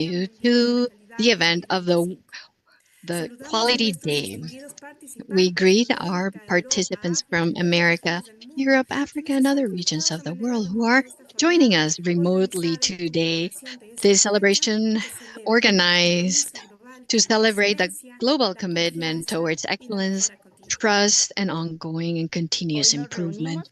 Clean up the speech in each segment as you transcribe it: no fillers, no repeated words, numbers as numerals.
you to the event of the Quality Day. We greet our participants from America, Europe, Africa, and other regions of the world who are joining us remotely today. This celebration organized to celebrate the global commitment towards excellence, trust, and ongoing and continuous improvement.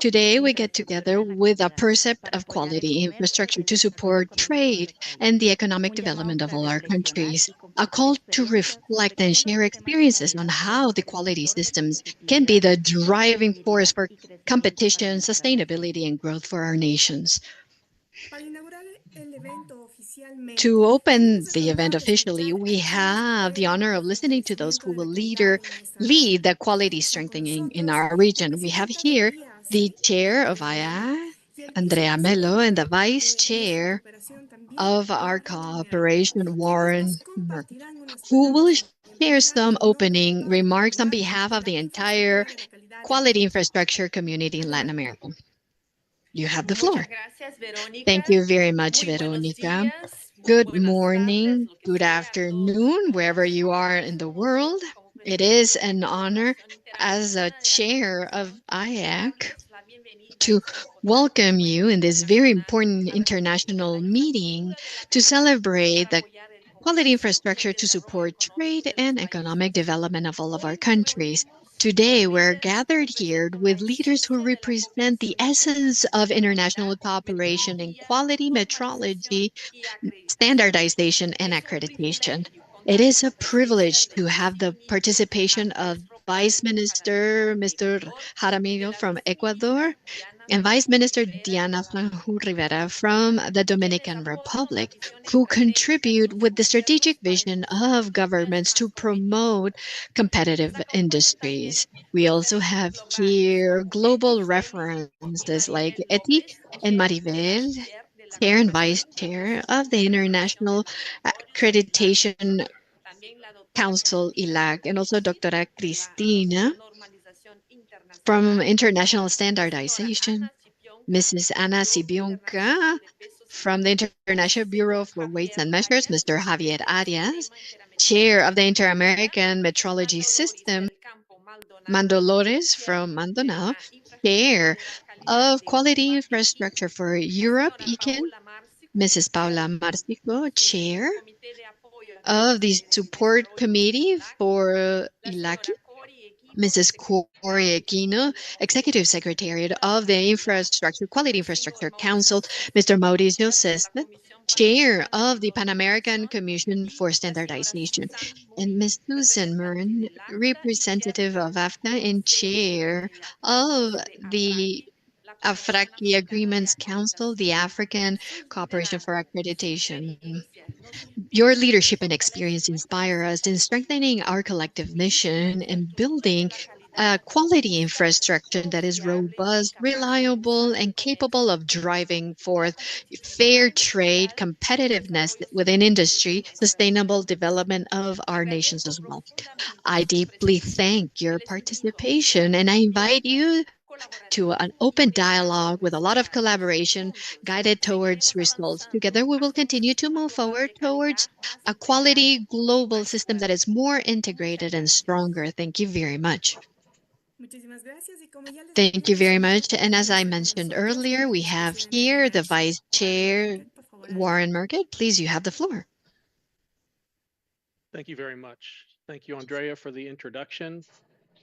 Today, we get together with a percept of quality infrastructure to support trade and the economic development of all our countries. A call to reflect and share experiences on how the quality systems can be the driving force for competition, sustainability, and growth for our nations. To open the event officially, we have the honor of listening to those who will lead the quality strengthening in our region. We have here the chair of IAAC, Andrea Melo, and the vice chair of our cooperation, Warren Murphy, who will share some opening remarks on behalf of the entire quality infrastructure community in Latin America. You have the floor. Thank you very much, Veronica. Good morning, good afternoon, wherever you are in the world. It is an honor as a chair of IAAC to welcome you in this very important international meeting to celebrate the quality infrastructure to support trade and economic development of all of our countries. Today, we're gathered here with leaders who represent the essence of international cooperation in quality metrology, standardization, and accreditation. It is a privilege to have the participation of Vice Minister Mr. Jaramillo from Ecuador and Vice Minister Diana Franju Rivera from the Dominican Republic, who contribute with the strategic vision of governments to promote competitive industries. We also have here global references like Eti and Maribel, Chair and Vice Chair of the International Accreditation Council, ILAC, and also Dr. Cristina from International Standardization, Mrs. Ana Sibionka from the International Bureau for Weights and Measures, Mr. Javier Arias, Chair of the Inter-American Metrology System, Mandolores from Maldonado, Chair of Quality Infrastructure for Europe, ECAN, Mrs. Paula Marcico, Chair of the Support Committee for ILACI, Mrs. Corey Aquino, Executive Secretary of the Quality Infrastructure Council, Mr. Mauricio Cespedes, Chair of the Pan American Commission for Standardization, and Ms. Susan Murren, representative of AFCA and Chair of the AFRACI Agreements Council, the African Cooperation for Accreditation. Your leadership and experience inspire us in strengthening our collective mission and building a quality infrastructure that is robust, reliable, and capable of driving forth fair trade, competitiveness within industry, sustainable development of our nations as well. I deeply thank your participation, and I invite you to an open dialogue with a lot of collaboration guided towards results. Together, we will continue to move forward towards a quality global system that is more integrated and stronger. Thank you very much. Thank you very much. And as I mentioned earlier, we have here the Vice Chair, Warren Murphy. Please, you have the floor. Thank you very much. Thank you, Andrea, for the introduction.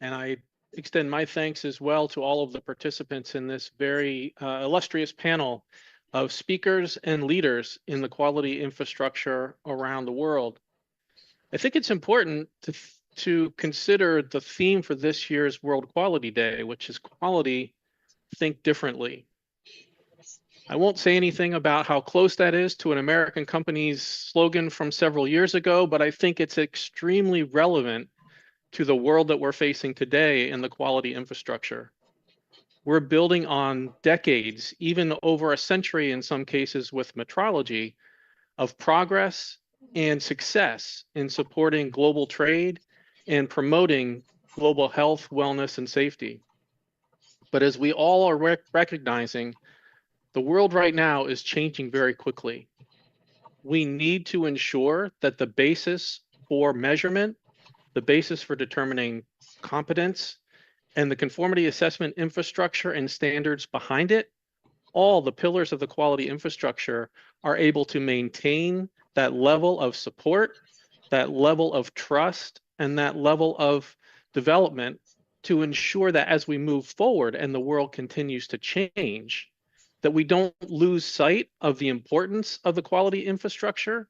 And I extend my thanks as well to all of the participants in this very illustrious panel of speakers and leaders in the quality infrastructure around the world. I think it's important to consider the theme for this year's World Quality Day, which is Quality, Think Differently. I won't say anything about how close that is to an American company's slogan from several years ago, but I think it's extremely relevant to the world that we're facing today in the quality infrastructure. We're building on decades, even over a century in some cases with metrology, of progress and success in supporting global trade and promoting global health, wellness, and safety. But as we all are recognizing, the world right now is changing very quickly. we need to ensure that the basis for measurement, the basis for determining competence, and the conformity assessment infrastructure and standards behind it, all the pillars of the quality infrastructure are able to maintain that level of support, that level of trust, and that level of development to ensure that as we move forward and the world continues to change, that we don't lose sight of the importance of the quality infrastructure,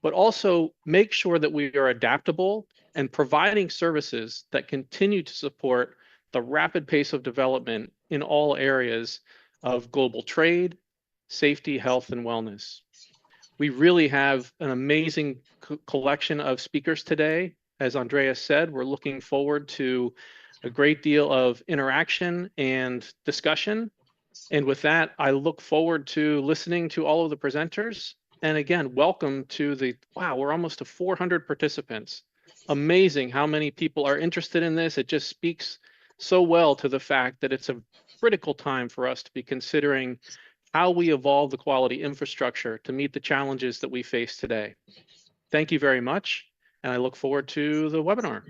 but also make sure that we are adaptable and providing services that continue to support the rapid pace of development in all areas of global trade, safety, health, and wellness. We really have an amazing collection of speakers today. As Andrea said, we're looking forward to a great deal of interaction and discussion. And with that, I look forward to listening to all of the presenters. And again, welcome to wow, we're almost to 400 participants. Amazing how many people are interested in this. It just speaks so well to the fact that it's a critical time for us to be considering how we evolve the quality infrastructure to meet the challenges that we face today. Thank you very much, and I look forward to the webinar.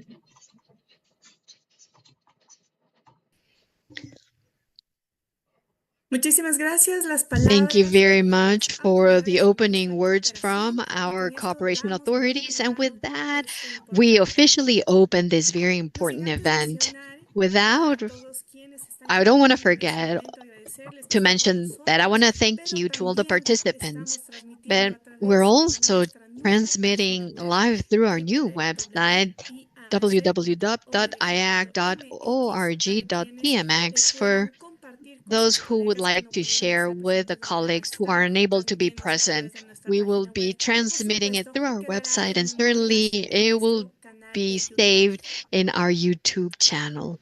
Thank you very much for the opening words from our cooperation authorities. And with that, we officially open this very important event. I don't want to forget to mention that I want to thank you to all the participants, but we're also transmitting live through our new website, www.iac.org.tmx, for those who would like to share with the colleagues who are unable to be present. We will be transmitting it through our website, and certainly it will be saved in our YouTube channel.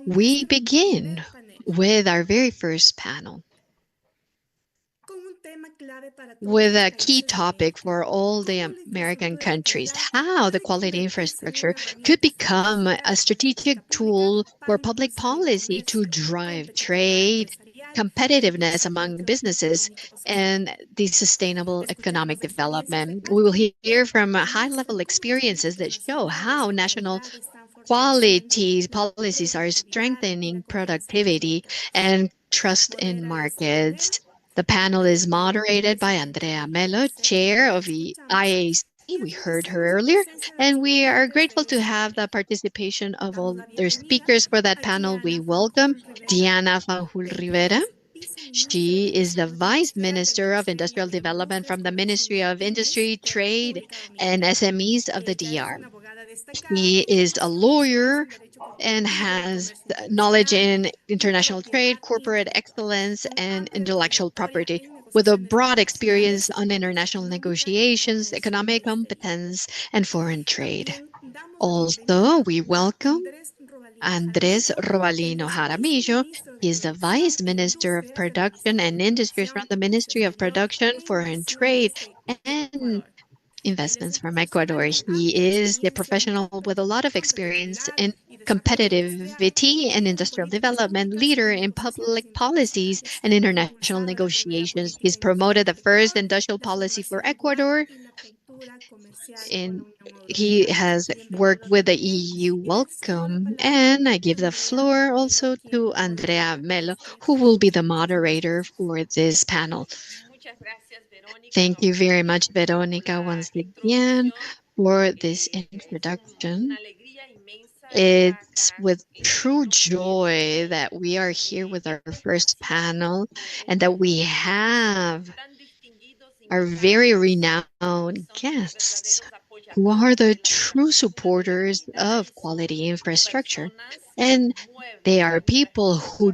We begin with our very first panel, with a key topic for all the American countries: how the quality infrastructure could become a strategic tool for public policy to drive trade, competitiveness among businesses, and the sustainable economic development. We will hear from high-level experiences that show how national policies are strengthening productivity and trust in markets. The panel is moderated by Andrea Mello, chair of the IAAC. We heard her earlier, and we are grateful to have the participation of all their speakers for that panel. We welcome Diana Fanjul Rivera. She is the Vice Minister of Industrial Development from the Ministry of Industry, Trade, and SMEs of the DR. He is a lawyer and has knowledge in international trade, corporate excellence, and intellectual property, with a broad experience on international negotiations, economic competence, and foreign trade. Also, we welcome Andrés Robalino Jaramillo. He is the Vice Minister of Production and Industries from the Ministry of Production, Foreign Trade, and Investments from Ecuador. He is the professional with a lot of experience in competitivity and industrial development, leader in public policies and international negotiations. He's promoted the first industrial policy for Ecuador. And he has worked with the EU. Welcome. And I give the floor also to Andrea Mello, who will be the moderator for this panel. Thank you very much, Veronica, once again for this introduction. It's with true joy that we are here with our first panel and that we have our very renowned guests who are the true supporters of quality infrastructure. And they are people who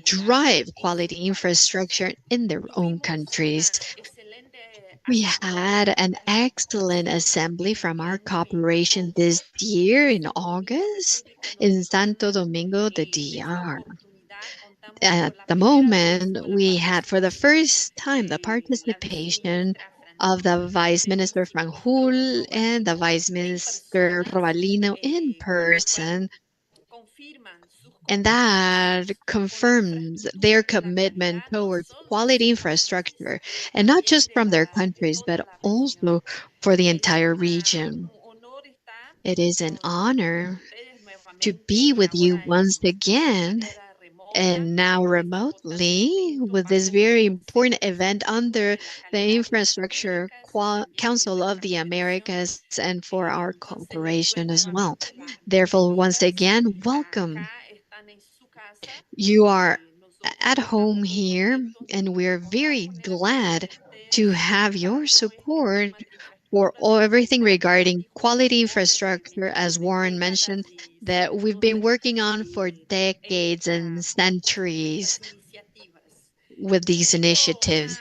drive quality infrastructure in their own countries. We had an excellent assembly from our cooperation this year in August in Santo Domingo, the DR. At the moment, we had for the first time the participation of the Vice Minister Franjul and the Vice Minister Robalino in person. And that confirms their commitment towards quality infrastructure, and not just from their countries, but also for the entire region. It is an honor to be with you once again, and now remotely, with this very important event under the Infrastructure Council of the Americas and for our cooperation as well. Therefore, once again, welcome. You are at home here, and we're very glad to have your support for everything regarding quality infrastructure, as Warren mentioned, that we've been working on for decades and centuries with these initiatives.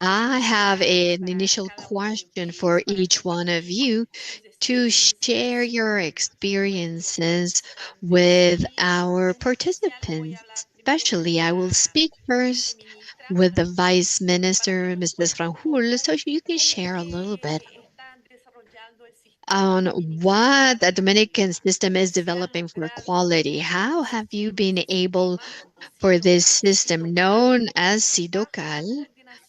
I have an initial question for each one of you to share your experiences with our participants. Especially, I will speak first with the Vice Minister, Mrs. Franjul, so you can share a little bit on what the Dominican system is developing for quality. How have you been able for this system known as SIDOCAL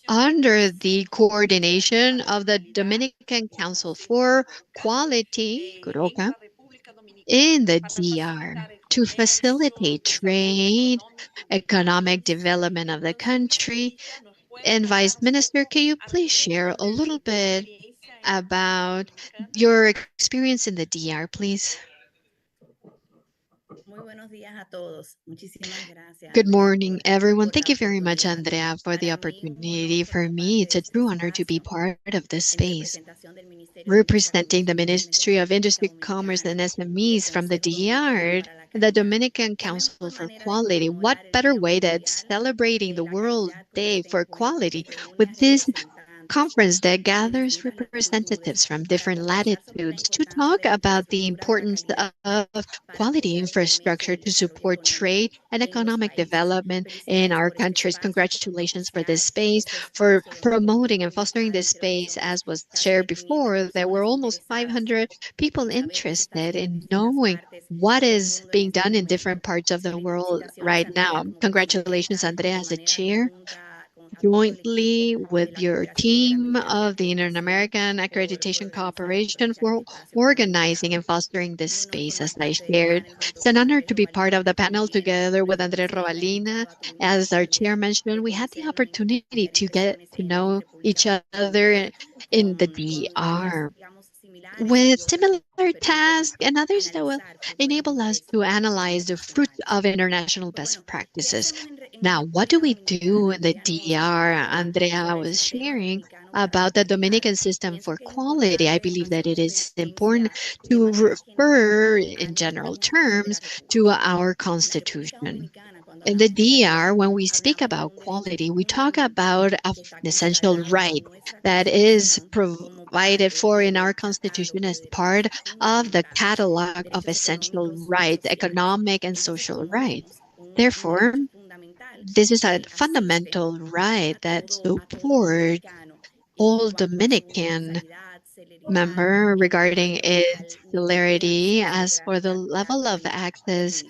under the coordination of the Dominican Council for Quality, CUROCA, in the DR to facilitate trade, economic development of the country. And Vice Minister, can you please share a little bit about your experience in the DR, please? Good morning, everyone. Thank you very much, Andrea, for the opportunity. For me, it's a true honor to be part of this space, representing the Ministry of Industry, Commerce, and SMEs from the DR, the Dominican Council for Quality. What better way than celebrating the World Day for Quality with this conference that gathers representatives from different latitudes to talk about the importance of quality infrastructure to support trade and economic development in our countries. Congratulations for this space, for promoting and fostering this space. As was shared before, there were almost 500 people interested in knowing what is being done in different parts of the world right now. Congratulations, Andrea, as a chair jointly with your team of the Inter-American Accreditation Cooperation for organizing and fostering this space as I shared. It's an honor to be part of the panel together with Andre Rovalina. As our chair mentioned, we had the opportunity to get to know each other in the DR with similar tasks and others that will enable us to analyze the fruits of international best practices. Now, what do we do in the DR? Andrea was sharing about the Dominican system for quality. I believe that it is important to refer in general terms to our constitution. In the DR, when we speak about quality, we talk about an essential right that is provided for in our Constitution as part of the catalog of essential rights, economic and social rights. Therefore, this is a fundamental right that supports all Dominican member regarding its celerity as for the level of access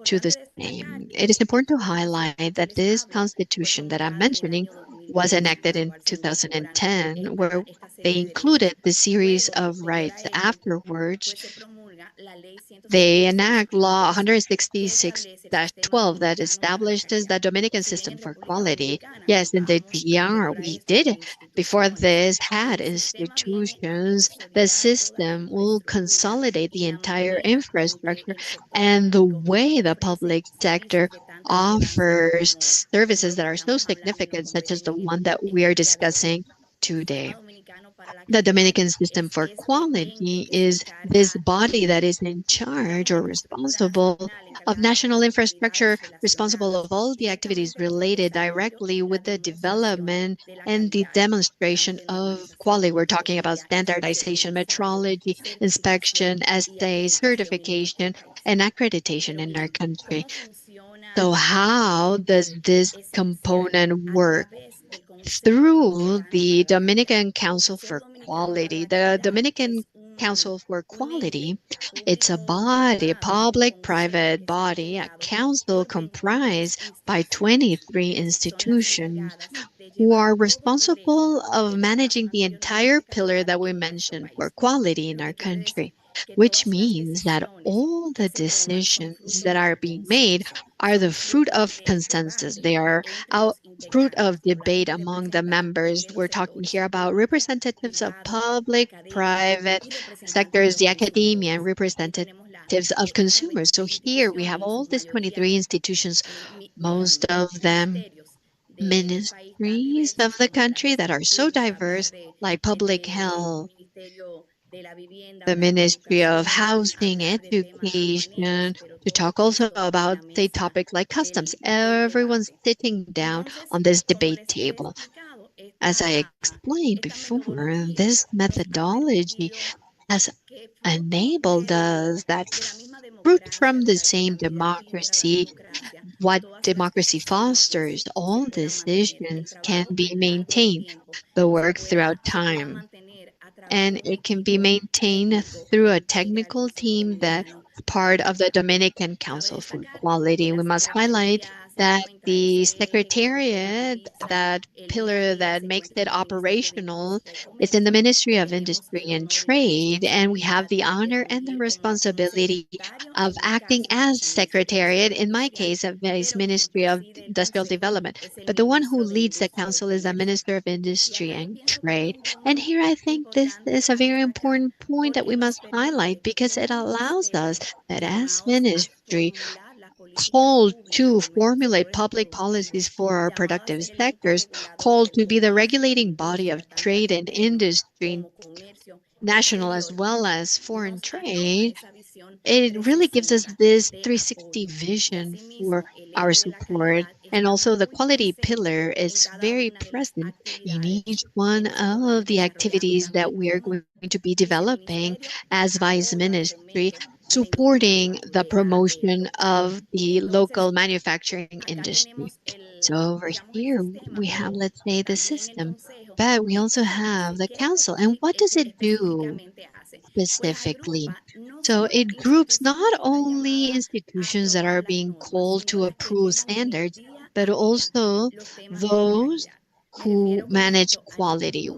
to the same. It is important to highlight that this constitution that I'm mentioning was enacted in 2010, where they included the series of rights afterwards. They enact Law 166-12 that establishes the Dominican system for quality. Yes, in the DR, we did before this had institutions. The system will consolidate the entire infrastructure and the way the public sector offers services that are so significant, such as the one that we are discussing today. The Dominican System for Quality is this body that is in charge or responsible of national infrastructure, responsible of all the activities related directly with the development and the demonstration of quality. We're talking about standardization, metrology, inspection, essay, certification, and accreditation in our country. So how does this component work? Through the Dominican Council for Quality. The Dominican Council for Quality. It's a body, a public-private body, a council comprised by 23 institutions who are responsible of managing the entire pillar that we mentioned for quality in our country, which means that all the decisions that are being made are the fruit of consensus. They are out fruit of debate among the members. We're talking here about representatives of public, private sectors, the academia, and representatives of consumers. So here we have all these 23 institutions, most of them ministries of the country that are so diverse, like public health, the Ministry of Housing, Education, to talk also about, say, topics like customs. Everyone's sitting down on this debate table. As I explained before, this methodology has enabled us that fruit from the same democracy, what democracy fosters, all decisions can be maintained, the work throughout time. And it can be maintained through a technical team that's part of the Dominican Council for Quality. We must highlight that the secretariat, that pillar that makes it operational, is in the Ministry of Industry and Trade, and we have the honor and the responsibility of acting as secretariat, in my case, of Vice Ministry of Industrial Development. But the one who leads the council is the Minister of Industry and Trade. And here I think this is a very important point that we must highlight because it allows us that as ministry called to formulate public policies for our productive sectors, called to be the regulating body of trade and industry, national as well as foreign trade, it really gives us this 360 vision for our support. And also the quality pillar is very present in each one of the activities that we are going to be developing as Vice Ministry, supporting the promotion of the local manufacturing industry. So over here, we have, let's say, the system, but we also have the council. And what does it do specifically? So it groups not only institutions that are being called to approve standards, but also those who manage quality.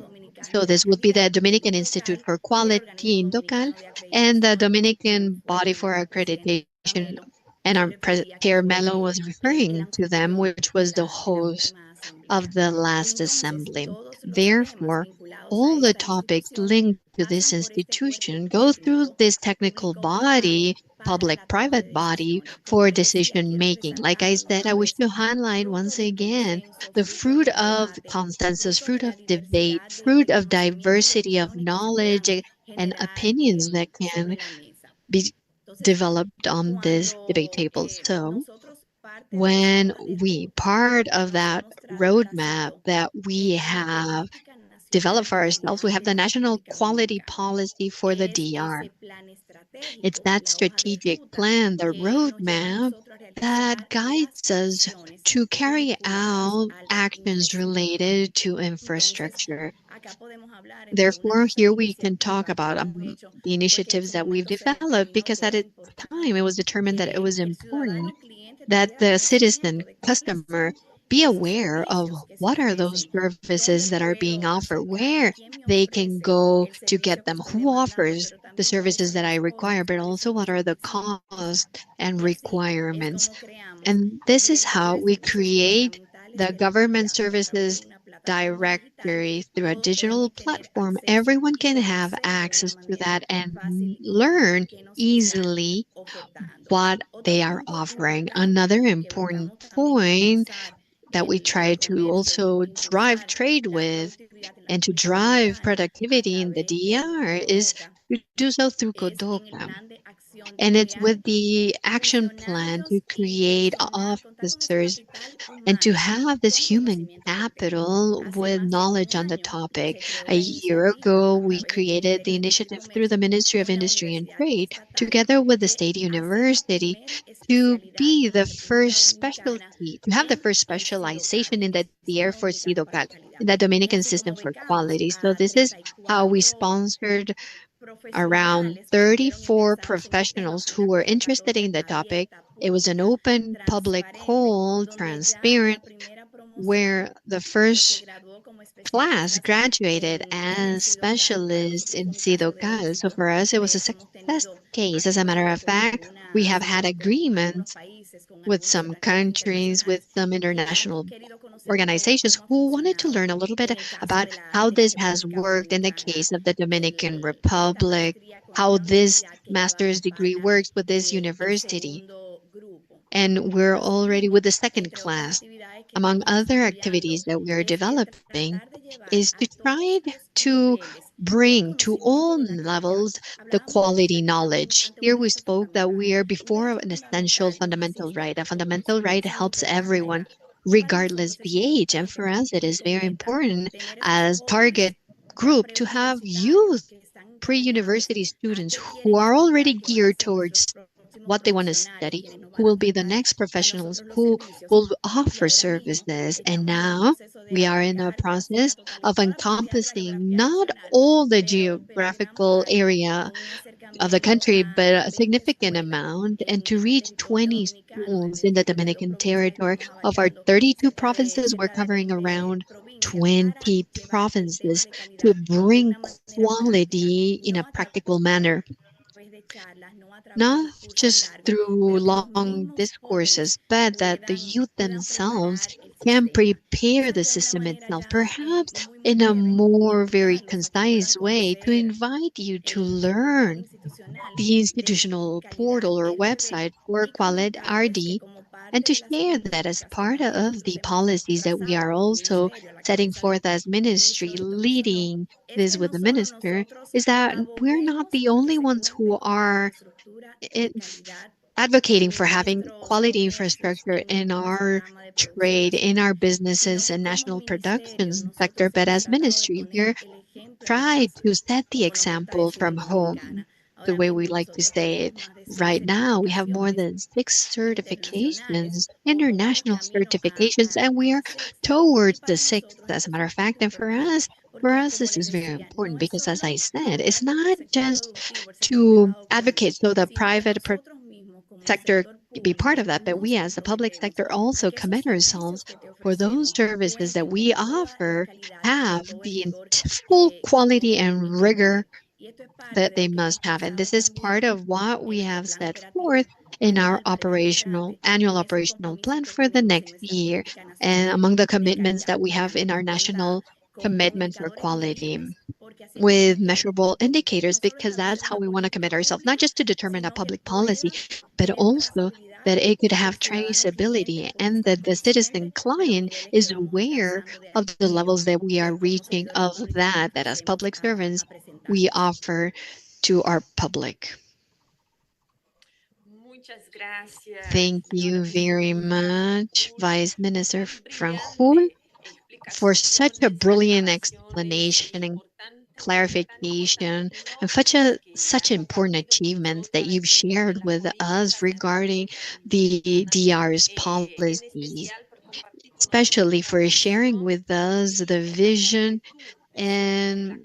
So this would be the Dominican Institute for Quality in Docal and the Dominican Body for Accreditation. And our Chair Mello was referring to them, which was the host of the last assembly. Therefore, all the topics linked to this institution go through this technical body, public-private body for decision making. Like I said, I wish to highlight once again the fruit of consensus, fruit of debate, fruit of diversity of knowledge and opinions that can be developed on this debate table. So when we part of that roadmap that we have developed for ourselves, we have the national quality policy for the DR. It's that strategic plan, the roadmap that guides us to carry out actions related to infrastructure. Therefore, here we can talk about the initiatives that we've developed because at its time it was determined that it was important that the citizen customer be aware of what are those services that are being offered, where they can go to get them, who offers the services that I require, but also what are the costs and requirements. And this is how we create the government services directory through a digital platform. Everyone can have access to that and learn easily what they are offering. Another important point that we try to also drive trade with and to drive productivity in the DER is to do so through Kodoka. And it's with the action plan to create officers and to have this human capital with knowledge on the topic. A year ago, we created the initiative through the Ministry of Industry and Trade, together with the State University, to be the first specialty, to have the first specialization in the Air Force CIDOCAL, in the Dominican System for Quality. So this is how we sponsored around 34 professionals who were interested in the topic. It was an open public call, transparent, where the first class graduated as specialists in Sidocal. So for us, it was a success case. As a matter of fact, we have had agreements with some countries, with some international organizations who wanted to learn a little bit about how this has worked in the case of the Dominican Republic, how this master's degree works with this university. And we're already with the second class. Among other activities that we are developing is to try to bring to all levels the quality knowledge. Here we spoke that we are before an essential fundamental right. A fundamental right helps everyone, regardless the age. And for us, it is very important as target group to have youth pre-university students who are already geared towards what they want to study, who will be the next professionals who will offer services. And now we are in a process of encompassing not all the geographical area of the country, but a significant amount, and to reach 20 schools in the Dominican territory. Of our 32 provinces, we're covering around 20 provinces to bring quality in a practical manner, not just through long discourses, but that the youth themselves can prepare the system itself, perhaps in a more very concise way, to invite you to learn the institutional portal or website for Qualid RD, and to share that as part of the policies that we are also setting forth as ministry, leading this with the minister, is that we're not the only ones who are in, advocating for having quality infrastructure in our trade, in our businesses and national productions sector, but as ministry, we're try to set the example from home, the way we like to say it. Right now, we have more than 6 certifications, international certifications, and we are towards the sixth, as a matter of fact. And for us, this is very important because, as I said, it's not just to advocate so the private sector be part of that, but we as the public sector also commit ourselves for those services that we offer have the full quality and rigor that they must have. And this is part of what we have set forth in our operational annual operational plan for the next year, and among the commitments that we have in our national commitment for quality with measurable indicators, because that's how we want to commit ourselves, not just to determine a public policy, but also that it could have traceability and that the citizen client is aware of the levels that we are reaching of that as public servants we offer to our public. Thank you very much, Vice Minister Franjul, for such a brilliant explanation and clarification and such important achievements that you've shared with us regarding the DR's policies, especially for sharing with us the vision and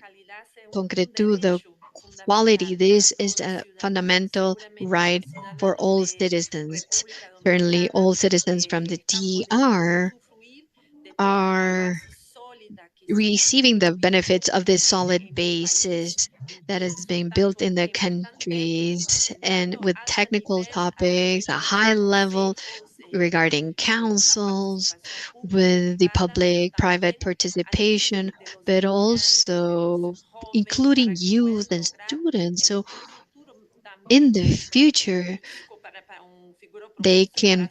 concretude, the quality. This is a fundamental right for all citizens. Certainly, all citizens from the DR are receiving the benefits of this solid basis that has been built in the countries, and with technical topics, a high level regarding councils, with the public private participation, but also including youth and students. So in the future, they can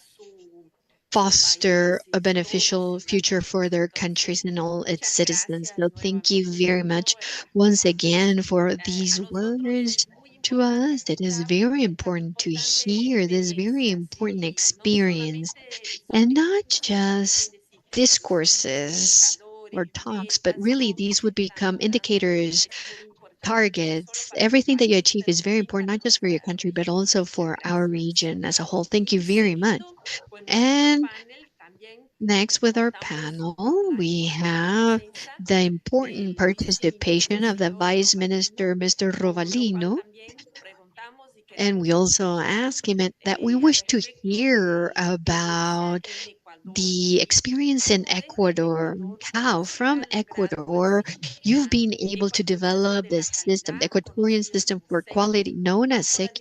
foster a beneficial future for their countries and all its citizens. So thank you very much once again for these words to us. It is very important to hear this very important experience, and not just discourses or talks, but really these would become indicators, targets. Everything that you achieve is very important, not just for your country, but also for our region as a whole. Thank you very much. And Next, with our panel, we have the important participation of the Vice Minister, Mr. Rovalino. And we also ask him that we wish to hear about the experience in Ecuador, how from Ecuador you've been able to develop this system, the Ecuadorian system for quality known as SECI,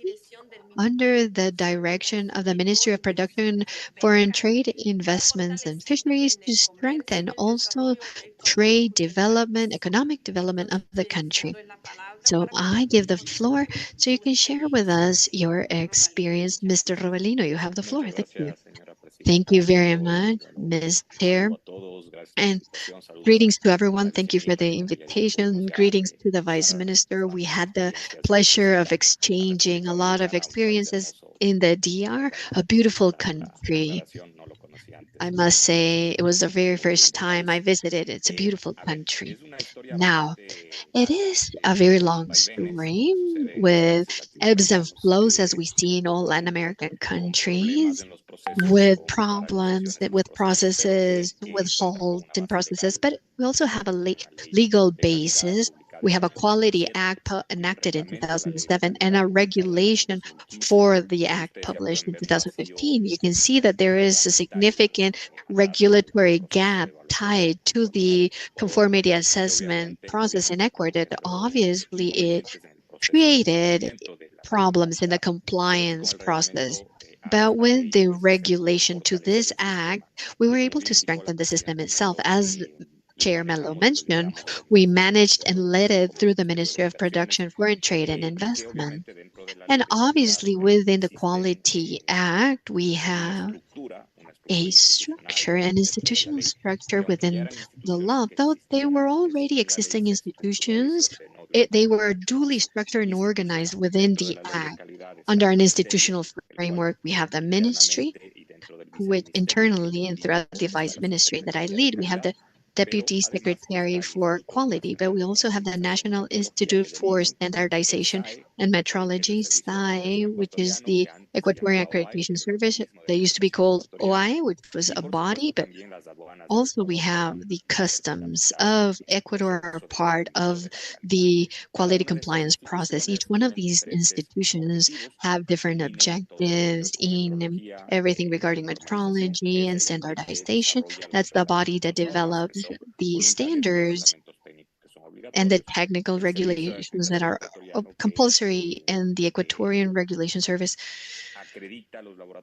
under the direction of the Ministry of Production, Foreign Trade, Investments, and Fisheries to strengthen also trade development, economic development of the country. So I give the floor so you can share with us your experience. Mr. Rovelino, you have the floor. Thank you. Thank you very much, Ms. Chair. And greetings to everyone. Thank you for the invitation. Greetings to the Vice Minister. We had the pleasure of exchanging a lot of experiences in the DR, a beautiful country. I must say, it was the very first time I visited. It's a beautiful country. Now, it is a very long story with ebbs and flows, as we see in all Latin American countries, with problems, with processes, with halts in processes, but we also have a legal basis. We have a Quality Act enacted in 2007 and a regulation for the act published in 2015. You can see that there is a significant regulatory gap tied to the conformity assessment process in Ecuador. That obviously it created problems in the compliance process. But with the regulation to this act, we were able to strengthen the system itself. As Chair Mello mentioned, we managed and led it through the Ministry of Production, Foreign Trade and Investment. And obviously, within the Quality Act, we have a structure, an institutional structure within the law, though they were already existing institutions. They were duly structured and organized within the Act. Under an institutional framework, we have the ministry, which internally and throughout the vice ministry that I lead, we have the Deputy Secretary for Quality, but we also have the National Institute for Standardization and Metrology, SAI, which is the Equatorial Accreditation Service. They used to be called OI, which was a body, but also we have the customs of Ecuador are part of the quality compliance process. Each one of these institutions have different objectives in everything regarding metrology and standardization. That's the body that develops the standards and the technical regulations that are compulsory in the Equatorian Regulation Service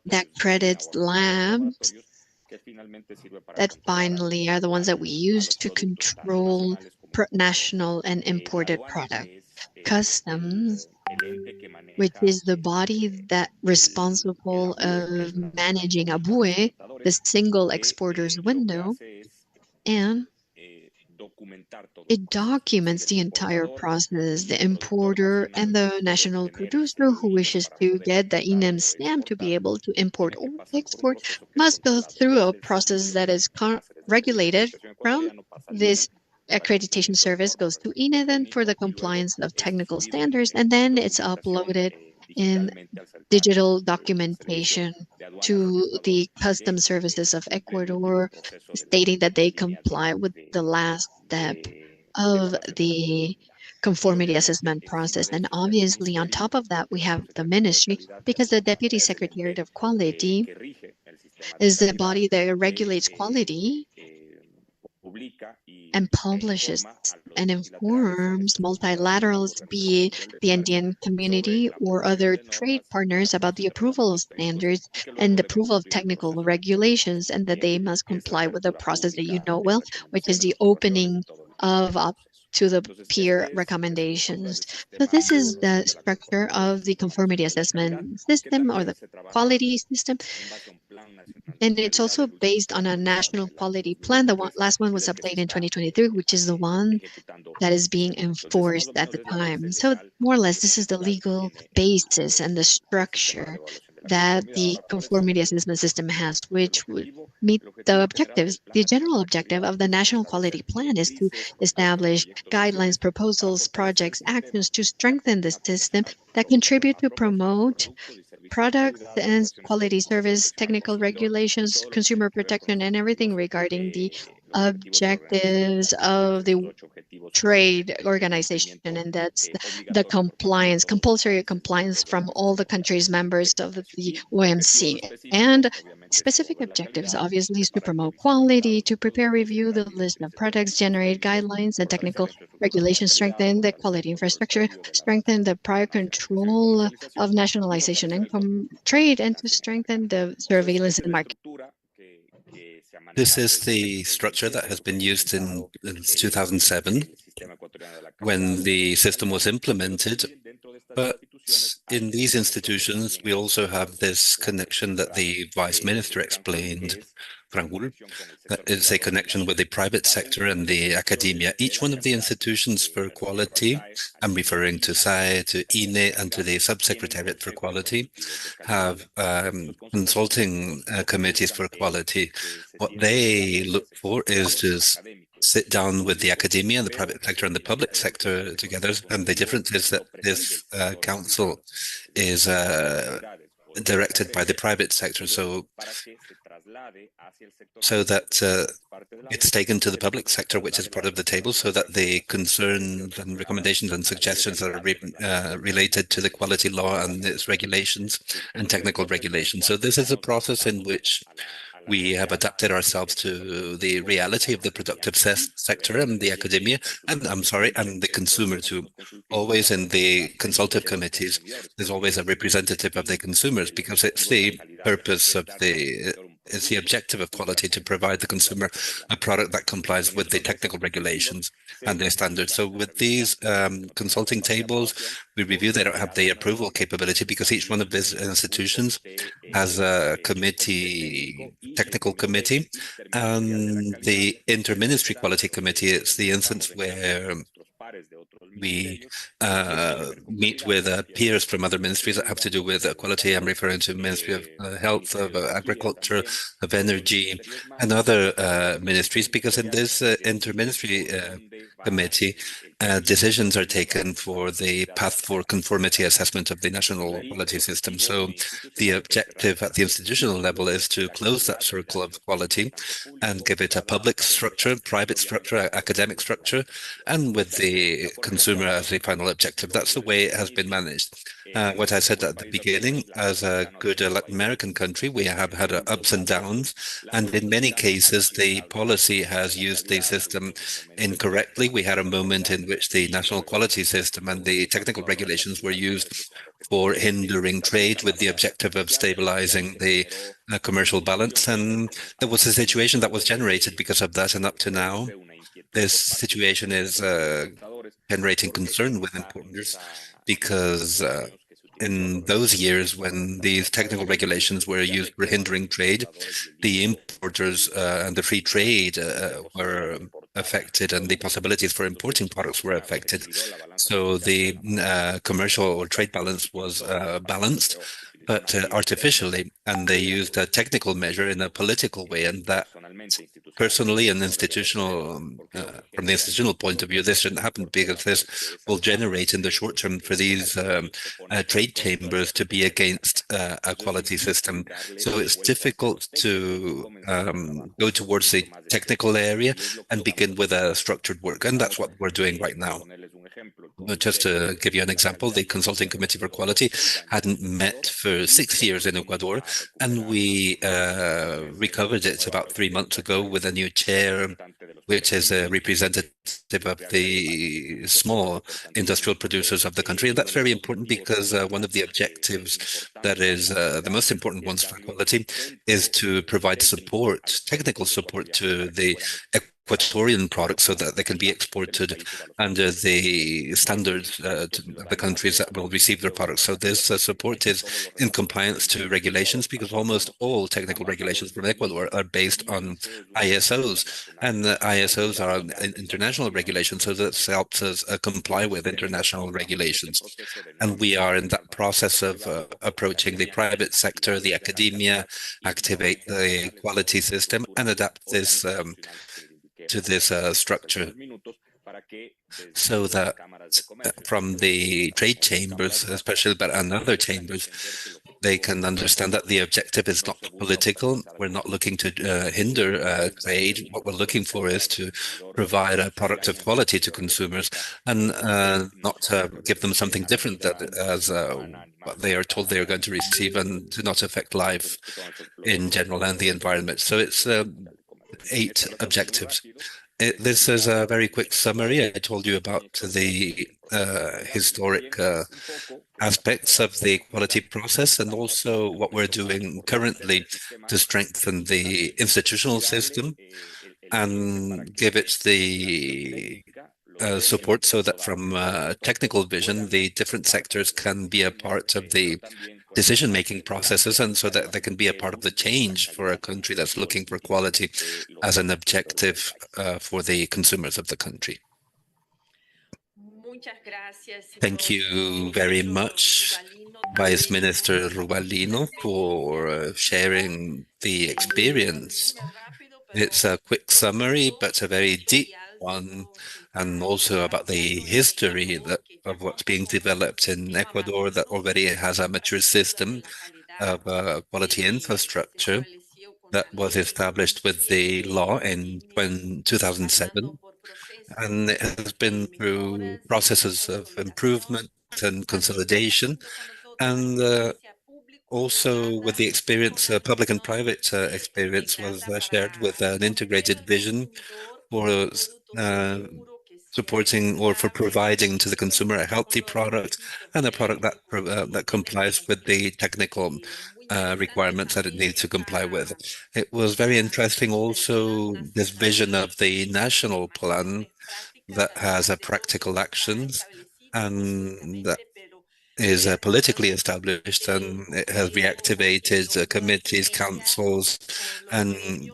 that credits labs that finally are the ones that we use to control national and imported product. Customs, which is the body that responsible of managing a BUE, the single exporter's window, and it documents the entire process. The importer and the national producer who wishes to get the INEM stamp to be able to import or export must go through a process that is regulated from this accreditation service goes to INE then for the compliance of technical standards, and then it's uploaded in digital documentation to the customs services of Ecuador, stating that they comply with the last step of the conformity assessment process. And obviously, on top of that, we have the ministry, because the Deputy Secretariat of Quality is the body that regulates quality and publishes and informs multilaterals, be it the Indian community or other trade partners, about the approval of standards and the approval of technical regulations, and that they must comply with the process that you know well, which is the opening of up to the peer recommendations. So this is the structure of the conformity assessment system or the quality system. And it's also based on a national quality plan. Last one was updated in 2023, which is the one that is being enforced at the time. So more or less, this is the legal basis and the structure that the conformity assessment system has, which would meet the objectives. The general objective of the national quality plan is to establish guidelines, proposals, projects, actions to strengthen the system that contribute to promote products and quality service, technical regulations, consumer protection, and everything regarding the objectives of the trade organization, and that's the compliance, compulsory compliance from all the countries members of the OMC. And specific objectives, obviously, is to promote quality, to prepare, review the list of products, generate guidelines and technical regulations, strengthen the quality infrastructure, strengthen the prior control of nationalization and trade, and to strengthen the surveillance and market. This is the structure that has been used in 2007 when the system was implemented. But in these institutions, we also have this connection that the Vice Minister explained, Frangul, that is a connection with the private sector and the academia. Each one of the institutions for quality, I'm referring to SAE, to INE, and to the Subsecretariat for Quality, have consulting committees for quality. What they look for is to sit down with the academia and the private sector and the public sector together. And the difference is that this council is directed by the private sector, so that it's taken to the public sector, which is part of the table, so that the concerns and recommendations and suggestions that are related to the quality law and its regulations and technical regulations. So this is a process in which we have adapted ourselves to the reality of the productive sector and the academia, and and the consumer too. Always in the consultative committees, there's always a representative of the consumers, because it's the purpose of it's the objective of quality to provide the consumer a product that complies with the technical regulations and the standards. So with these consulting tables, we review. They don't have the approval capability because each one of these institutions has a committee, technical committee, and the interministry quality committee. It's the instance where we meet with peers from other ministries that have to do with quality. I'm referring to Ministry of Health, of Agriculture, of Energy, and other ministries, because in this interministry committee, decisions are taken for the path for conformity assessment of the national quality system. So the objective at the institutional level is to close that circle of quality and give it a public structure, private structure, academic structure, and with the consumer as the final objective. That's the way it has been managed. What I said at the beginning, as a good Latin American country, we have had ups and downs, and in many cases, the policy has used the system incorrectly. We had a moment in which the national quality system and the technical regulations were used for hindering trade with the objective of stabilizing the commercial balance. And there was a situation that was generated because of that. And up to now, this situation is generating concern with importers, because in those years when these technical regulations were used for hindering trade, the importers and the free trade were affected, and the possibilities for importing products were affected. So the commercial or trade balance was balanced, but artificially, and they used a technical measure in a political way, and that personally and institutional, from the institutional point of view, this shouldn't happen, because this will generate in the short term for these trade chambers to be against a quality system. So it's difficult to go towards the technical area and begin with a structured work, and that's what we're doing right now. Just to give you an example, the Consulting Committee for Quality hadn't met for 6 years in Ecuador, and we recovered it about 3 months ago with a new chair, which is a representative of the small industrial producers of the country. And that's very important, because one of the objectives that is the most important ones for quality is to provide support, technical support, to the Ecuadorian products so that they can be exported under the standards of the countries that will receive their products. So this support is in compliance to regulations, because almost all technical regulations from Ecuador are based on ISOs, and the ISOs are international regulations, so that helps us comply with international regulations. And we are in that process of approaching the private sector, the academia, activate the quality system, and adapt this to this structure, so that from the trade chambers, especially, but and other chambers, they can understand that the objective is not political. We're not looking to hinder trade. What we're looking for is to provide a product of quality to consumers and not give them something different that as what they are told they are going to receive and to not affect life in general and the environment. So it's 8 objectives. This is a very quick summary. I told you about the historic aspects of the quality process and also what we're doing currently to strengthen the institutional system and give it the support so that from technical vision, the different sectors can be a part of the decision-making processes and so that they can be a part of the change for a country that's looking for quality as an objective for the consumers of the country. Thank you very much, Vice Minister Rubalino, for sharing the experience. It's a quick summary, but a very deep one, and also about the history of what's being developed in Ecuador that already has a mature system of quality infrastructure that was established with the law in 2007. And it has been through processes of improvement and consolidation, and also with the experience, public and private experience was shared with an integrated vision for supporting or for providing to the consumer a healthy product and a product that complies with the technical requirements that it needs to comply with. It was very interesting also this vision of the national plan that has a practical actions and that is politically established and it has reactivated committees, councils, and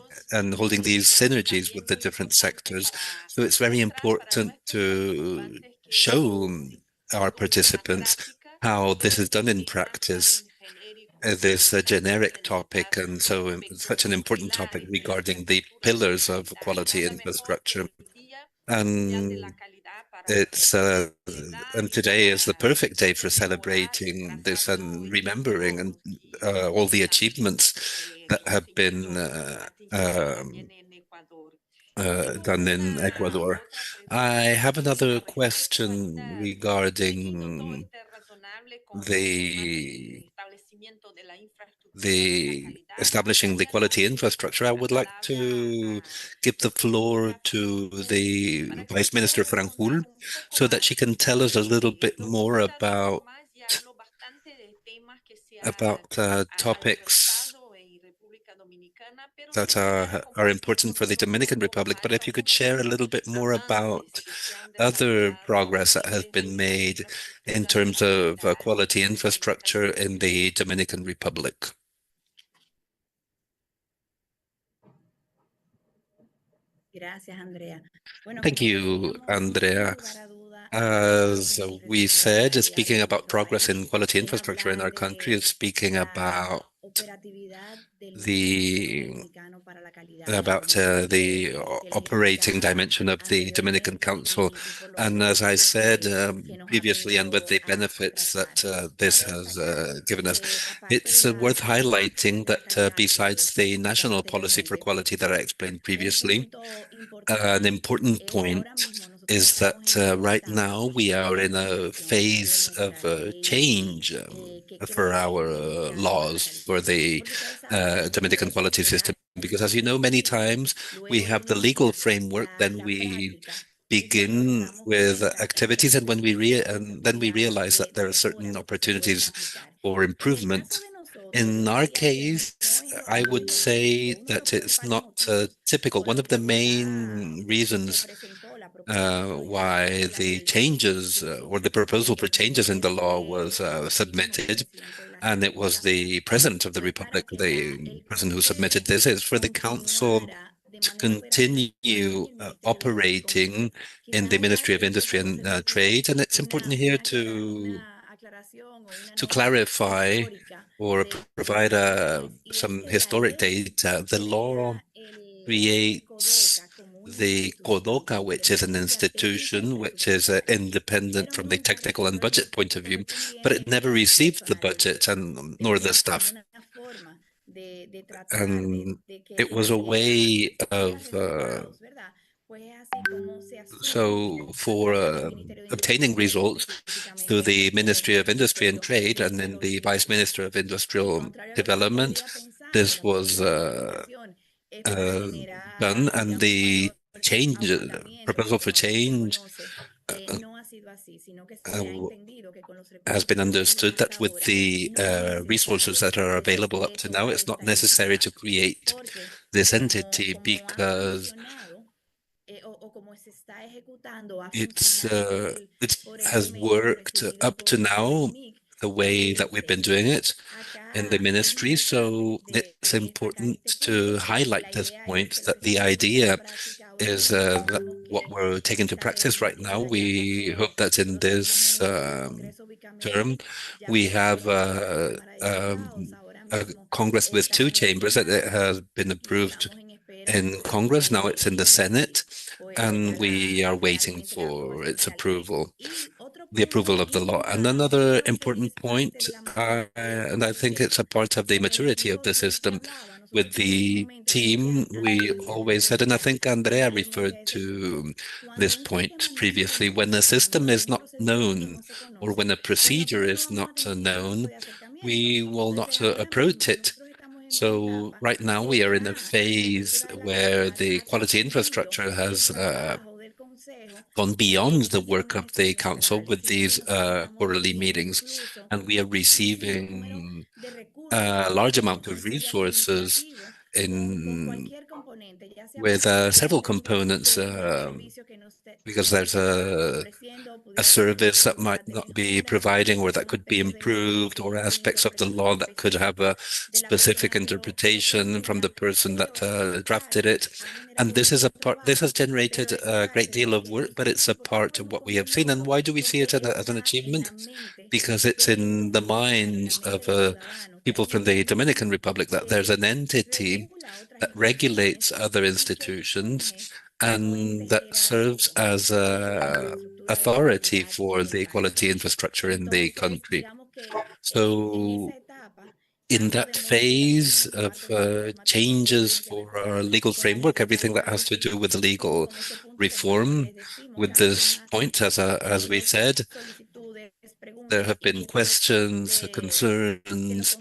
holding these synergies with the different sectors. So it's very important to show our participants how this is done in practice. This a generic topic, and so such an important topic regarding the pillars of quality infrastructure. And it's and today is the perfect day for celebrating this and remembering and all the achievements that have been done in Ecuador. I have another question regarding the establishing the quality infrastructure. I would like to give the floor to the Vice Minister Franjul so that she can tell us a little bit more about topics that are important for the Dominican Republic. But if you could share a little bit more about other progress that has been made in terms of quality infrastructure in the Dominican Republic. Thank you, Andrea. As we said, speaking about progress in quality infrastructure in our country is speaking about the operating dimension of the Dominican Council. And as I said previously, and with the benefits that this has given us, it's worth highlighting that besides the national policy for quality that I explained previously, an important point is that right now we are in a phase of change for our laws for the Dominican quality system. Because as you know, many times we have the legal framework, then we begin with activities, and then we realize that there are certain opportunities for improvement. In our case, I would say that it's not typical. One of the main reasons why the changes or the proposal for changes in the law was submitted, and it was the President of the Republic, the person who submitted this, is for the Council to continue operating in the Ministry of Industry and Trade. And it's important here to clarify or provide some historic data. The law creates the CODOCA, which is an institution which is independent from the technical and budget point of view, but it never received the budget and nor the staff. And it was a way of so for obtaining results through the Ministry of Industry and Trade and then the Vice Minister of Industrial Development, this was uh, done, and the change proposal for change uh, uh, has been understood that with the resources that are available up to now, it's not necessary to create this entity because it has worked up to now the way that we've been doing it in the ministry. So it's important to highlight this point that the idea is that what we're taking to practice right now. We hope that in this term, we have a Congress with two chambers that it has been approved in Congress. Now it's in the Senate, and we are waiting for its approval, the approval of the law. And another important point, and I think it's a part of the maturity of the system, with the team, we always said, and I think Andrea referred to this point previously, when the system is not known or when a procedure is not known, we will not approach it. So right now we are in a phase where the quality infrastructure has gone beyond the work of the council with these quarterly meetings, and we are receiving a large amount of resources in with several components because there's a service that might not be providing or that could be improved, or aspects of the law that could have a specific interpretation from the person that drafted it. And this is a part, this has generated a great deal of work, but it's a part of what we have seen. And why do we see it as an achievement? Because it's in the minds of people from the Dominican Republic that there's an entity that regulates other institutions and that serves as a authority for the quality infrastructure in the country. So in that phase of changes for our legal framework, everything that has to do with legal reform, with this point, as we said, there have been questions, concerns,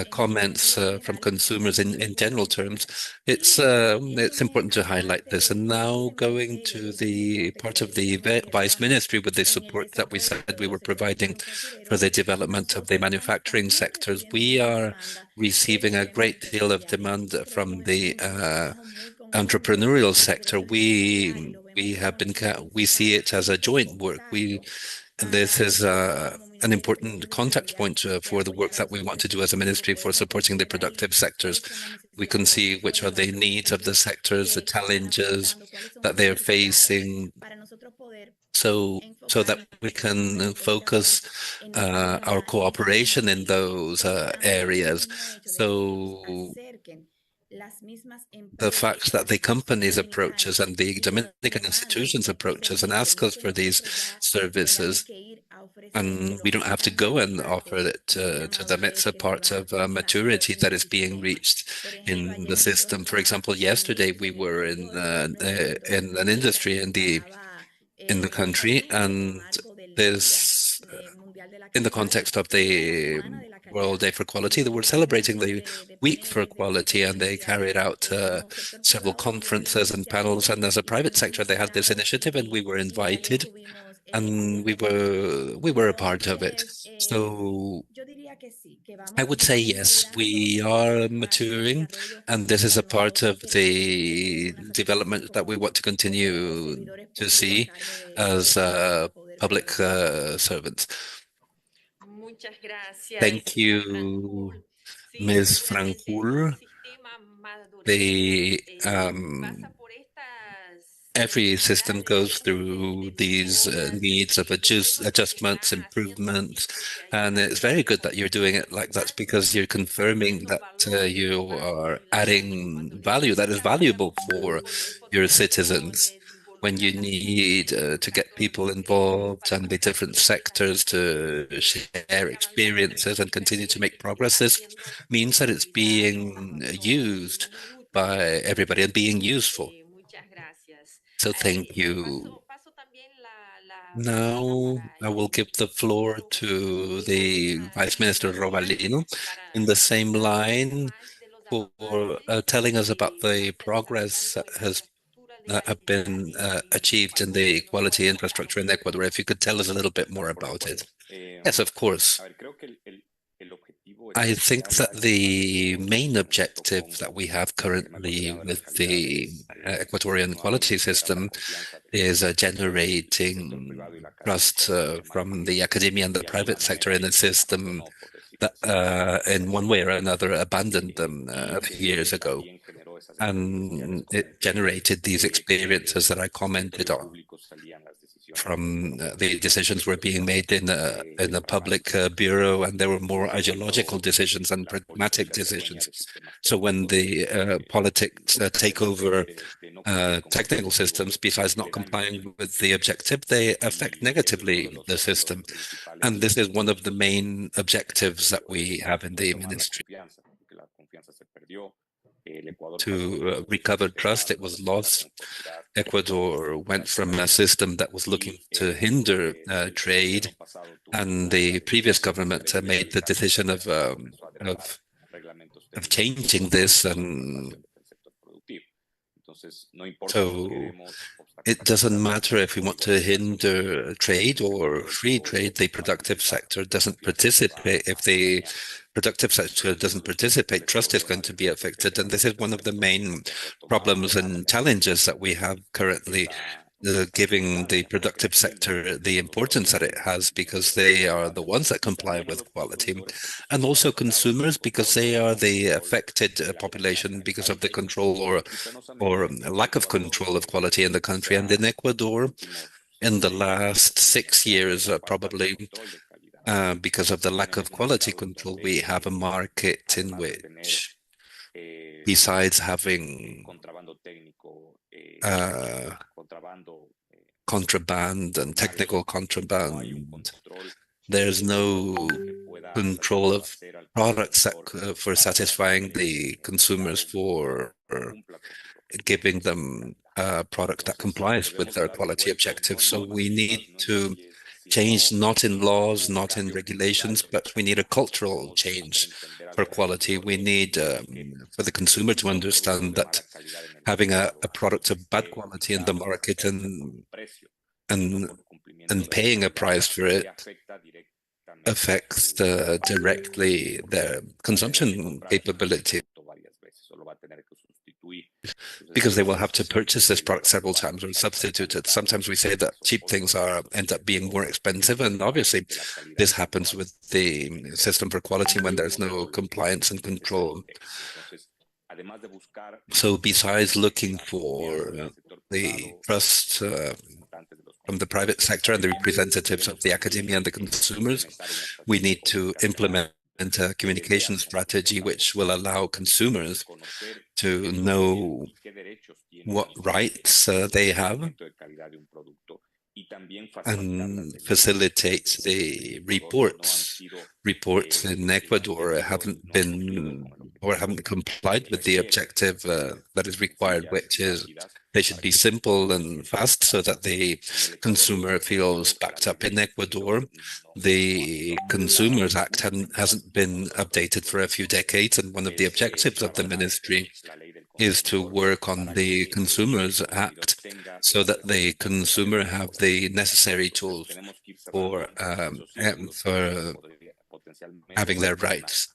comments from consumers in general terms. It's important to highlight this. And now going to the part of the Vice Ministry with the support that we said we were providing for the development of the manufacturing sectors, we are receiving a great deal of demand from the entrepreneurial sector. We see it as a joint work. This is an important contact point for the work that we want to do as a ministry for supporting the productive sectors. We can see which are the needs of the sectors, the challenges that they're facing, so that we can focus our cooperation in those areas. So the fact that the companies approach us and the Dominican institutions approach us and ask us for these services, and we don't have to go and offer it to them. It's a part of maturity that is being reached in the system. For example, yesterday we were in an industry in the country, and this in the context of the World Day for Quality, they were celebrating the Week for Quality, and they carried out several conferences and panels. And as a private sector, they had this initiative, and we were invited, and we were a part of it. So I would say yes, we are maturing, and this is a part of the development that we want to continue to see as public servants. Thank you, Ms. Francoul. The every system goes through these needs of adjustments, improvements, and it's very good that you're doing it like that because you're confirming that you are adding value that is valuable for your citizens. When you need to get people involved and the different sectors to share experiences and continue to make progress, this means that it's being used by everybody and being useful. So thank you. Now I will give the floor to the Vice Minister Robalino in the same line for telling us about the progress that has have been achieved in the quality infrastructure in Ecuador. If you could tell us a little bit more about it. Yes, of course. I think that the main objective that we have currently with the Ecuadorian quality system is generating trust from the academia and the private sector in a system that in one way or another abandoned them a few years ago. And it generated these experiences that I commented on from the decisions were being made in a public bureau, and there were more ideological decisions and pragmatic decisions. So when the politics take over technical systems, besides not complying with the objective, they affect negatively the system. And this is one of the main objectives that we have in the ministry. To recover trust, it was lost. Ecuador went from a system that was looking to hinder trade, and the previous government made the decision of changing this, and so it doesn't matter if we want to hinder trade or free trade, the productive sector doesn't participate. If the productive sector doesn't participate, trust is going to be affected. And this is one of the main problems and challenges that we have currently, giving the productive sector the importance that it has, because they are the ones that comply with quality, and also consumers, because they are the affected population because of the control or lack of control of quality in the country. And in Ecuador, in the last 6 years, probably because of the lack of quality control, we have a market in which, besides having contraband and technical contraband, there's no control of products that, for satisfying the consumers, for giving them a product that complies with their quality objectives. So we need to change, not in laws, not in regulations, but we need a cultural change for quality. We need for the consumer to understand that having a product of bad quality in the market and paying a price for it affects directly their consumption capability, because they will have to purchase this product several times or substitute it. Sometimes we say that cheap things end up being more expensive, and obviously this happens with the system for quality when there's no compliance and control. So besides looking for the trust from the private sector and the representatives of the academia and the consumers, we need to implement a communication strategy which will allow consumers to know what rights they have and facilitate the reports. Reports in Ecuador haven't been or haven't complied with the objective that is required, which is they should be simple and fast so that the consumer feels backed up. In Ecuador, the Consumers Act hasn't been updated for a few decades, and one of the objectives of the ministry is to work on the Consumers Act so that the consumer have the necessary tools for having their rights.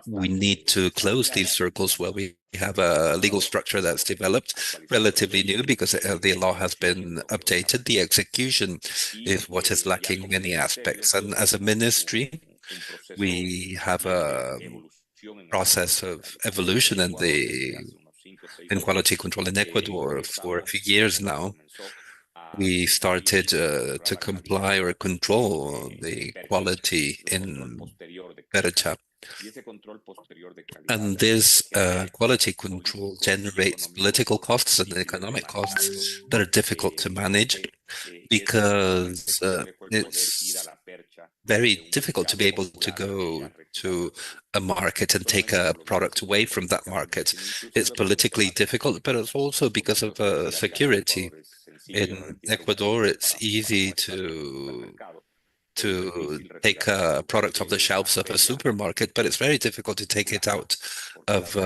We need to close these circles where we have a legal structure that's developed, relatively new, because the law has been updated. The execution is what is lacking in many aspects. And as a ministry, we have a process of evolution in the in quality control in Ecuador for a few years now. We started to comply or control the quality in Berecha. And this quality control generates political costs and economic costs that are difficult to manage because it's very difficult to be able to go to a market and take a product away from that market. It's politically difficult, but it's also because of security. In Ecuador, it's easy to take a product off the shelves of a supermarket, but it's very difficult to take it out of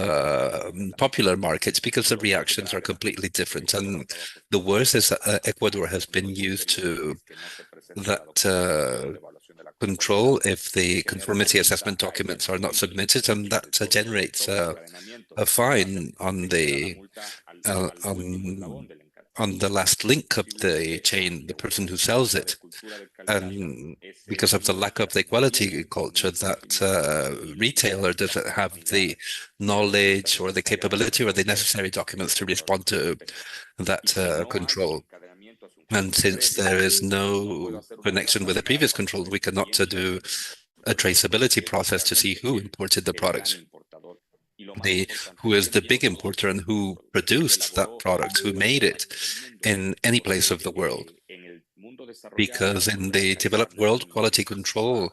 popular markets because the reactions are completely different. And the worst is that Ecuador has been used to that control if the conformity assessment documents are not submitted, and that generates a fine on the uh, on on the last link of the chain, the person who sells it. And because of the lack of the quality culture, that retailer doesn't have the knowledge or the capability or the necessary documents to respond to that control. And since there is no connection with the previous control, we cannot do a traceability process to see who imported the product, who is the big importer and who produced that product, who made it in any place of the world. Because in the developed world, quality control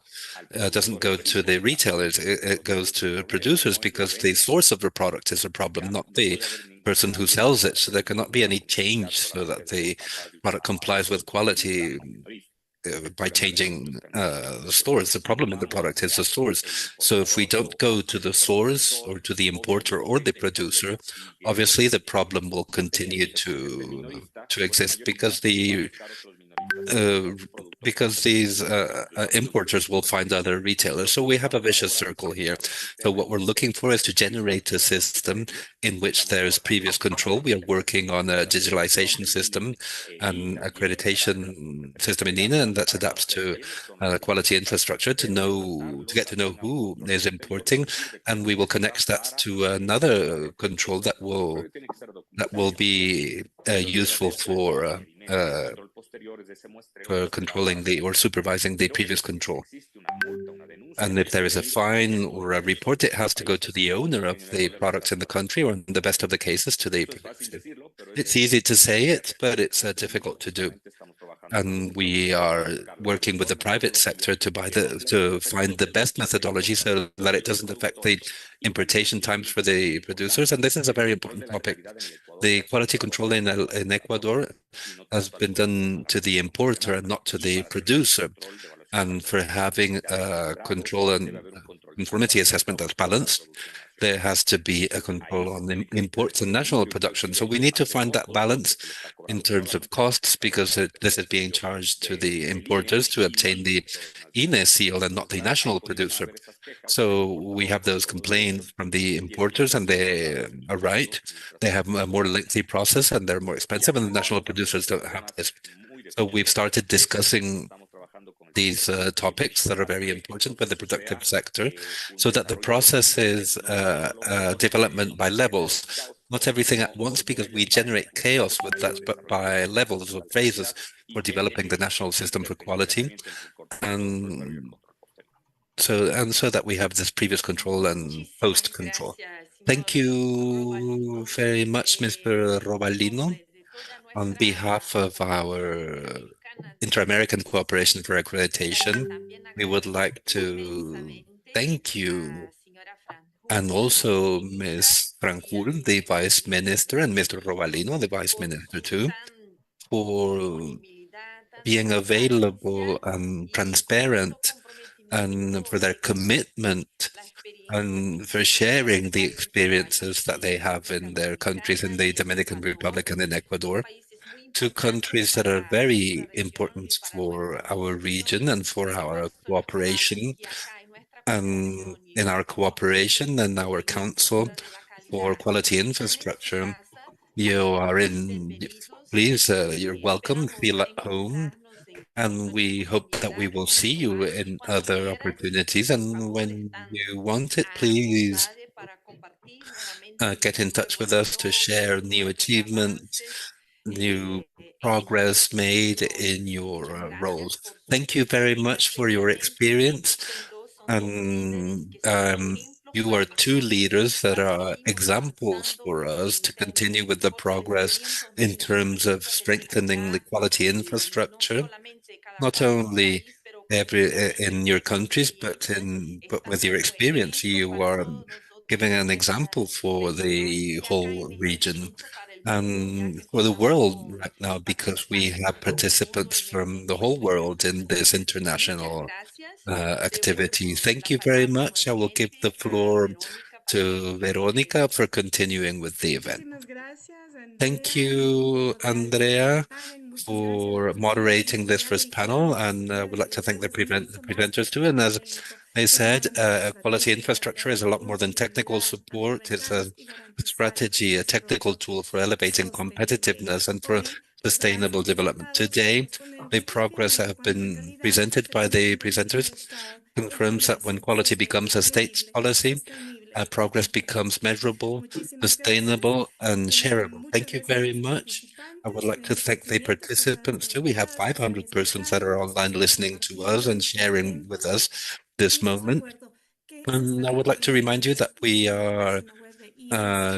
doesn't go to the retailers, it goes to producers because the source of the product is a problem, not the person who sells it. So there cannot be any change so that the product complies with quality by changing the stores. The problem in the product is the stores. So if we don't go to the source or to the importer or the producer, obviously the problem will continue to exist because these importers will find other retailers. So we have a vicious circle here. So what we're looking for is to generate a system in which there's previous control. We are working on a digitalization system and accreditation system in INA, and that adapts to quality infrastructure to get to know who is importing, and we will connect that to another control that will be useful for controlling or supervising the previous control. And if there is a fine or a report, it has to go to the owner of the product in the country, or in the best of the cases, to the producer. It's easy to say it, but it's difficult to do. And we are working with the private sector to find the best methodology so that it doesn't affect the importation times for the producers. And this is a very important topic. The quality control in Ecuador has been done to the importer and not to the producer. And for having a control and conformity assessment that's balanced, there has to be a control on the imports and national production. So we need to find that balance in terms of costs, because this is being charged to the importers to obtain the INE seal and not the national producer. So we have those complaints from the importers, and they are right. They have a more lengthy process and they're more expensive, and the national producers don't have this. So we've started discussing these topics that are very important for the productive sector, so that the process is development by levels, not everything at once, because we generate chaos with that, but by levels or phases for developing the national system for quality. And so that we have this previous control and post control. Thank you very much, Mr. Robalino. On behalf of our Inter-American Cooperation for Accreditation, we would like to thank you, and also Ms. Franjul, the Vice Minister, and Mr. Robalino, the Vice Minister too, for being available and transparent, and for their commitment, and for sharing the experiences that they have in their countries, in the Dominican Republic and in Ecuador, two countries that are very important for our region and for our cooperation. And in our cooperation and our Council for Quality Infrastructure, please, you're welcome, feel at home. And we hope that we will see you in other opportunities. And when you want it, please get in touch with us to share new achievements, new progress made in your roles. Thank you very much for your experience. And you are two leaders that are examples for us to continue with the progress in terms of strengthening the quality infrastructure, not only in your countries, but with your experience, you are giving an example for the whole region and for the world right now, because we have participants from the whole world in this international activity. Thank you very much. I will give the floor to Veronica for continuing with the event. Thank you, Andrea, for moderating this first panel, and we'd like to thank the presenters too. And as I said, quality infrastructure is a lot more than technical support. It's a strategy, a technical tool for elevating competitiveness and for sustainable development. Today, the progress that have been presented by the presenters confirms that when quality becomes a state policy, progress becomes measurable, sustainable, and shareable. Thank you very much. I would like to thank the participants too. We have 500 persons that are online listening to us and sharing with us this moment. And I would like to remind you that we are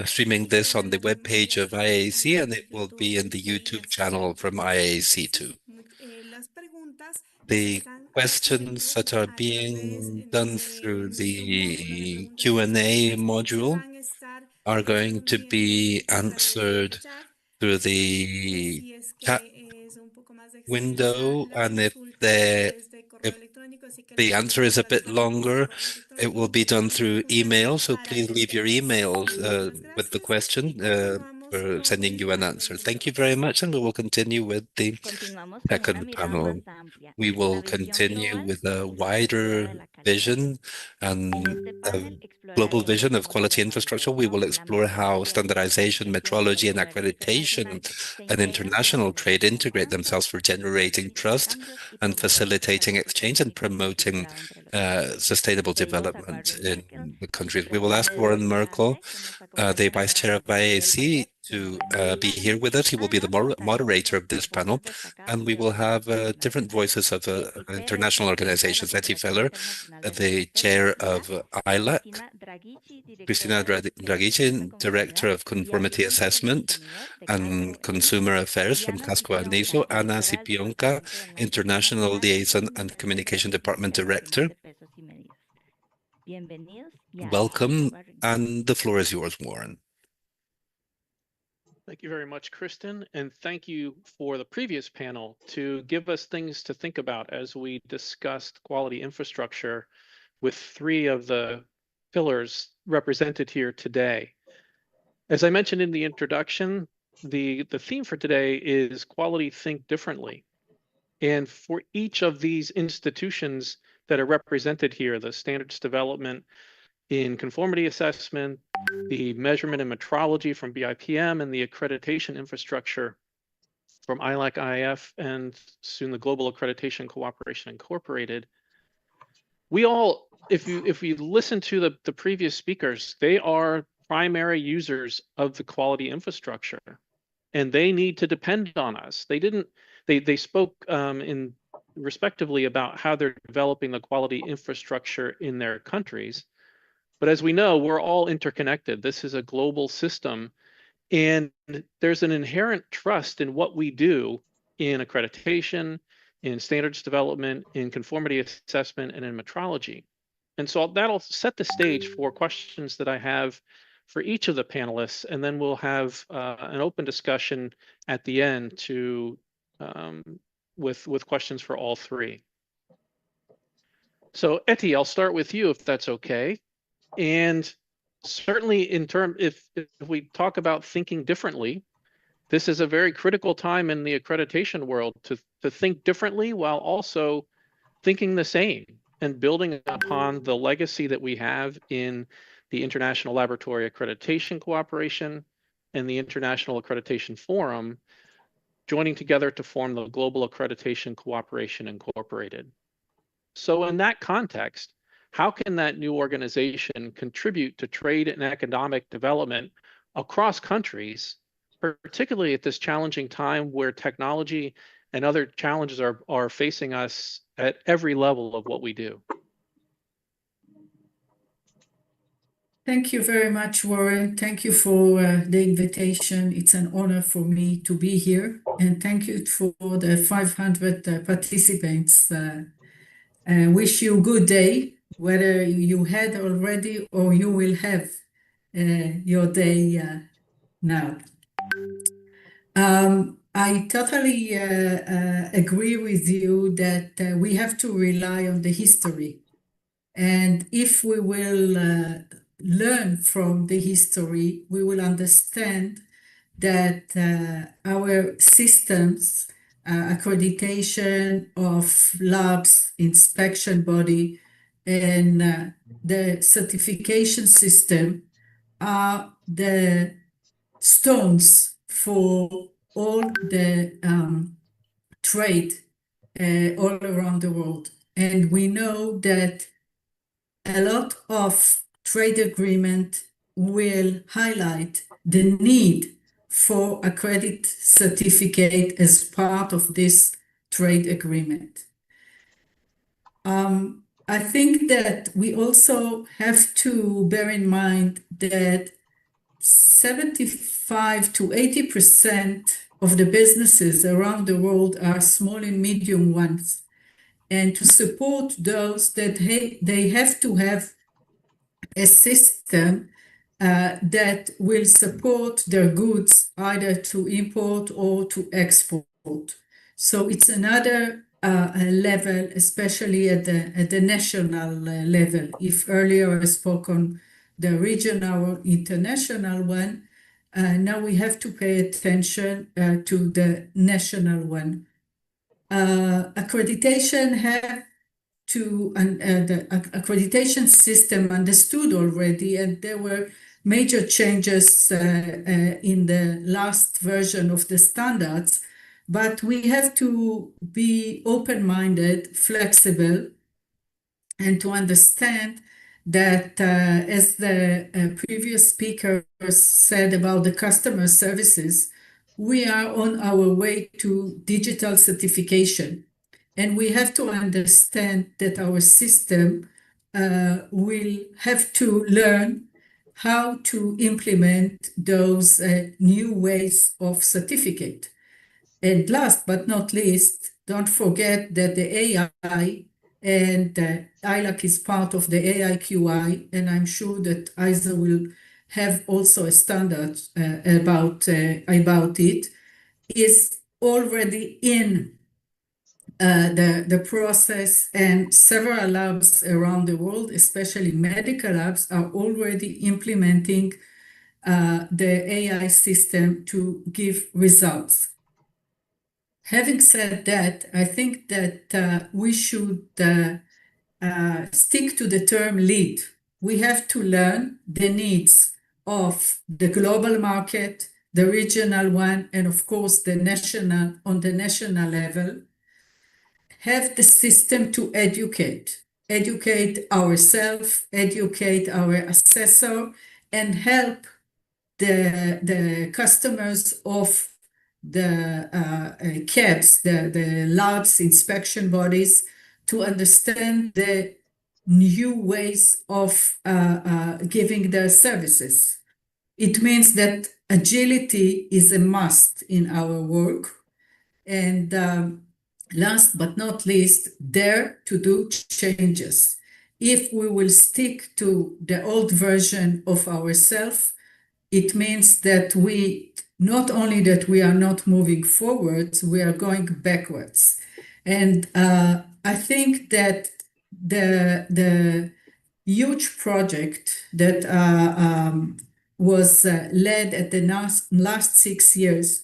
streaming this on the webpage of IAAC, and it will be in the YouTube channel from IAAC too. The questions that are being done through the Q&A module are going to be answered through the chat window, and if the answer is a bit longer, it will be done through email. So please leave your emails with the question for sending you an answer. Thank you very much, and we will continue with the second panel. We will continue with a wider vision and a global vision of quality infrastructure. We will explore how standardization, metrology, and accreditation and international trade integrate themselves for generating trust and facilitating exchange and promoting sustainable development in the countries. We will ask Warren Merkel, the Vice Chair of IAAC, to be here with us. He will be the moderator of this panel, and we will have different voices of international organizations. Etty Feller, the Chair of ILAC, Cristina Dragici, Director of Conformity Assessment and Consumer Affairs from Casco Aniso, Ana Cipionca, International Liaison and Communication Department Director. Welcome, and the floor is yours, Warren. Thank you very much, Kristen, and thank you for the previous panel to give us things to think about as we discussed quality infrastructure with three of the pillars represented here today. As I mentioned in the introduction, the theme for today is quality think differently. And for each of these institutions that are represented here, the standards development in conformity assessment, the measurement and metrology from BIPM, and the accreditation infrastructure from ILAC IF and soon the Global Accreditation Cooperation Incorporated. We all, if you listen to the previous speakers, they are primary users of the quality infrastructure, and they need to depend on us. They spoke in respectively about how they're developing the quality infrastructure in their countries. But as we know, we're all interconnected. This is a global system, and there's an inherent trust in what we do in accreditation, in standards development, in conformity assessment, and in metrology. And so that'll set the stage for questions that I have for each of the panelists, and then we'll have an open discussion at the end with questions for all three. So Etty, I'll start with you if that's okay. And certainly if we talk about thinking differently, this is a very critical time in the accreditation world to think differently while also thinking the same and building upon the legacy that we have in the International Laboratory Accreditation Cooperation and the International Accreditation Forum, joining together to form the Global Accreditation Cooperation Incorporated. So in that context, how can that new organization contribute to trade and economic development across countries, particularly at this challenging time where technology and other challenges are facing us at every level of what we do? Thank you very much, Warren. Thank you for the invitation. It's an honor for me to be here. And thank you for the 500 participants. Wish you a good day, whether you had already or you will have your day now. I totally agree with you that we have to rely on the history. And if we will learn from the history, we will understand that our systems, accreditation of labs, inspection body, and the certification system are the stones for all the trade all around the world. And we know that a lot of trade agreement will highlight the need for a credit certificate as part of this trade agreement. I think that we also have to bear in mind that 75 to 80% of the businesses around the world are small and medium ones. And to support those, that they have to have a system that will support their goods either to import or to export. So it's another level, especially at the national level. If earlier I spoke on the regional or international one, now we have to pay attention to the national one. Accreditation have to, the accreditation system understood already, and there were major changes in the last version of the standards, but we have to be open-minded, flexible, and to understand that, as the previous speaker said about the customer services, we are on our way to digital certification. And we have to understand that our system will have to learn how to implement those new ways of certificate. And last but not least, don't forget that the AI and ILAC is part of the AIQI, and I'm sure that ISA will have also a standard about it, is already in the process, and several labs around the world, especially medical labs, are already implementing the AI system to give results. Having said that, I think that we should stick to the term lead. We have to learn the needs of the global market, the regional one, and of course the national, on the national level. Have the system to educate ourselves, educate our assessor, and help the customers of the CABs, the labs, inspection bodies, to understand the new ways of giving their services. It means that agility is a must in our work. And last but not least, dare to do changes. If we will stick to the old version of ourselves, it means that we, not only that we are not moving forwards, we are going backwards. And I think that the huge project that was led at the last 6 years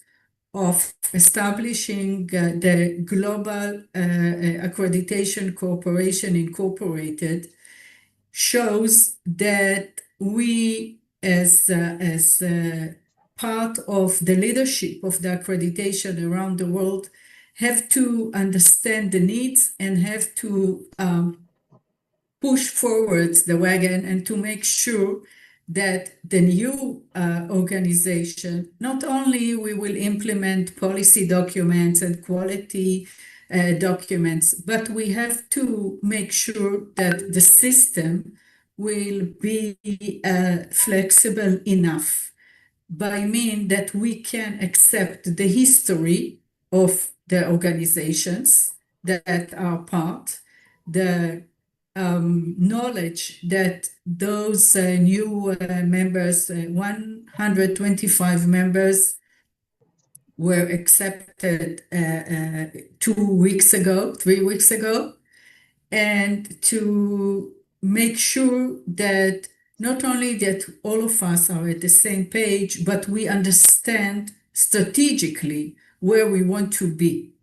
of establishing the Global Accreditation Corporation Incorporated shows that we, as part of the leadership of the accreditation around the world, have to understand the needs and have to push forwards the wagon and to make sure that the new organization, not only we will implement policy documents and quality documents, but we have to make sure that the system will be flexible enough by mean that we can accept the history of the organizations that are part, the knowledge that those new members, 125 members, were accepted 2 weeks ago, 3 weeks ago, and to make sure that not only that all of us are at the same page, but we understand strategically where we want to be.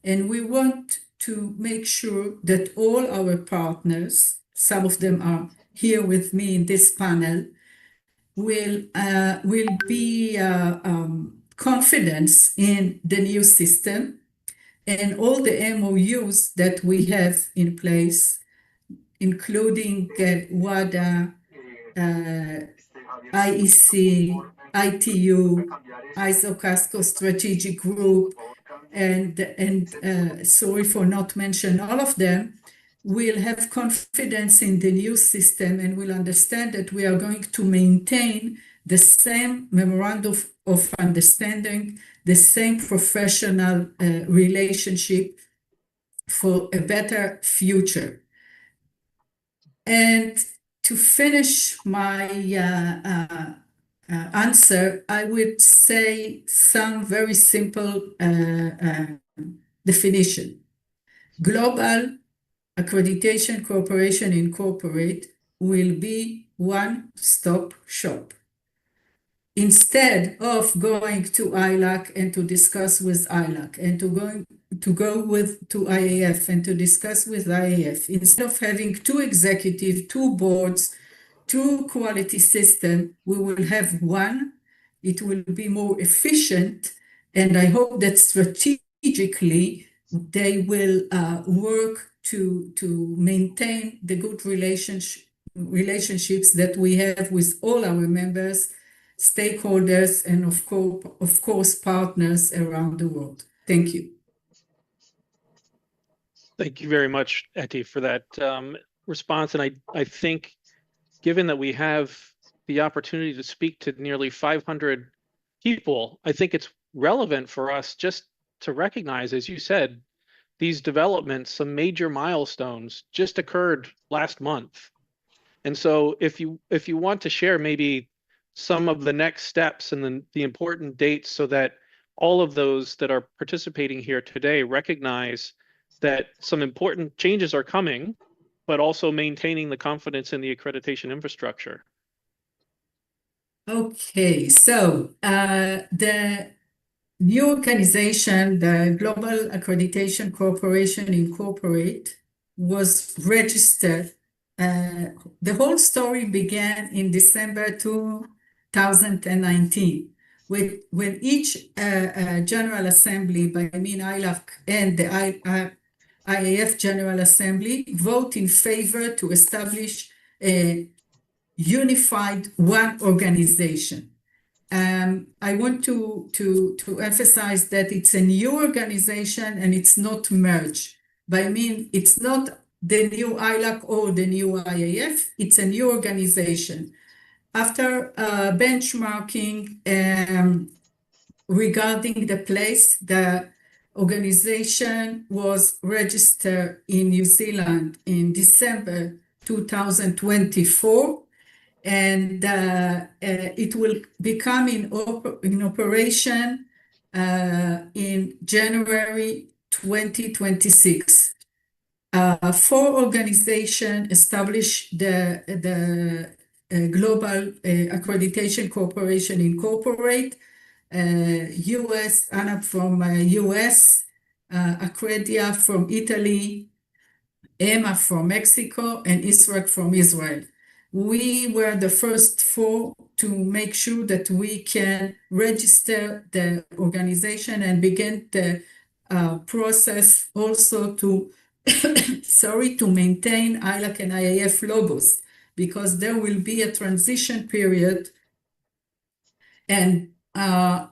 And we want to make sure that all our partners, some of them are here with me in this panel, will be confidence in the new system and all the MOUs that we have in place, including WADA, IEC, ITU, ISO-CASCO Strategic Group, and sorry for not mentioning all of them, will have confidence in the new system and will understand that we are going to maintain the same memorandum of understanding, the same professional relationship for a better future. And to finish my answer, I would say some very simple definition. Global Accreditation Corporation Incorporate will be one-stop shop. Instead of going to ILAC and to discuss with ILAC and to go to IAF and to discuss with IAF, instead of having two executives, two boards, two quality systems, we will have one. It will be more efficient, and I hope that strategically they will work to maintain the good relationships that we have with all our members, stakeholders, and of course, partners around the world. Thank you. Thank you very much, Eti, for that response. And I think, given that we have the opportunity to speak to nearly 500 people, I think it's relevant for us just to recognize, as you said, these developments, some major milestones just occurred last month. And so if you want to share maybe some of the next steps and the important dates so that all of those that are participating here today recognize that some important changes are coming, but also maintaining the confidence in the accreditation infrastructure. Okay, so the new organization, the Global Accreditation Corporation Incorporate, was registered. The whole story began in December 2019, when each General Assembly, by ILAC and the IAF General Assembly, vote in favor to establish a unified one organization. I want to emphasize that it's a new organization and it's not merged. It's not the new ILAC or the new IAF, it's a new organization. After benchmarking regarding the place, the organization was registered in New Zealand in December 2024, and it will become in operation in January 2026. 4 organizations established the Global Accreditation Corporation Incorporate, US, ANAP from US, Accredia from Italy, EMA from Mexico, and ISRAC from Israel. We were the first 4 to make sure that we can register the organization and begin the process also to sorry, to maintain ILAC and IAF logos, because there will be a transition period. And now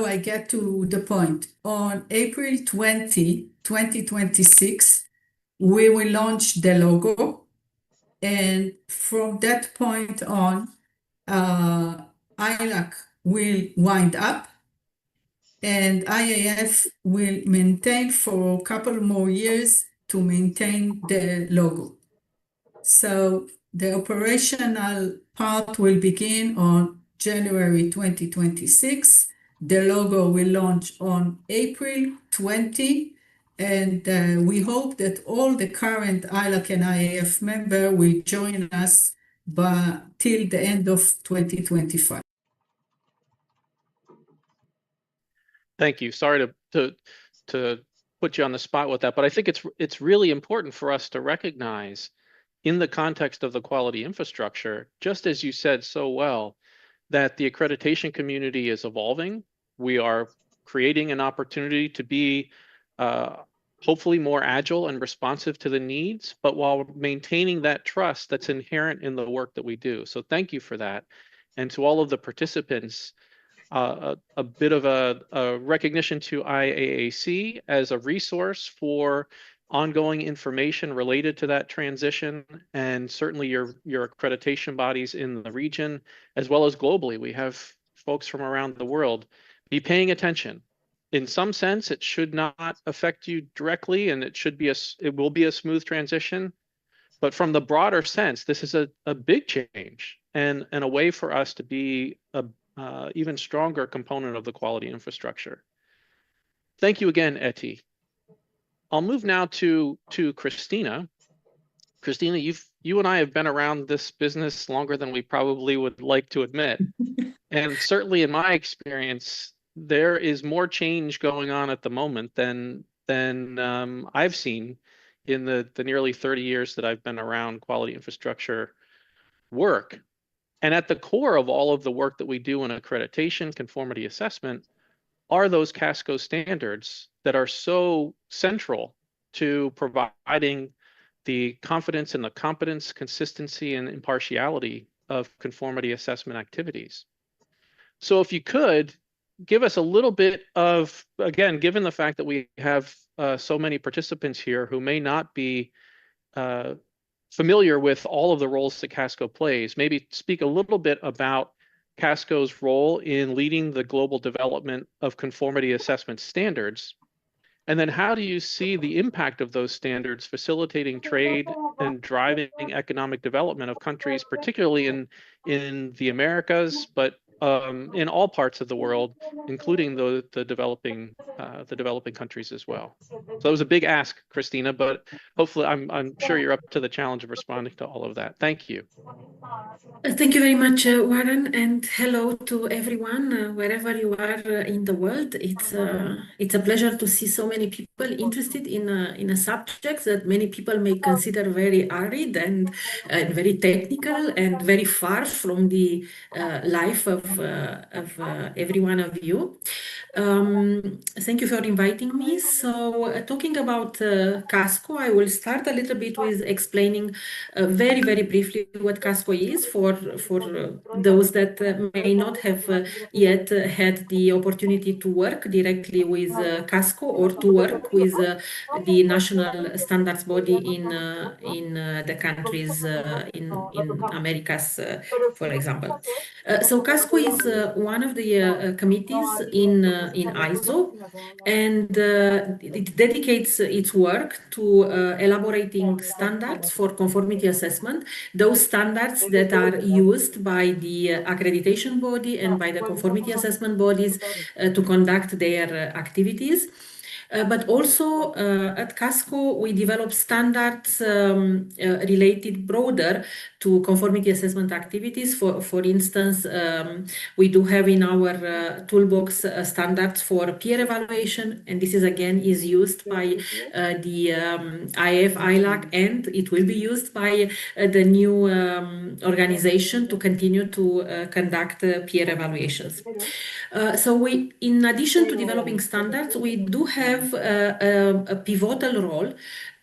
I get to the point. On April 20, 2026, we will launch the logo. And from that point on, ILAC will wind up and IAF will maintain for a couple more years to maintain the logo. So the operational part will begin on January 2026. The logo will launch on April 20, and we hope that all the current ILAC and IAF member will join us till the end of 2025. Thank you. Sorry to put you on the spot with that, but I think it's really important for us to recognize in the context of the quality infrastructure, just as you said so well, that the accreditation community is evolving. We are creating an opportunity to be hopefully more agile and responsive to the needs, but while maintaining that trust that's inherent in the work that we do. So thank you for that. And to all of the participants, a bit of a recognition to IAAC as a resource for ongoing information related to that transition, and certainly your accreditation bodies in the region, as well as globally. We have folks from around the world. Be paying attention. In some sense, it should not affect you directly, and it will be a smooth transition. But from the broader sense, this is a big change and a way for us to be a even stronger component of the quality infrastructure. Thank you again, Eti. I'll move now to Christina. Christina, you and I have been around this business longer than we probably would like to admit. And certainly in my experience, there is more change going on at the moment than I've seen in the nearly 30 years that I've been around quality infrastructure work. And at the core of all of the work that we do in accreditation, conformity assessment, are those Casco standards that are so central to providing the confidence and the competence, consistency, and impartiality of conformity assessment activities. So if you could, give us a little bit of, again, given the fact that we have so many participants here who may not be familiar with all of the roles that Casco plays, maybe speak a little bit about Casco's role in leading the global development of conformity assessment standards. And then how do you see the impact of those standards facilitating trade and driving economic development of countries, particularly in the Americas, but in all parts of the world, including the developing countries as well. So that was a big ask, Christina, but hopefully I'm sure you're up to the challenge of responding to all of that. Thank you. Thank you very much, Warren, and hello to everyone wherever you are in the world. It's a pleasure to see so many people interested in a subject that many people may consider very arid and very technical and very far from the life of every one of you. Thank you for inviting me. So talking about Casco, I will start a little bit with explaining very, very briefly what Casco is for those that may not have yet had the opportunity to work directly with Casco or to work with the national standards body in the countries in Americas, for example. So Casco is one of the committees in ISO, and it dedicates its work to elaborating standards for conformity assessment, those standards that are used by the accreditation body and by the conformity assessment bodies to conduct their activities. But also at Casco, we develop standards related broader to conformity assessment activities. For instance, we do have in our toolbox standards for peer evaluation, and this is again used by the IAF, ILAC, and it will be used by the new organization to continue to conduct peer evaluations. So in addition to developing standards, we do have have a pivotal role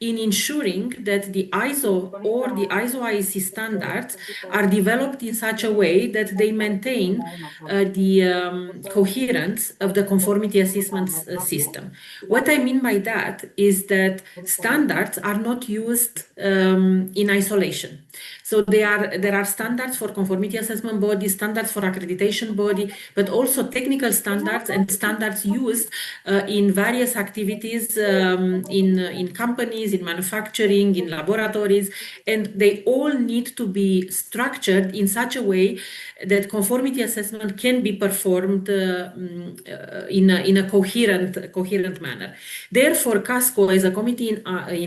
in ensuring that the ISO or the ISO IEC standards are developed in such a way that they maintain the coherence of the conformity assessment system. What I mean by that is that standards are not used in isolation. So there are standards for conformity assessment body, standards for accreditation body, but also technical standards and standards used in various activities in companies, in manufacturing, in laboratories, and they all need to be structured in such a way that conformity assessment can be performed in a coherent manner. Therefore, CASCO, as a committee in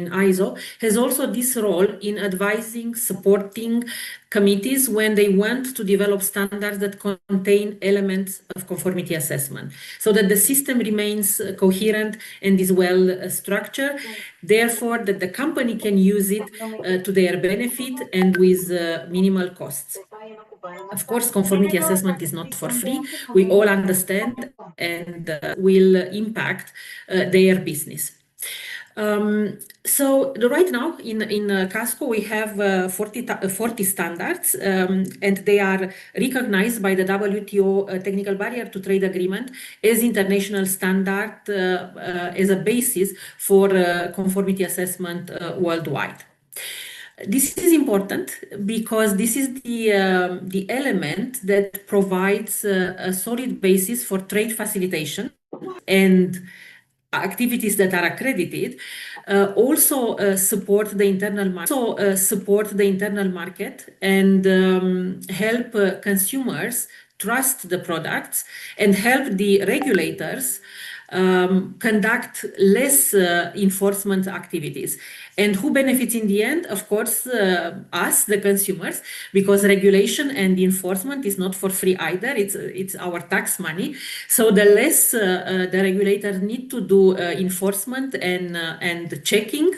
ISO, has also this role in advising, supporting committees when they want to develop standards that contain elements of conformity assessment, so that the system remains coherent and is well structured, therefore that the company can use it to their benefit and with minimal costs. Of course, conformity assessment is not for free. We all understand and will impact their business. So right now in CASCO we have 40 standards and they are recognized by the WTO Technical Barrier to Trade Agreement as international standard as a basis for conformity assessment worldwide. This is important because this is the element that provides a solid basis for trade facilitation and activities that are accredited also support the internal market and help consumers trust the products and help the regulators conduct less enforcement activities. And who benefits in the end? Of course, us, the consumers, because regulation and enforcement is not for free either. It's our tax money. So the less the regulators need to do enforcement and checking,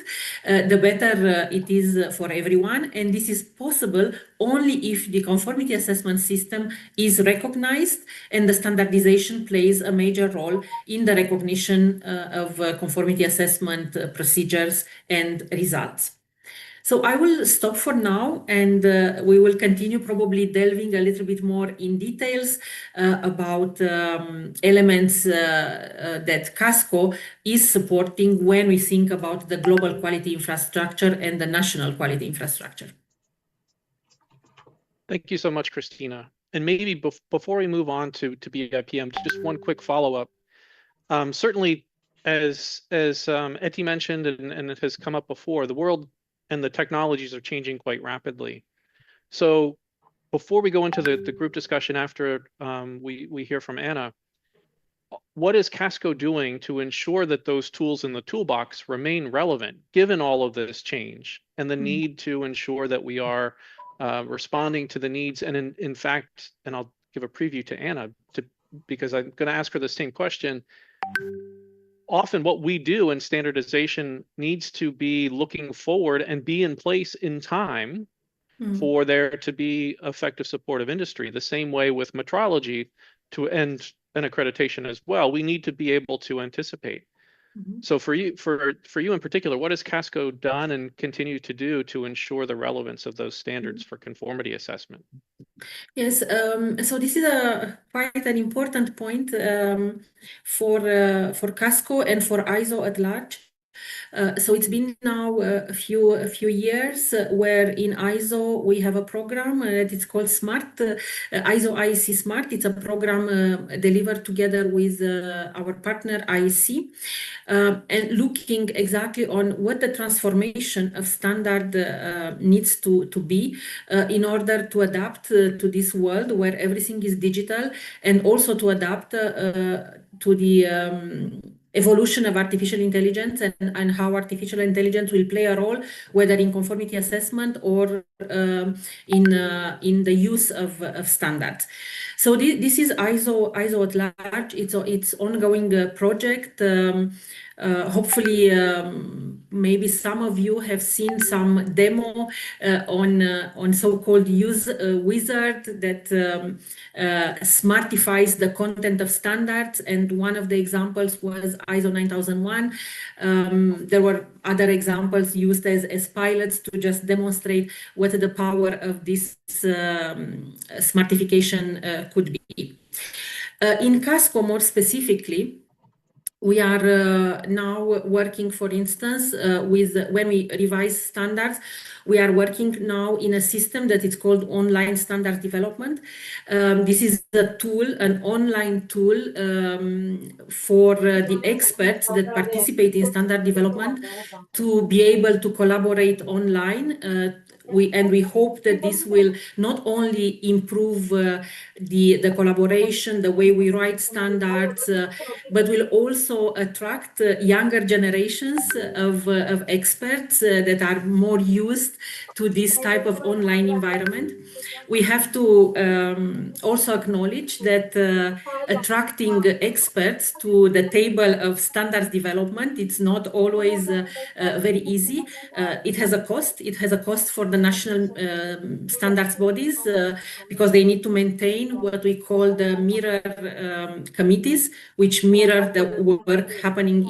the better it is for everyone. And this is possible only if the conformity assessment system is recognized and the standardization plays a major role in the recognition of conformity assessment procedures and results. So I will stop for now and we will continue probably delving a little bit more in details about elements that CASCO is supporting when we think about the global quality infrastructure and the national quality infrastructure. Thank you so much, Christina. And maybe before we move on to BIPM, just one quick follow-up. Certainly, as Eti mentioned, and it has come up before, the world and the technologies are changing quite rapidly. So before we go into the group discussion after we hear from Anna, what is CASCO doing to ensure that those tools in the toolbox remain relevant, given all of this change and the need to ensure that we are responding to the needs? And in fact, and I'll give a preview to Anna because I'm going to ask her the same question. Often what we do in standardization needs to be looking forward and be in place in time for there to be effective support of industry. The same way with metrology and accreditation as well, we need to be able to anticipate. So for you in particular, what has CASCO done and continue to do to ensure the relevance of those standards for conformity assessment? Yes, so this is quite an important point for CASCO and for ISO at large. So it's been now a few years where in ISO we have a program that it's called SMART, ISO IEC SMART. It's a program delivered together with our partner IEC, and looking exactly on what the transformation of standard needs to be in order to adapt to this world where everything is digital, and also to adapt to the evolution of artificial intelligence and how artificial intelligence will play a role, whether in conformity assessment or in the use of standards. So this is ISO at large. It's ongoing project. Hopefully maybe some of you have seen some demo on so-called use wizard that smartifies the content of standards. And one of the examples was ISO 9001. There were other examples used as pilots to just demonstrate what the power of this smartification could be. In Casco, more specifically, we are now working, for instance, when we revise standards, we are working now in a system that is called online standard development. This is a tool, an online tool for the experts that participate in standard development to be able to collaborate online. We hope that this will not only improve the collaboration, the way we write standards, but will also attract younger generations of experts that are more used to this type of online environment. We have to also acknowledge that attracting experts to the table of standards development, it's not always very easy. It has a cost. It has a cost for the national standards bodies because they need to maintain what we call the mirror committees, which mirror the work happening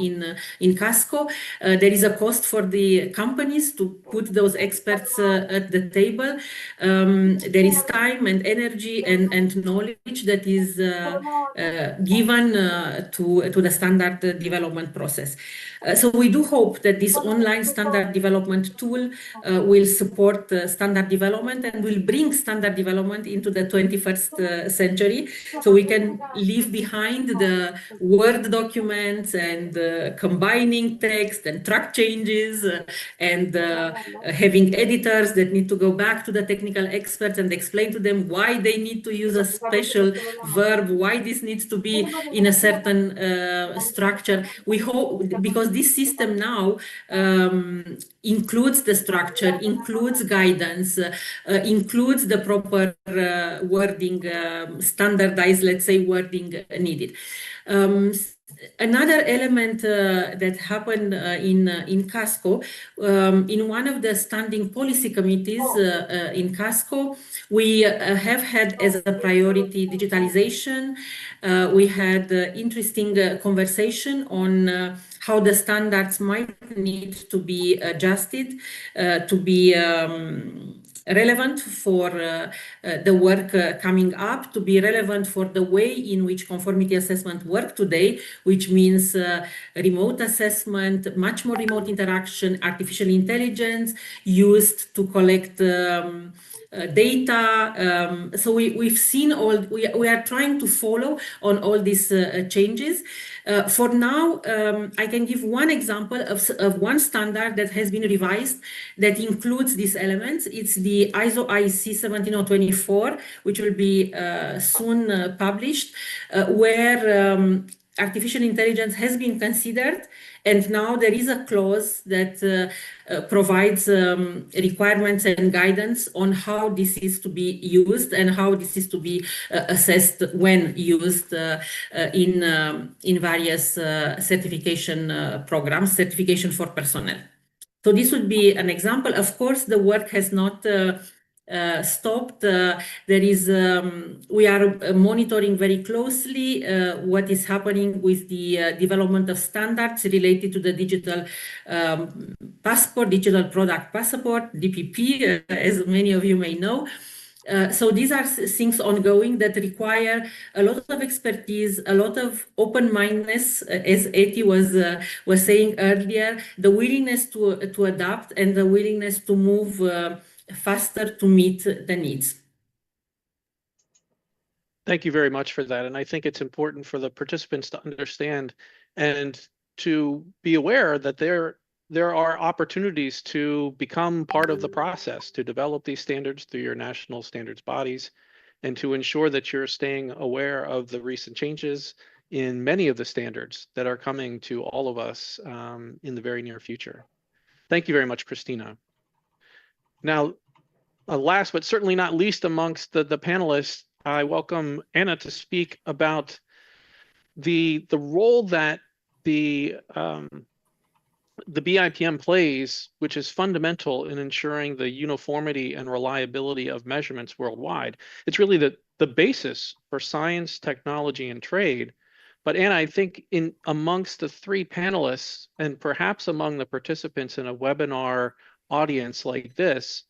in Casco. There is a cost for the companies to put those experts at the table. There is time and energy and knowledge that is given to the standard development process. So we do hope that this online standard development tool will support standard development and will bring standard development into the 21st century, so we can leave behind the Word documents and combining text and track changes and having editors that need to go back to the technical experts and explain to them why they need to use a special verb, why this needs to be in a certain structure. We hope, because this system now includes the structure, includes guidance, includes the proper wording, standardized, let's say, wording needed. Another element that happened in Casco, in one of the standing policy committees in Casco, we have had as a priority digitalization. We had interesting conversation on how the standards might need to be adjusted to be relevant for the work coming up, to be relevant for the way in which conformity assessment work today, which means remote assessment, much more remote interaction, artificial intelligence used to collect data. So we've seen we are trying to follow on all these changes. For now, I can give one example of one standard that has been revised that includes these elements. It's the ISO IEC 17024, which will be soon published, where artificial intelligence has been considered, and now there is a clause that provides requirements and guidance on how this is to be used and how this is to be assessed when used in various certification programs, certification for personnel. So this would be an example. Of course, the work has not stopped. We are monitoring very closely what is happening with the development of standards related to the digital passport, digital product passport, DPP, as many of you may know. So these are things ongoing that require a lot of expertise, a lot of open-mindedness, as Eti was saying earlier, the willingness to adapt and the willingness to move faster to meet the needs. Thank you very much for that. And I think it's important for the participants to understand and to be aware that there are opportunities to become part of the process, to develop these standards through your national standards bodies, and to ensure that you're staying aware of the recent changes in many of the standards that are coming to all of us in the very near future. Thank you very much, Christina. Now, last but certainly not least amongst the panelists, I welcome Anna to speak about the role that the the BIPM plays, which is fundamental in ensuring the uniformity and reliability of measurements worldwide. It's really the basis for science, technology, and trade. But Anna, I think in amongst the three panelists and perhaps among the participants in a webinar audience like this,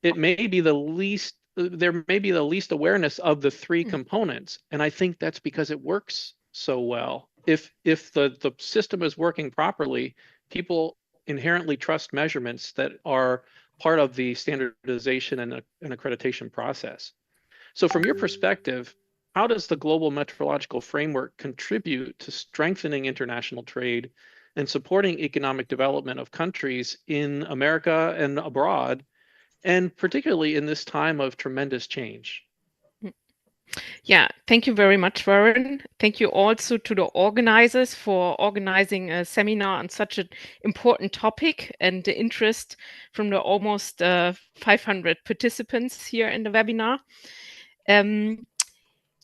it may be the least, there may be the least awareness of the three components. And I think that's because it works so well. If the system is working properly, people inherently trust measurements that are part of the standardization and accreditation process. So from your perspective, how does the global metrological framework contribute to strengthening international trade and supporting economic development of countries in America and abroad, and particularly in this time of tremendous change? Yeah, thank you very much, Warren. Thank you also to the organizers for organizing a seminar on such an important topic and the interest from the almost 500 participants here in the webinar.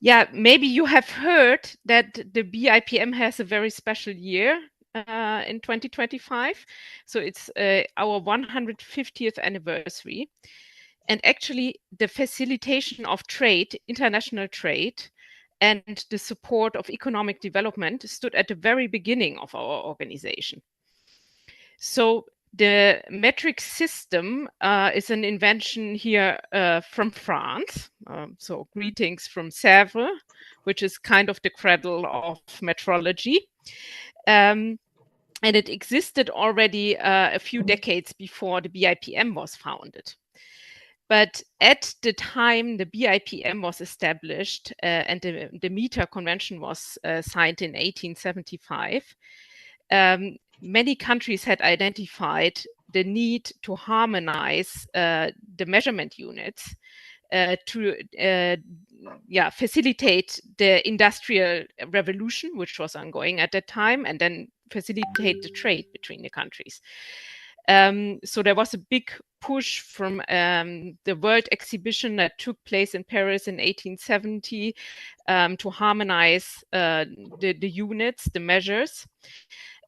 Yeah, maybe you have heard that the BIPM has a very special year in 2025. So it's our 150th anniversary. And actually, the facilitation of trade, international trade, and the support of economic development stood at the very beginning of our organization. So the metric system is an invention here from France. So greetings from Sèvres, which is kind of the cradle of metrology. And it existed already a few decades before the BIPM was founded. But at the time the BIPM was established and the meter convention was signed in 1875, many countries had identified the need to harmonize the measurement units to facilitate the industrial revolution, which was ongoing at that time, and then facilitate the trade between the countries. So there was a big push from the World Exhibition that took place in Paris in 1870 to harmonize the units, the measures.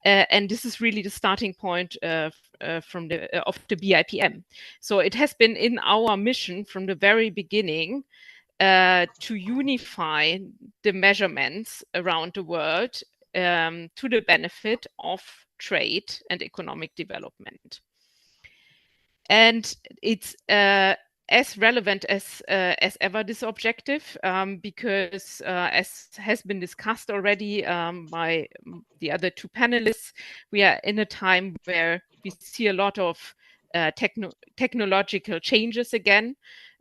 And this is really the starting point of the BIPM. So it has been in our mission from the very beginning to unify the measurements around the world to the benefit of trade and economic development. And it's as relevant as ever, this objective, because as has been discussed already by the other two panelists, we are in a time where we see a lot of technological changes again,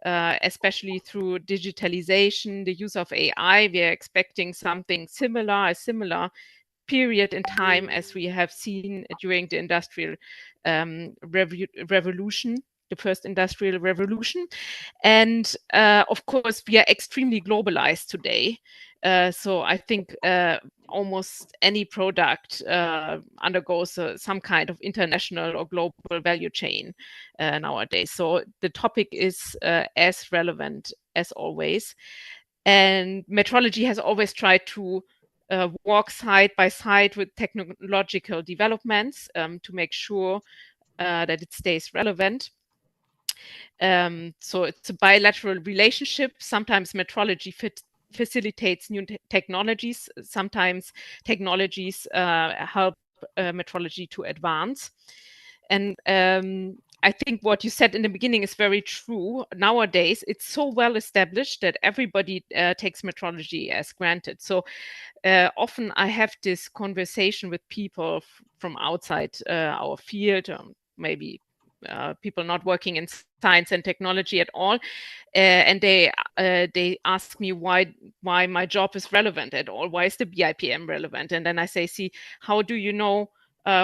especially through digitalization, the use of AI. We are expecting something similar, a similar period in time as we have seen during the industrial revolution, the first industrial revolution. And of course, we are extremely globalized today. So I think almost any product undergoes some kind of international or global value chain nowadays. So the topic is as relevant as always. And metrology has always tried to walk side by side with technological developments to make sure that it stays relevant. So it's a bilateral relationship. Sometimes metrology facilitates new technologies. Sometimes technologies help metrology to advance. And I think what you said in the beginning is very true. Nowadays, it's so well established that everybody takes metrology as granted. So often I have this conversation with people from outside our field, maybe people not working in science and technology at all, and they ask me why my job is relevant at all. Why is the BIPM relevant? And then I say, see, how do you know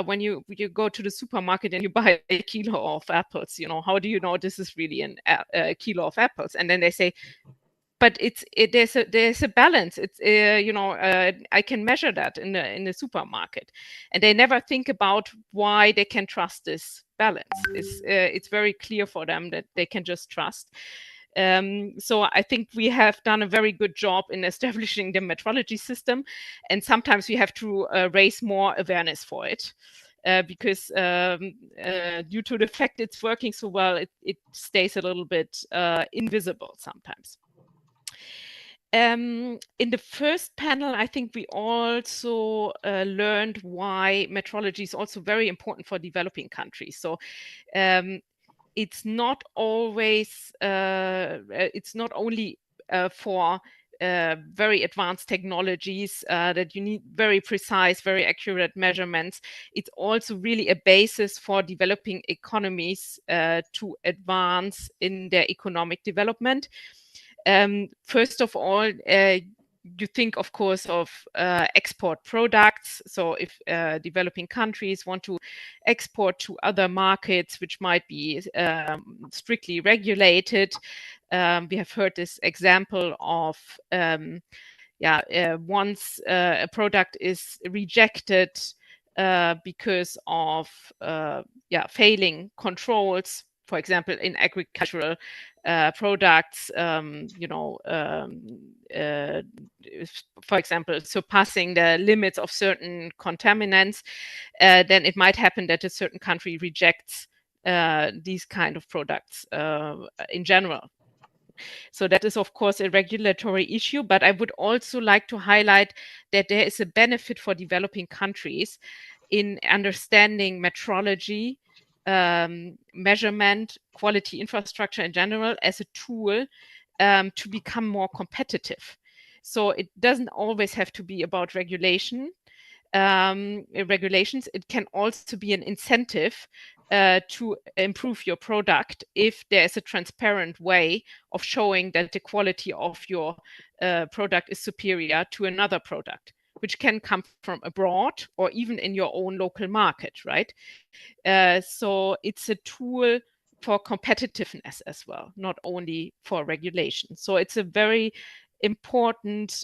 when you go to the supermarket and you buy a kilo of apples? How do you know this is really a kilo of apples? And then they say, but there's a balance. It's I can measure that in the supermarket, and they never think about why they can trust this balance. It's very clear for them that they can just trust. So I think we have done a very good job in establishing the metrology system, and sometimes we have to raise more awareness for it. because due to the fact it's working so well, it stays a little bit invisible sometimes. In the first panel, I think we also learned why metrology is also very important for developing countries. So it's not always, it's not only for very advanced technologies that you need very precise, very accurate measurements. It's also really a basis for developing economies to advance in their economic development. First of all, you think, of course, of export products. So if developing countries want to export to other markets, which might be strictly regulated, we have heard this example of once a product is rejected because of failing controls, for example, in agricultural products, for example, surpassing the limits of certain contaminants, then it might happen that a certain country rejects these kind of products in general. So that is, of course, a regulatory issue, but I would also like to highlight that there is a benefit for developing countries in understanding metrology, measurement, quality infrastructure in general as a tool to become more competitive. So it doesn't always have to be about regulations. It can also be an incentive to improve your product if there is a transparent way of showing that the quality of your product is superior to another product, which can come from abroad or even in your own local market, right? So it's a tool for competitiveness as well, not only for regulation. So it's a very important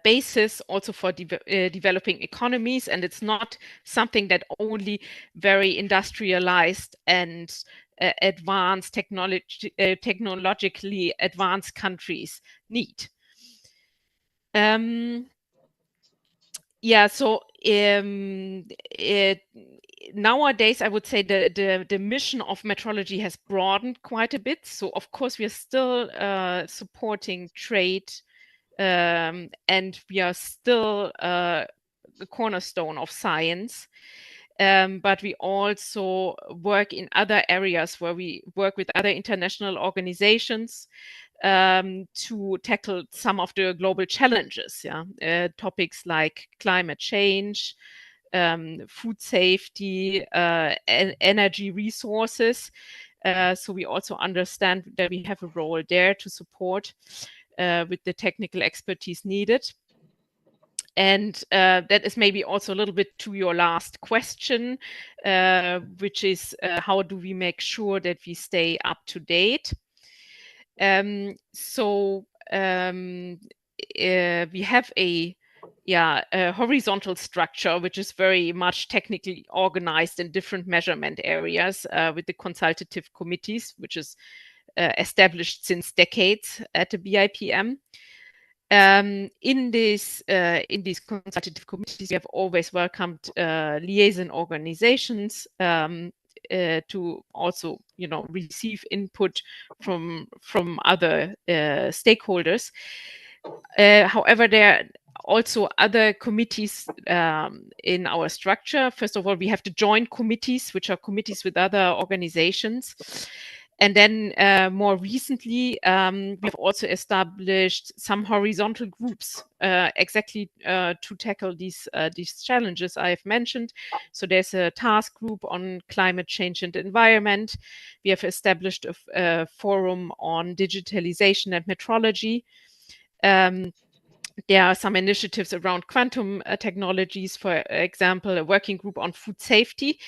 basis also for developing economies, and it's not something that only very industrialized and advanced technologically advanced countries need. So nowadays, I would say the mission of metrology has broadened quite a bit. So of course, we are still supporting trade, and we are still the cornerstone of science. But we also work in other areas where we work with other international organizations to tackle some of the global challenges. Topics like climate change, food safety, energy resources. So we also understand that we have a role there to support with the technical expertise needed. And that is maybe also a little bit to your last question, which is how do we make sure that we stay up to date? We have a horizontal structure, which is very much technically organized in different measurement areas with the consultative committees, which is established since decades at the BIPM. In these consultative committees, we have always welcomed liaison organizations to also, receive input from other stakeholders. However, there are also other committees in our structure. First of all, we have the joint committees, which are committees with other organizations. And then more recently, we've also established some horizontal groups exactly to tackle these challenges I have mentioned. So there's a task group on climate change and environment. We have established a forum on digitalization and metrology. There are some initiatives around quantum technologies, for example, a working group on food safety.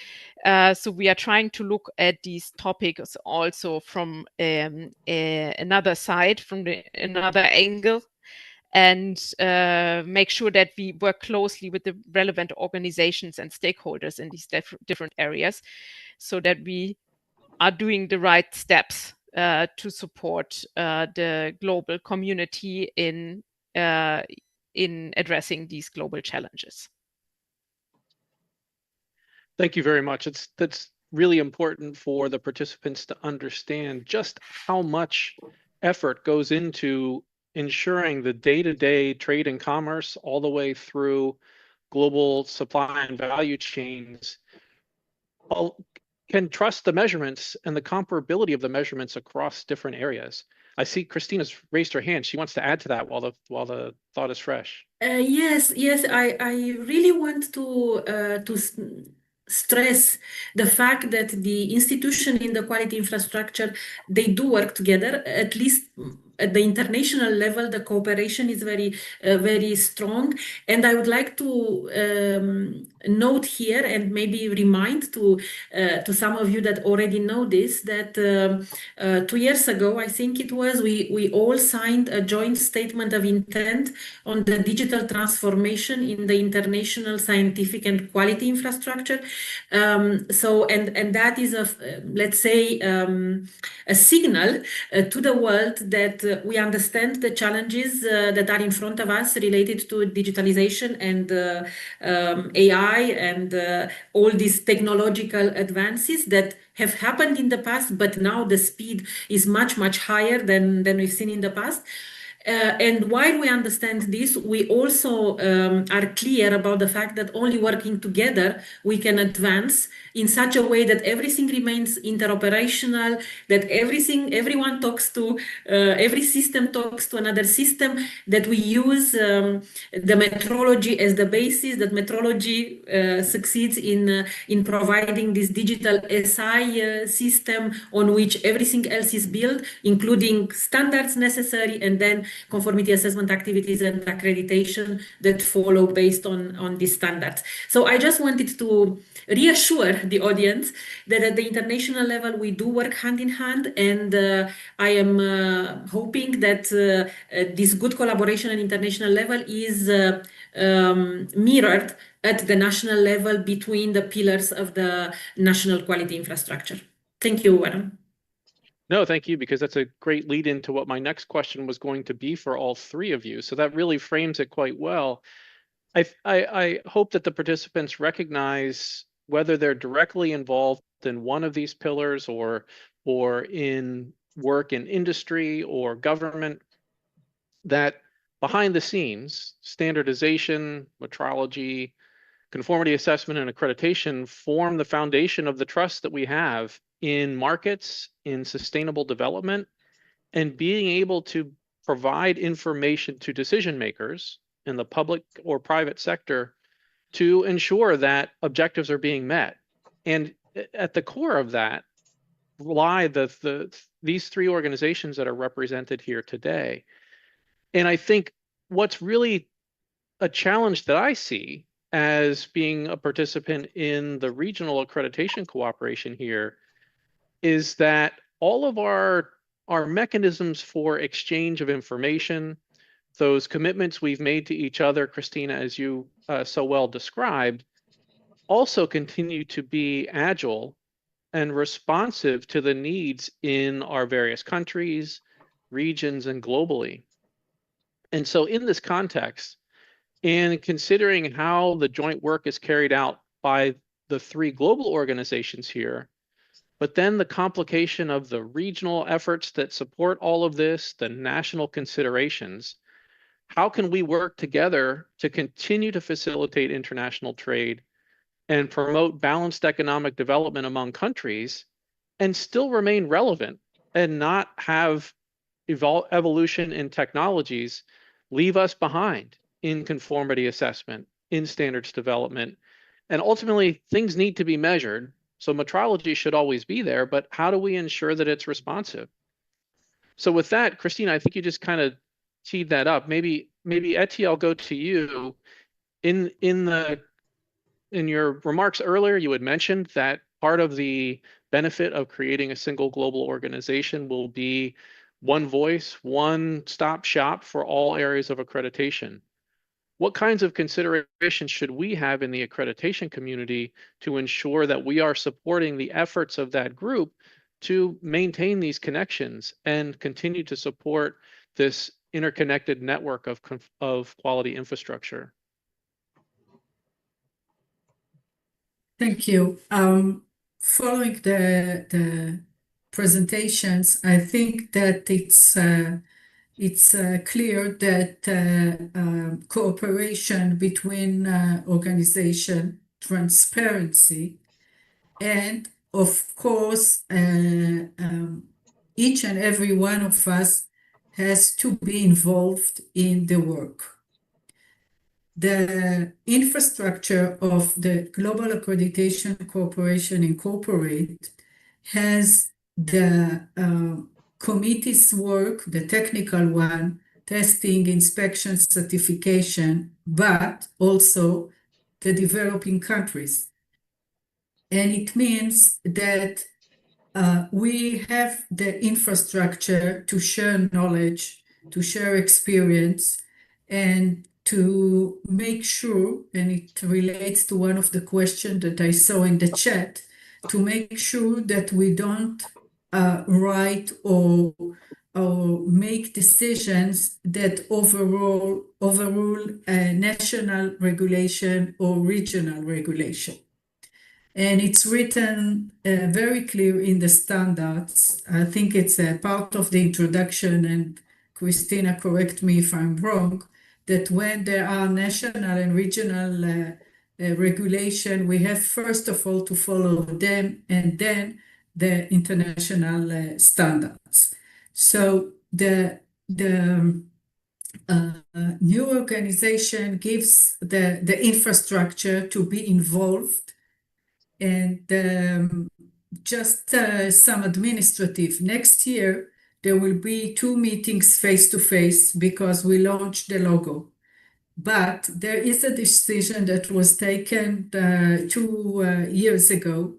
So we are trying to look at these topics also from another side, from another angle, and make sure that we work closely with the relevant organizations and stakeholders in these different areas so that we are doing the right steps to support the global community in addressing these global challenges. Thank you very much. That's really important for the participants to understand just how much effort goes into ensuring the day-to-day trade and commerce all the way through global supply and value chains can trust the measurements and the comparability of the measurements across different areas. I see Christina's raised her hand. She wants to add to that while the thought is fresh. Yes, I really want to stress the fact that the institution in the quality infrastructure, they do work together. At least at the international level, the cooperation is very strong. And I would like to note here and maybe remind to some of you that already know this, that 2 years ago, I think it was, we all signed a joint statement of intent on the digital transformation in the international scientific and quality infrastructure. And that is let's say, a signal to the world that we understand the challenges that are in front of us related to digitalization and AI and all these technological advances that have happened in the past, but now the speed is much, much higher than we've seen in the past. And while we understand this, we also are clear about the fact that only working together we can advance in such a way that everything remains interoperational, that everyone talks to, every system talks to another system, that we use the metrology as the basis, that metrology succeeds in providing this digital SI system on which everything else is built, including standards necessary, and then conformity assessment activities and accreditation that follow based on these standards. So I just wanted to reassure the audience that at the international level, we do work hand in hand, and I am hoping that this good collaboration at international level is mirrored at the national level between the pillars of the national quality infrastructure. Thank you, Warren. No, thank you, because that's a great lead into what my next question was going to be for all three of you. So that really frames it quite well. I hope that the participants recognize, whether they're directly involved in one of these pillars or in work in industry or government, that behind the scenes, standardization, metrology, conformity assessment, and accreditation form the foundation of the trust that we have in markets, in sustainable development, and being able to provide information to decision makers in the public or private sector to ensure that objectives are being met. And at the core of that lie these three organizations that are represented here today. And I think what's really a challenge that I see as being a participant in the regional accreditation cooperation here is that all of our mechanisms for exchange of information, those commitments we've made to each other, Christina, as you so well described, also continue to be agile and responsive to the needs in our various countries, regions, and globally. And so in this context, and considering how the joint work is carried out by the three global organizations here, but then the complication of the regional efforts that support all of this, the national considerations, how can we work together to continue to facilitate international trade and promote balanced economic development among countries and still remain relevant and not have evolution in technologies leave us behind in conformity assessment, in standards development, and ultimately things need to be measured. So metrology should always be there, but how do we ensure that it's responsive? So with that, Christina, I think you just kind of teed that up. Maybe Eti, I'll go to you. In your remarks earlier, you had mentioned that part of the benefit of creating a single global organization will be one voice, one stop shop for all areas of accreditation. What kinds of considerations should we have in the accreditation community to ensure that we are supporting the efforts of that group to maintain these connections and continue to support this interconnected network of quality infrastructure? Thank you. Following the presentations, I think that it's clear that cooperation between organization, transparency, and of course, each and every one of us has to be involved in the work. The infrastructure of the Global Accreditation Corporation Incorporated has the committee's work, the technical one, testing, inspection, certification, but also the developing countries. And it means that we have the infrastructure to share knowledge, to share experience, and to make sure, and it relates to one of the questions that I saw in the chat, to make sure that we don't write or make decisions that overrule national regulation or regional regulation. And it's written very clear in the standards. I think it's a part of the introduction, and Christina, correct me if I'm wrong, that when there are national and regional regulation, we have first of all to follow them and then the international standards. So the new organization gives the infrastructure to be involved, and just some administrative. Next year, there will be 2 meetings face-to-face because we launched the logo. But there is a decision that was taken 2 years ago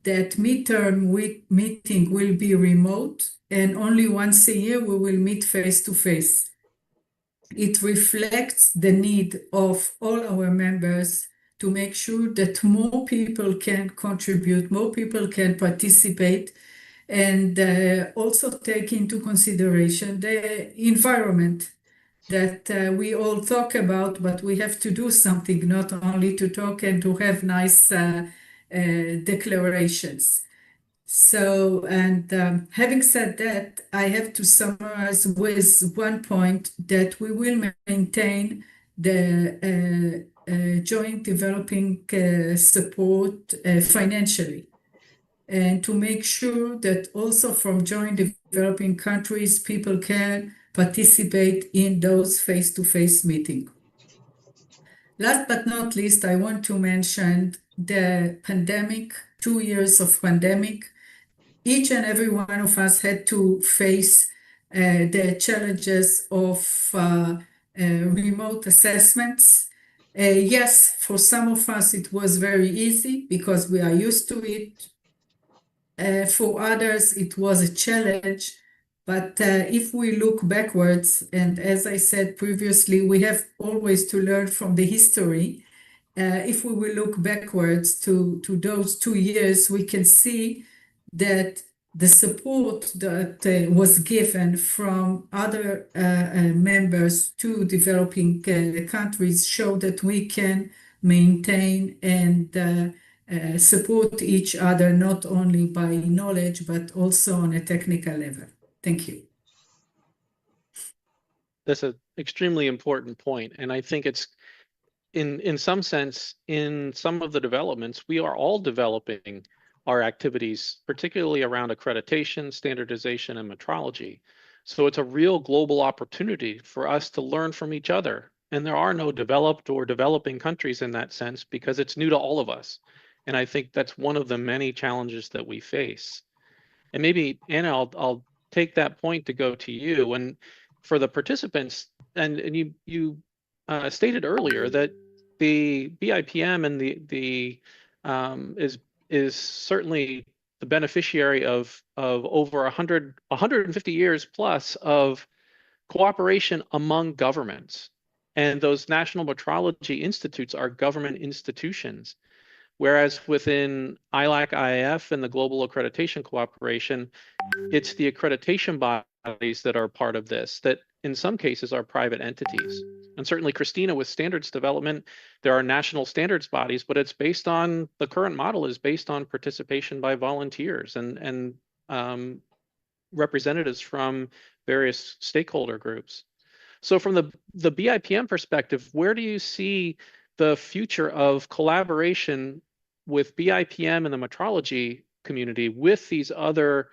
that midterm meeting will be remote, and only once a year we will meet face-to-face. It reflects the need of all our members to make sure that more people can contribute, more people can participate, and also take into consideration the environment that we all talk about, but we have to do something, not only to talk and to have nice declarations. So, and having said that, I have to summarize with one point that we will maintain the joint developing support financially, and to make sure that also from joint developing countries, people can participate in those face-to-face meetings. Last but not least, I want to mention the pandemic, 2 years of pandemic. Each and every one of us had to face the challenges of remote assessments. Yes, for some of us it was very easy because we are used to it. For others, it was a challenge. But if we look backwards, and as I said previously, we have always to learn from the history. If we will look backwards to those 2 years, we can see that the support that was given from other members to developing countries show that we can maintain and support each other, not only by knowledge, but also on a technical level. Thank you. That's an extremely important point, and I think it's in some sense, in some of the developments, we are all developing our activities, particularly around accreditation, standardization, and metrology. So it's a real global opportunity for us to learn from each other. And there are no developed or developing countries in that sense because it's new to all of us. And I think that's one of the many challenges that we face. And maybe, Anna, I'll take that point to go to you. And for the participants, and you stated earlier that the BIPM and the is certainly the beneficiary of over 150 years plus of cooperation among governments. And those national metrology institutes are government institutions. Whereas within IAAC, IAF, and the Global Accreditation Cooperation, it's the accreditation bodies that are part of this, that in some cases are private entities. And certainly, Christina, with standards development, there are national standards bodies, but it's based on, the current model is based on participation by volunteers and representatives from various stakeholder groups. So from the BIPM perspective, where do you see the future of collaboration with BIPM and the metrology community with these other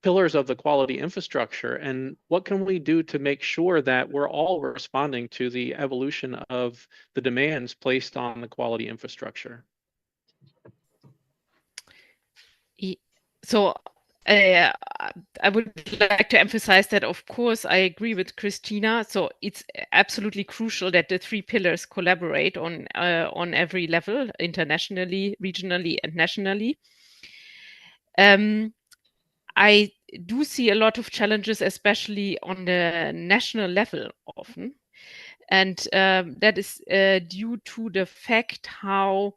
pillars of the quality infrastructure, and what can we do to make sure that we're all responding to the evolution of the demands placed on the quality infrastructure? So I would like to emphasize that, of course, I agree with Christina. So it's absolutely crucial that the three pillars collaborate on every level, internationally, regionally, and nationally. I do see a lot of challenges, especially on the national level often. And that is due to the fact how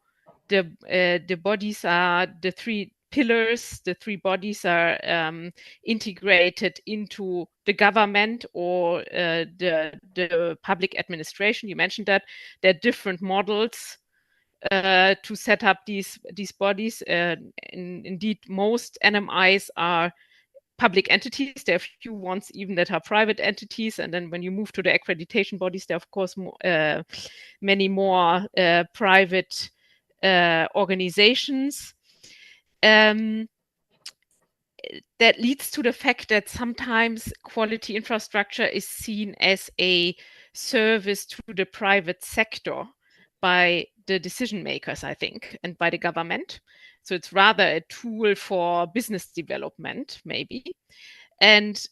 the bodies are, the three pillars, the three bodies are integrated into the government or the public administration. You mentioned that there are different models to set up these bodies. Indeed, most NMIs are public entities. There are few ones even that are private entities. And then when you move to the accreditation bodies, there are, of course, many more private organizations. That leads to the fact that sometimes quality infrastructure is seen as a service to the private sector by the decision makers, I think, and by the government. So it's rather a tool for business development, maybe. And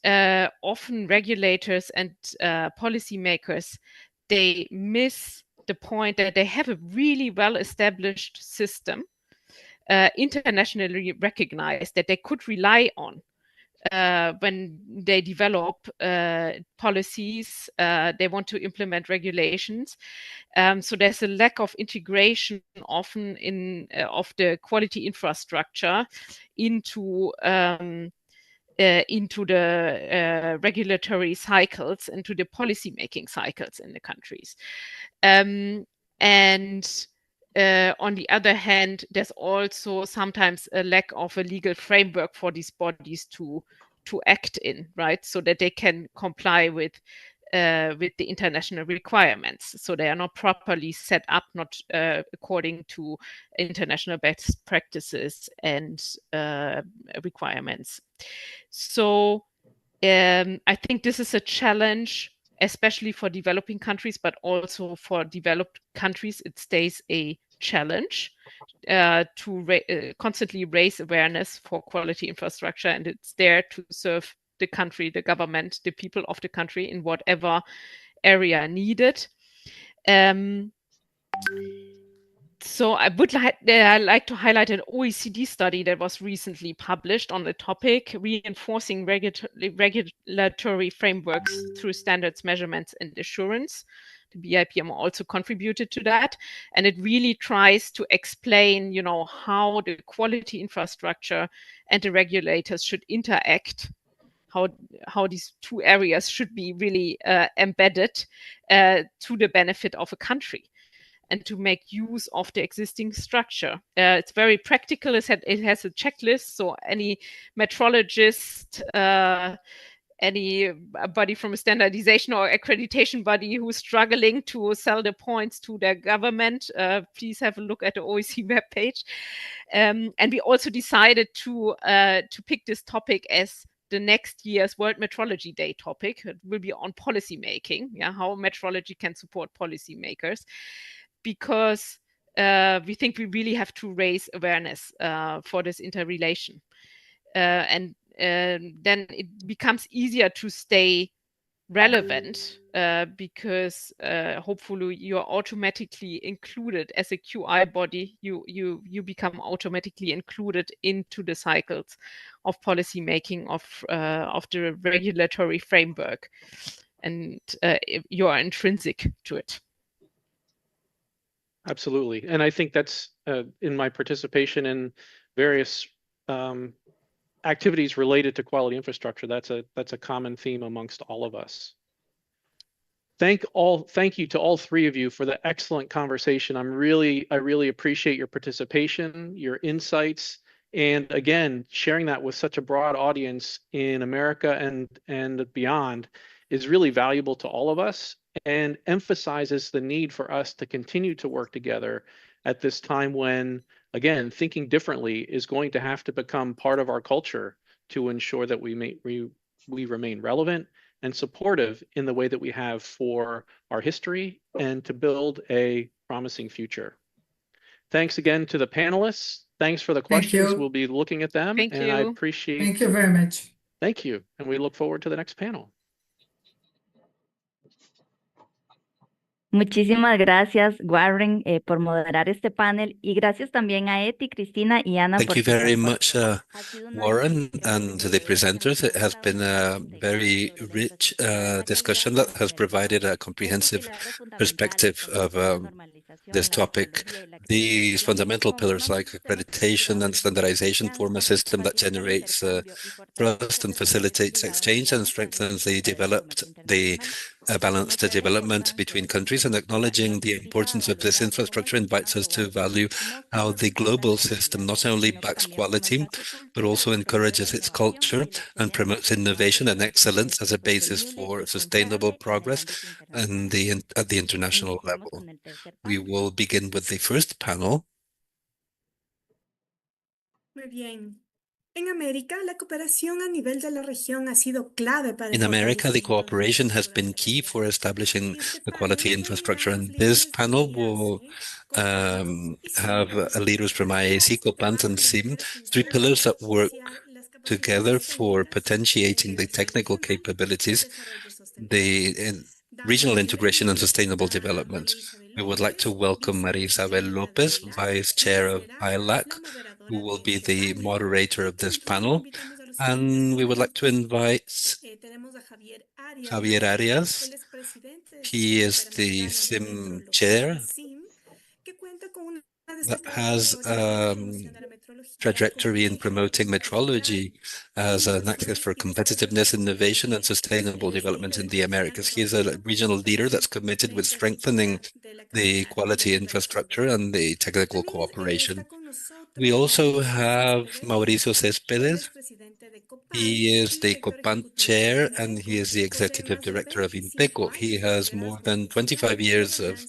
often regulators and policymakers, they miss the point that they have a really well-established system, internationally recognized, that they could rely on when they develop policies, they want to implement regulations. So there's a lack of integration often of the quality infrastructure into the regulatory cycles, into the policy making cycles in the countries. And on the other hand, there's also sometimes a lack of a legal framework for these bodies to act in, right? So that they can comply with the international requirements. So they are not properly set up, not according to international best practices and requirements. So I think this is a challenge, especially for developing countries, but also for developed countries. It stays a challenge to constantly raise awareness for quality infrastructure, and it's there to serve the country, the government, the people of the country in whatever area needed. So I would like to highlight an OECD study that was recently published on the topic, reinforcing regulatory frameworks through standards, measurements, and assurance. The BIPM also contributed to that, and it really tries to explain, how the quality infrastructure and the regulators should interact, how these two areas should be really embedded to the benefit of a country, and to make use of the existing structure. It's very practical. It has a checklist, so any metrologist, anybody from a standardization or accreditation body who's struggling to sell the points to their government, please have a look at the OEC webpage. And we also decided to pick this topic as the next year's World Metrology Day topic. It will be on policy making, how metrology can support policymakers, because we think we really have to raise awareness for this interrelation. And then it becomes easier to stay relevant because hopefully you're automatically included as a QI body. You become automatically included into the cycles of policy making of the regulatory framework, and you are intrinsic to it. Absolutely. And I think that's in my participation in various activities related to quality infrastructure, that's a common theme amongst all of us. Thank you to all three of you for the excellent conversation. I really appreciate your participation, your insights, and again, sharing that with such a broad audience in America and beyond is really valuable to all of us and emphasizes the need for us to continue to work together at this time when, again, thinking differently is going to have to become part of our culture to ensure that we remain relevant and supportive in the way that we have for our history and to build a promising future. Thanks again to the panelists. Thanks for the questions. you. We'll be looking at them. Thank and I you. appreciate. Thank you very much. Thank you. And we look forward to the next panel. Muchísimas gracias, Warren, por moderar este panel y gracias también a Eti, Cristina y Ana. Thank you very much, Warren, and to the presenters. It has been a very rich discussion that has provided a comprehensive perspective of this topic. These fundamental pillars like accreditation and standardization form a system that generates trust and facilitates exchange and strengthens the balanced development between countries, and acknowledging the importance of this infrastructure invites us to value how the global system not only backs quality, but also encourages its culture and promotes innovation and excellence as a basis for sustainable progress and at the international level. We will begin with the first panel. Muy bien. En América, la cooperación a nivel de la región ha sido clave para In America, the cooperation has been key for establishing the quality infrastructure, and this panel will have leaders from IAAC, COPANT, and SIM, three pillars that work together for potentiating the technical capabilities, the regional integration and sustainable development. We would like to welcome Maria Isabel Lopez, Vice Chair of IAAC, who will be the moderator of this panel. And we would like to invite Javier Arias. He is the SIM chair that has trajectory in promoting metrology as an access for competitiveness, innovation, and sustainable development in the Americas. He is a regional leader that's committed with strengthening the quality infrastructure and the technical cooperation. We also have Mauricio Céspedes. He is the COPANT chair and he is the executive director of INTECO. He has more than 25 years of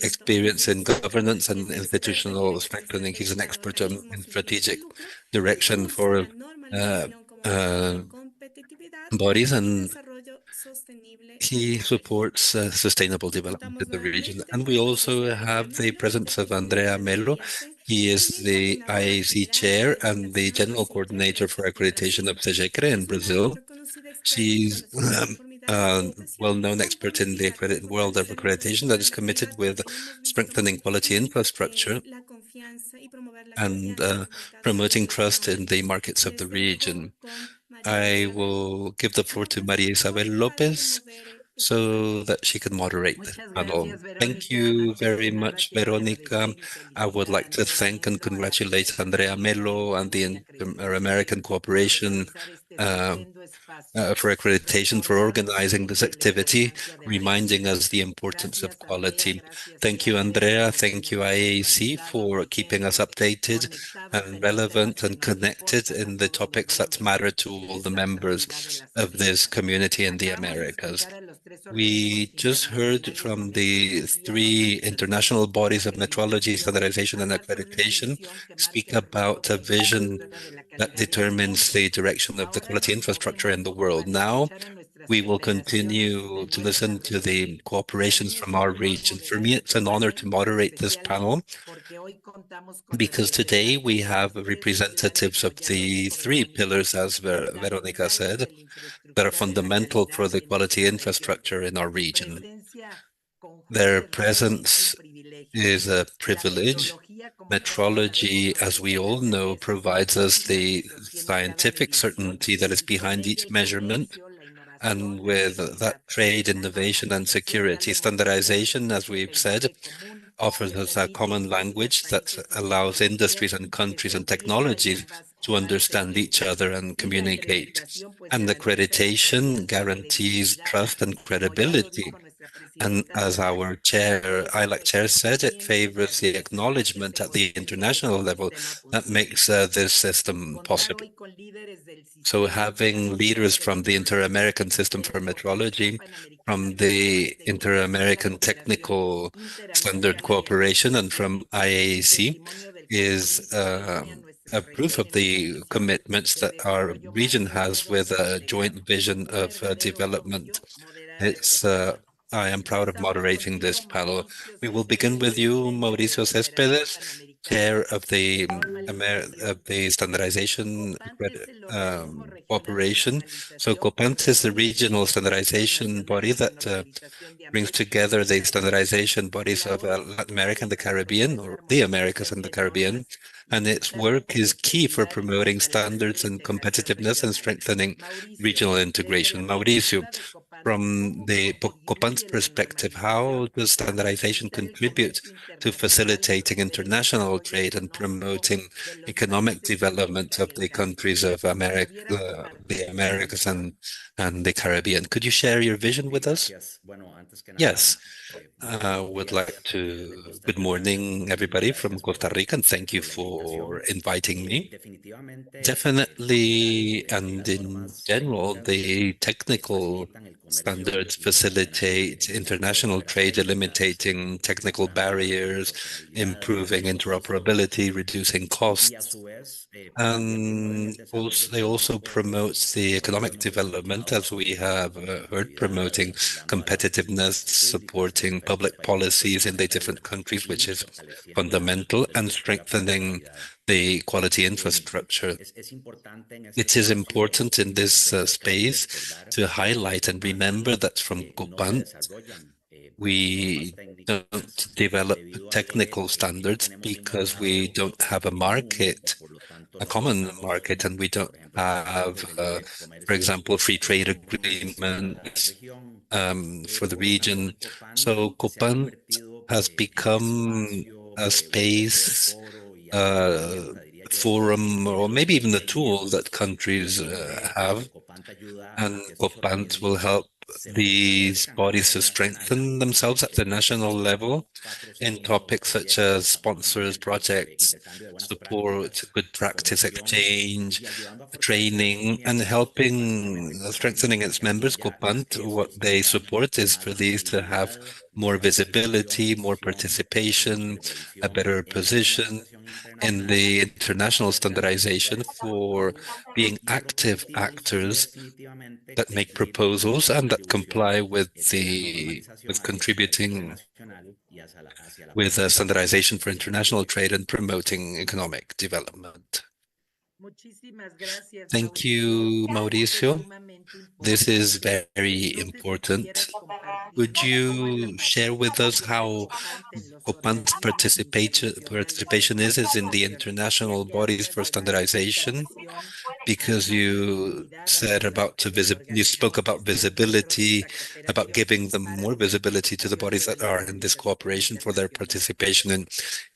experience in governance and institutional strengthening. He's an expert in strategic direction for bodies, and he supports sustainable development in the region. And we also have the presence of Andrea Melo. He is the IAAC chair and the general coordinator for accreditation of SEGECRE in Brazil. She's a well-known expert in the world of accreditation that is committed with strengthening quality infrastructure and promoting trust in the markets of the region. I will give the floor to Maria Isabel Lopez so that she can moderate the panel. Thank you very much, Veronica. I would like to thank and congratulate Andrea Melo and the American Cooperation for Accreditation for organizing this activity, reminding us the importance of quality. Thank you, Andrea. Thank you, IAAC, for keeping us updated and relevant and connected in the topics that matter to all the members of this community in the Americas. We just heard from the three international bodies of metrology, standardization, and accreditation speak about a vision that determines the direction of the quality infrastructure in the world. Now, we will continue to listen to the cooperations from our region. For me, it's an honor to moderate this panel because today we have representatives of the three pillars, as Veronica said, that are fundamental for the quality infrastructure in our region. Their presence is a privilege. Metrology, as we all know, provides us the scientific certainty that is behind each measurement. And with that, trade, innovation, and security, standardization, as we've said, offers us a common language that allows industries and countries and technologies to understand each other and communicate. And accreditation guarantees trust and credibility And as our chair, ILAC chair said, it favors the acknowledgement at the international level that makes this system possible. So having leaders from the Inter-American System for Metrology, from the Inter-American Technical Standard Cooperation, and from IAAC is a proof of the commitments that our region has with a joint vision of development. I am proud of moderating this panel. We will begin with you, Mauricio Céspedes, chair of the Standardization Cooperation. So COPANT is the regional standardization body that brings together the standardization bodies of Latin America and the Caribbean, or the Americas and the Caribbean. And its work is key for promoting standards and competitiveness and strengthening regional integration. Mauricio, from the COPAN's perspective, how does standardization contribute to facilitating international trade and promoting economic development of the countries of America, the Americas and the Caribbean? Could you share your vision with us? Yes. I would like to. Good morning, everybody from Costa Rica, and thank you for inviting me. Definitely, and in general, the technical standards facilitate international trade, eliminating technical barriers, improving interoperability, reducing costs. And also, they also promote the economic development, as we have heard, promoting competitiveness, supporting public policies in the different countries, which is fundamental, and strengthening the quality infrastructure. It is important in this space to highlight and remember that from COPANT, we don't develop technical standards because we don't have a market, a common market, and we don't have, for example, free trade agreements for the region. So COPANT has become a space, forum, or maybe even a tool that countries have, and COPANT will help these bodies to strengthen themselves at the national level in topics such as sponsors, projects, support, good practice exchange, training, and helping strengthening its members. COPANT, what they support is for these to have more visibility, more participation, a better position in the international standardization, for being active actors that make proposals and that comply with contributing with standardization for international trade and promoting economic development. Thank you, Mauricio. This is very important. Would you share with us how COPAN's participation is in the international bodies for standardization? Because you said you spoke about visibility, about giving them more visibility to the bodies that are in this cooperation for their participation in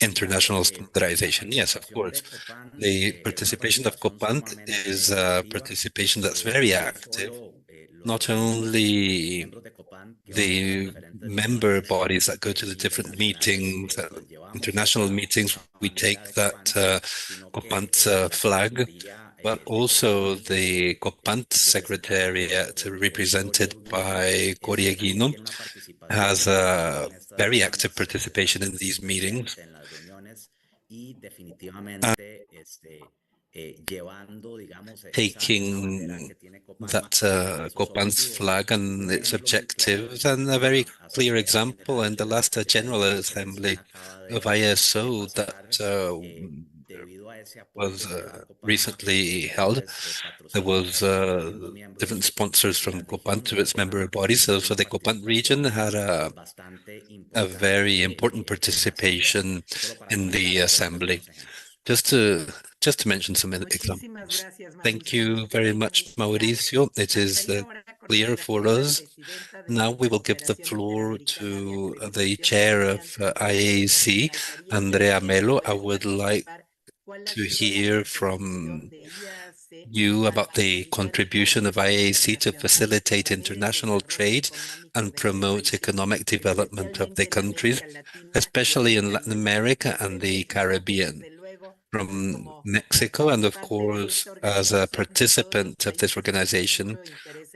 international standardization. Yes, of course. The participation of COPANT is a participation that's very active. Not only the member bodies that go to the different meetings, international meetings, we take that COPANT flag, but also the COPANT Secretariat, represented by Cory Eguino, has a very active participation in these meetings. Taking that COPAN's flag and its objectives, and a very clear example in the last General Assembly of ISO that was recently held. There was different sponsors from COPANT to its member bodies. So the COPANT region had a very important participation in the assembly. Just to mention some examples. Thank you very much, Mauricio. It is clear for us. Now we will give the floor to the chair of IAAC, Andrea Melo. I would like to hear from you about the contribution of IAAC to facilitate international trade and promote economic development of the countries, especially in Latin America and the Caribbean. From Mexico, and of course, as a participant of this organization,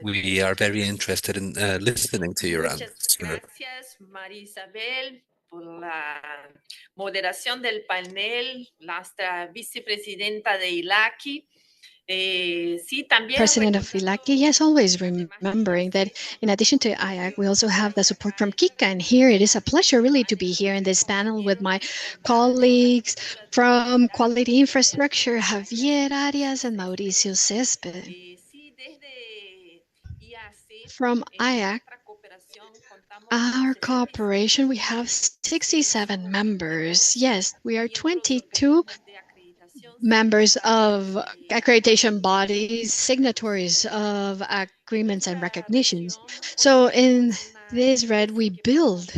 we are very interested in listening to your answer. Gracias, María Isabel, por la moderación del panel, la vicepresidenta de ILACI. President of ILACI, yes, always remembering that in addition to IAAC, we also have the support from Kika. And here it is a pleasure really to be here in this panel with my colleagues from Quality Infrastructure, Javier Arias and Mauricio Cespe. From IAAC, our cooperation, we have 67 members. Yes, we are 22 members of accreditation bodies, signatories of agreements and recognitions. So in this red, we build,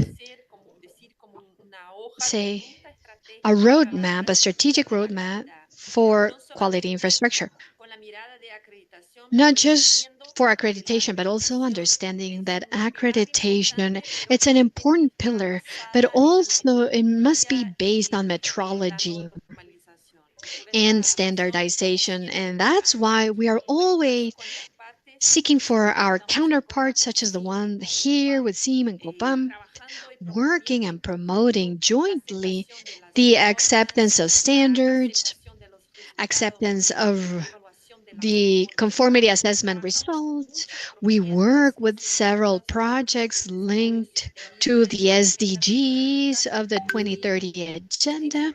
say, a roadmap, a strategic roadmap for quality infrastructure. Not just for accreditation, but also understanding that accreditation, it's an important pillar, but also it must be based on metrology and standardization. And that's why we are always seeking for our counterparts, such as the one here with SIEM and COPAM, working and promoting jointly the acceptance of standards, acceptance of the conformity assessment results. We work with several projects linked to the SDGs of the 2030 agenda,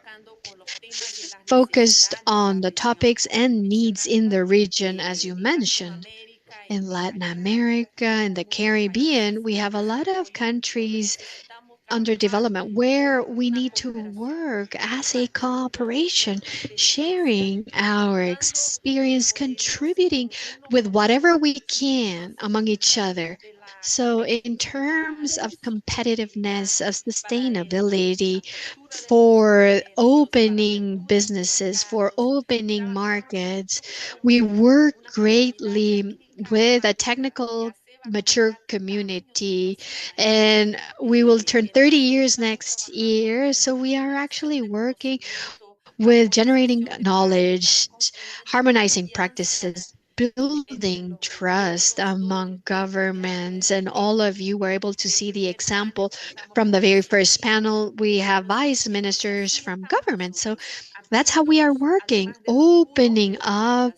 focused on the topics and needs in the region, as you mentioned. In Latin America and the Caribbean, we have a lot of countries under development where we need to work as a cooperation, sharing our experience, contributing with whatever we can among each other. So in terms of competitiveness, of sustainability, for opening businesses, for opening markets, we work greatly with a technical mature community, and we will turn 30 years next year. So we are actually working with generating knowledge, harmonizing practices, building trust among governments. And all of you were able to see the example from the very first panel. We have vice ministers from government. So that's how we are working, opening up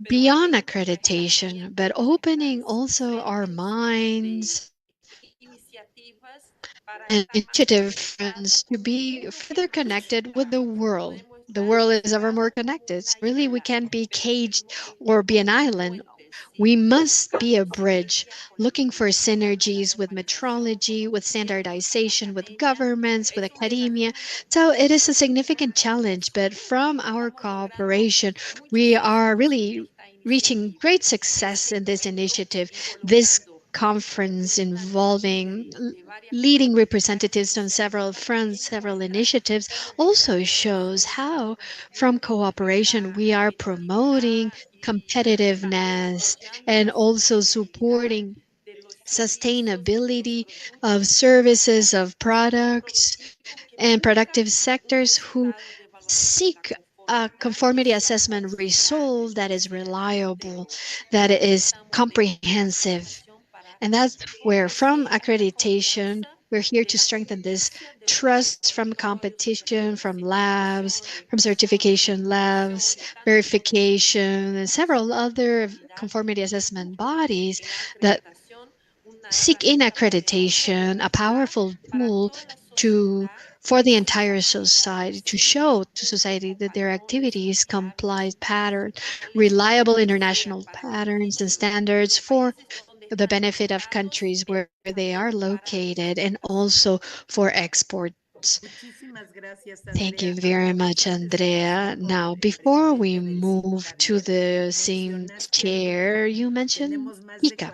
beyond accreditation, but opening also our minds and initiative friends to be further connected with the world. The world is ever more connected. So really, we can't be caged or be an island. We must be a bridge, looking for synergies with metrology, with standardization, with governments, with academia. So it is a significant challenge, but from our cooperation, we are really reaching great success in this initiative. This conference involving leading representatives from several fronts, several initiatives, also shows how from cooperation we are promoting competitiveness and also supporting sustainability of services, of products, and productive sectors who seek a conformity assessment result that is reliable, that is comprehensive. And that's where, from accreditation, we're here to strengthen this trust from competition, from labs, from certification labs, verification, and several other conformity assessment bodies that seek in accreditation a powerful tool to for the entire society, to show to society that their activities comply pattern, reliable international patterns and standards for the benefit of countries where they are located, and also for export results. Thank you very much, Andrea. Now, before we move to the same chair, you mentioned Kika.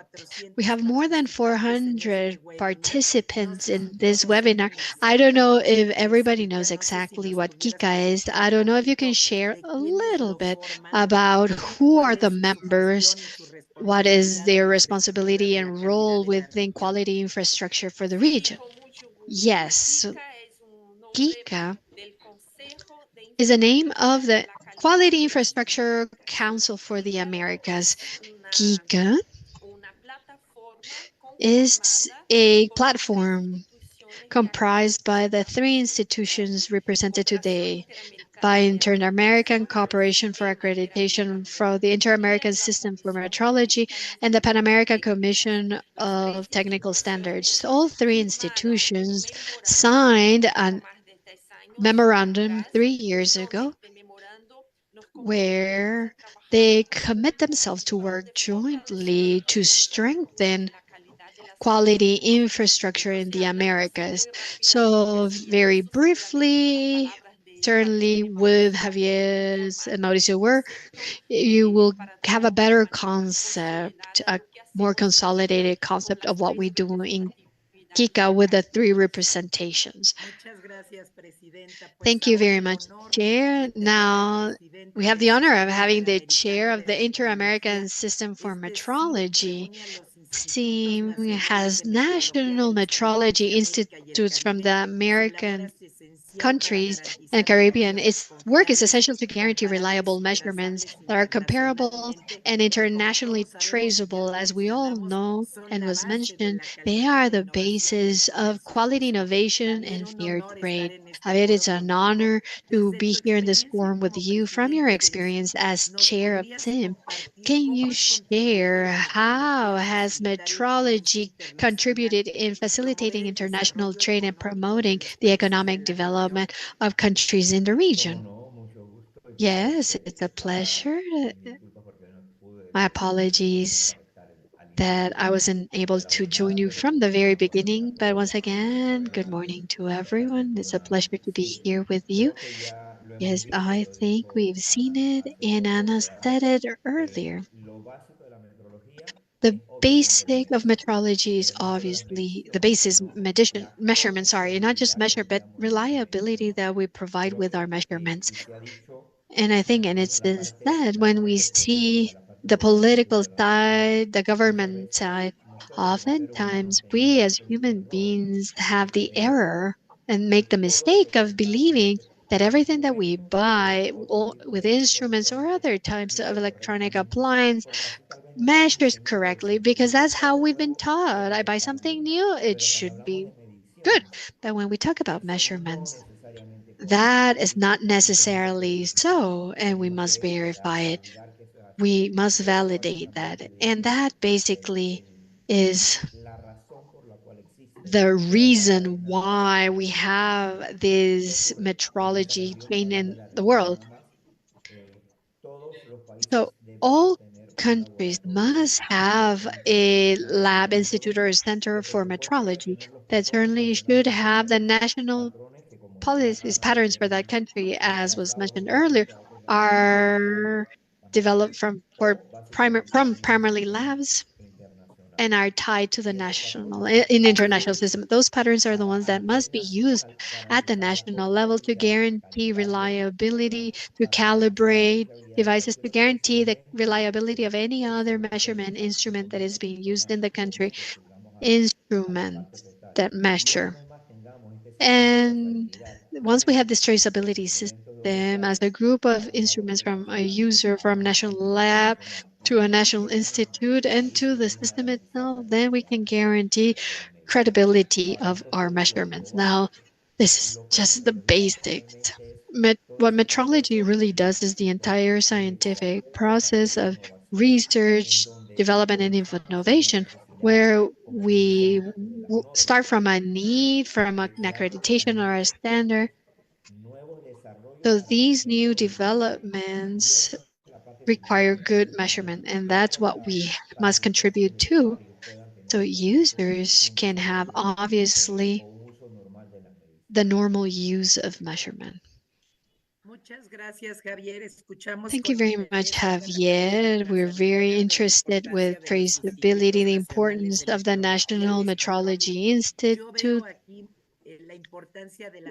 We have more than 400 participants in this webinar. I don't know if everybody knows exactly what Kika is. I don't know if you can share a little bit about who are the members, what is their responsibility and role within quality infrastructure for the region. Yes, Kika is the name of the Quality Infrastructure Council for the Americas. Kika is a platform comprised by the three institutions represented today by Inter-American Cooperation for Accreditation for the Inter-American System for Metrology and the Pan-American Commission of Technical Standards. All three institutions signed a memorandum 3 years ago where they commit themselves to work jointly to strengthen quality infrastructure in the Americas. So very briefly, certainly with Javier's and Mauricio work, you will have a better concept, a more consolidated concept of what we do in Kika with the three representations. Thank you very much, Chair. Now, we have the honor of having the chair of the Inter-American System for Metrology. SIM has national metrology institutes from the American countries and Caribbean. Its work is essential to guarantee reliable measurements that are comparable and internationally traceable. As we all know and was mentioned, they are the basis of quality innovation and fair trade. Javier, it's an honor to be here in this forum with you. From your experience as chair of SIM, can you share how has metrology contributed in facilitating international trade and promoting the economic development of countries in the region? Yes, it's a pleasure. My apologies that I wasn't able to join you from the very beginning. But once again, good morning to everyone. It's a pleasure to be here with you. Yes, I think we've seen it, and Anna said it earlier. The basic of metrology is obviously the basis measurement, sorry, not just measure, but reliability that we provide with our measurements. And I think, and it's been said, when we see the political side, the government side, oftentimes we as human beings have the error and make the mistake of believing that everything that we buy with instruments or other types of electronic appliance measures correctly because that's how we've been taught. I buy something new, it should be good. But when we talk about measurements, that is not necessarily so, and we must verify it. We must validate that. And that basically is the reason why we have this metrology chain in the world. So all countries must have a lab institute or a center for metrology that certainly should have the national policies, patterns for that country, as was mentioned earlier, are developed from primarily labs and are tied to the national in international system. Those patterns are the ones that must be used at the national level to guarantee reliability, to calibrate devices, to guarantee the reliability of any other measurement instrument that is being used in the country, instruments that measure. And once we have this traceability system as a group of instruments from a user, from national lab to a national institute and to the system itself, then we can guarantee credibility of our measurements. Now, this is just the basics. What metrology really does is the entire scientific process of research, development, and innovation, where we start from a need, from an accreditation or a standard. So these new developments require good measurement, and that's what we must contribute to. So users can have obviously the normal use of measurement. Thank you very much, Javier. We're very interested with traceability, the importance of the National Metrology Institute.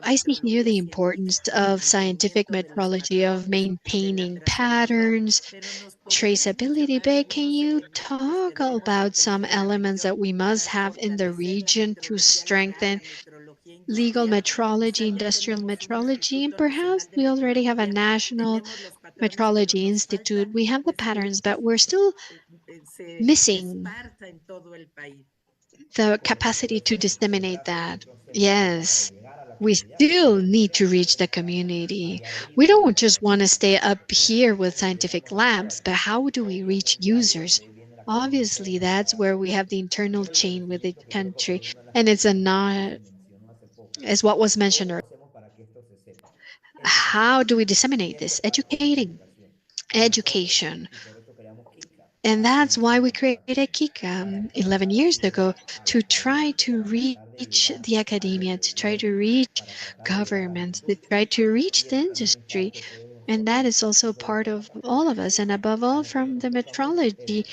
I see here the importance of scientific metrology, of maintaining patterns, traceability. But can you talk about some elements that we must have in the region to strengthen legal metrology, industrial metrology, and perhaps we already have a national metrology institute? We have the patterns, but we're still missing the capacity to disseminate that. Yes, we still need to reach the community. We don't just want to stay up here with scientific labs, but how do we reach users? Obviously, that's where we have the internal chain with each country, and it's a not, as what was mentioned earlier. How do we disseminate this? Education. And that's why we created Kika 11 years ago, to try to reach the academia, to try to reach governments, to try to reach the industry. And that is also part of all of us. And above all, from the metrology,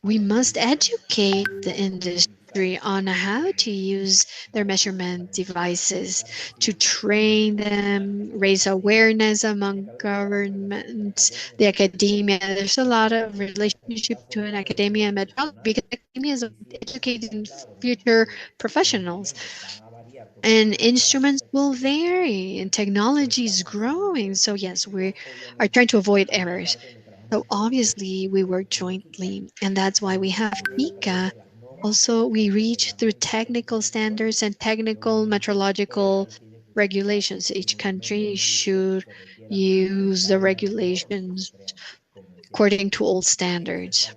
we must educate the industry on how to use their measurement devices, to train them, raise awareness among governments, the academia. There's a lot of relationship to an academia and metrology, because academia is educating future professionals. And instruments will vary and technology is growing. So yes, we are trying to avoid errors. So obviously we work jointly, and that's why we have KICA. Also, we reach through technical standards and technical metrological regulations. Each country should use the regulations according to old standards.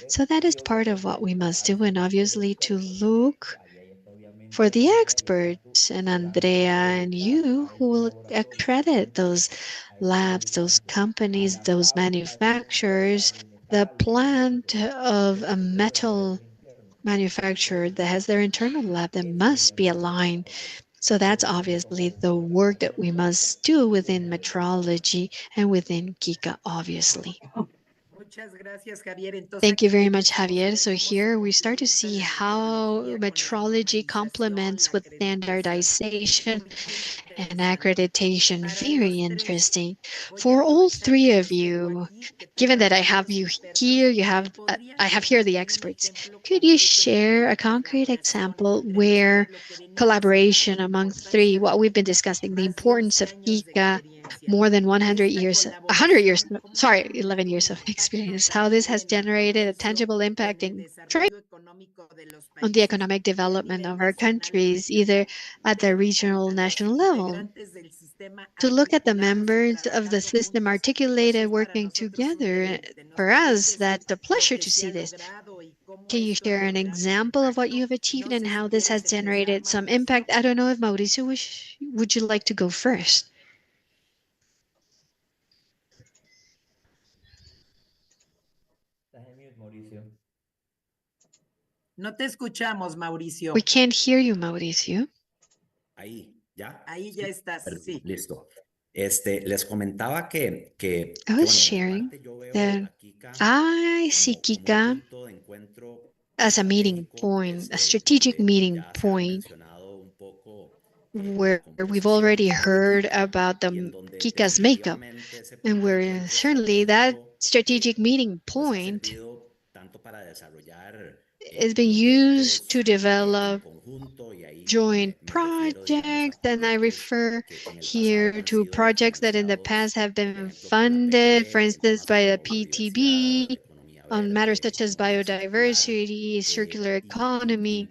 So that is part of what we must do, and obviously to look for the experts, and Andrea and you, who will accredit those labs, those companies, those manufacturers. The plant of a metal manufacturer that has their internal lab that must be aligned. So that's obviously the work that we must do within metrology and within Kika, obviously. Thank you very much, Javier. So here we start to see how metrology complements with standardization and accreditation. Very interesting. For all three of you, given that I have you here, I have here the experts. Could you share a concrete example where collaboration among three, what we've been discussing, the importance of Kika, more than 100 years, 100 years, sorry, 11 years of experience, how this has generated a tangible impact in trade, on the economic development of our countries, either at the regional, national level? To look at the members of the system articulated working together, for us, that's a pleasure to see this. Can you share an example of what you have achieved and how this has generated some impact? I don't know if Mauricio, would you like to go first? No te escuchamos, Mauricio. We can't hear you, Mauricio. Ahí, ¿ya? Ahí ya estás, sí. Listo. Les comentaba que I was sharing that I see Kika as a meeting point, a strategic meeting point, where we've already heard about the Kika's makeup, and where certainly that strategic meeting point has been used to develop joint projects, and I refer here to projects that in the past have been funded, for instance, by the PTB, on matters such as biodiversity, circular economy,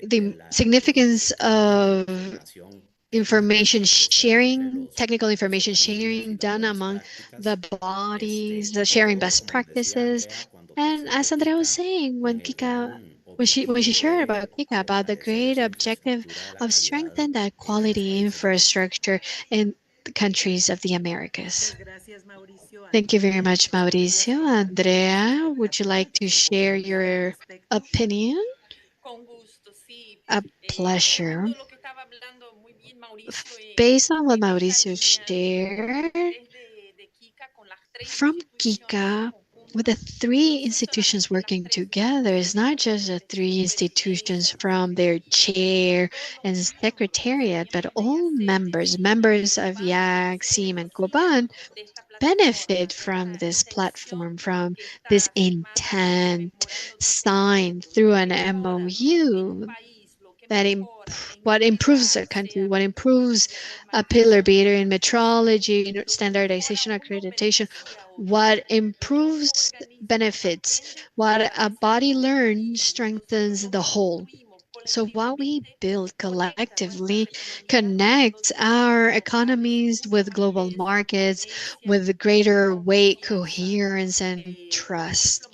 the significance of information sharing, technical information sharing done among the bodies, the sharing best practices. And as Andrea was saying, when she shared about Kika, about the great objective of strengthening that quality infrastructure in the countries of the Americas. Thank you very much, Mauricio. Andrea, would you like to share your opinion? a pleasure. Based on what Mauricio shared, from Kika, with the three institutions working together, it's not just the three institutions from their chair and secretariat, but all members of IAAC, SIM, and COBAN benefit from this platform, from this intent signed through an MOU that what improves a country, what improves a pillar beater in metrology, standardization, accreditation, what improves benefits, what a body learns strengthens the whole. So what we build collectively connects our economies with global markets, with greater weight, coherence, and trust.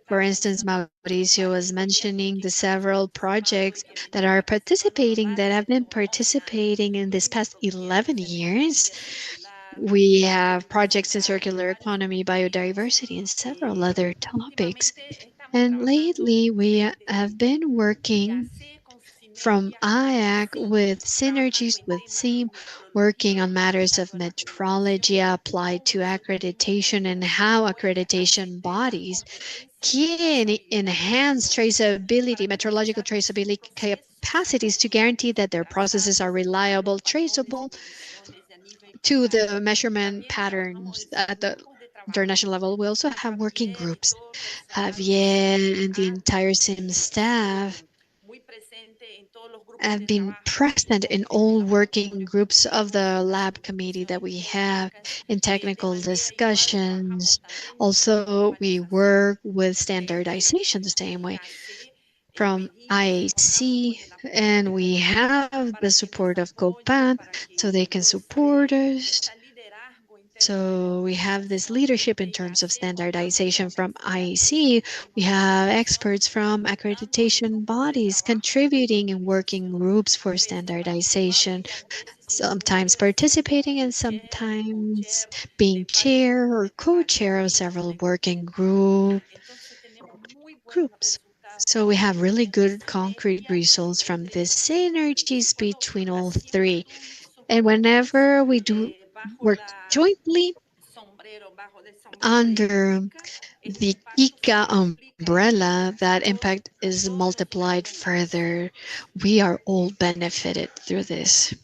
For instance, Mauricio was mentioning the several projects that are participating, that have been participating in this past 11 years. We have projects in circular economy, biodiversity, and several other topics. And lately, we have been working from IAAC with synergies with SEAM, working on matters of metrology applied to accreditation and how accreditation bodies can enhance traceability, metrological traceability capacities to guarantee that their processes are reliable, traceable to the measurement patterns at the international level. We also have working groups. Javier and the entire SIM staff have been present in all working groups of the lab committee that we have in technical discussions. Also, we work with standardization the same way from IAC, and we have the support of COPAN so they can support us. So we have this leadership in terms of standardization from IAC. We have experts from accreditation bodies contributing in working groups for standardization, sometimes participating and sometimes being chair or co-chair of several working groups. So we have really good concrete results from these synergies between all three. And whenever we do work jointly under the Kika umbrella, that impact is multiplied further. We are all benefited through this.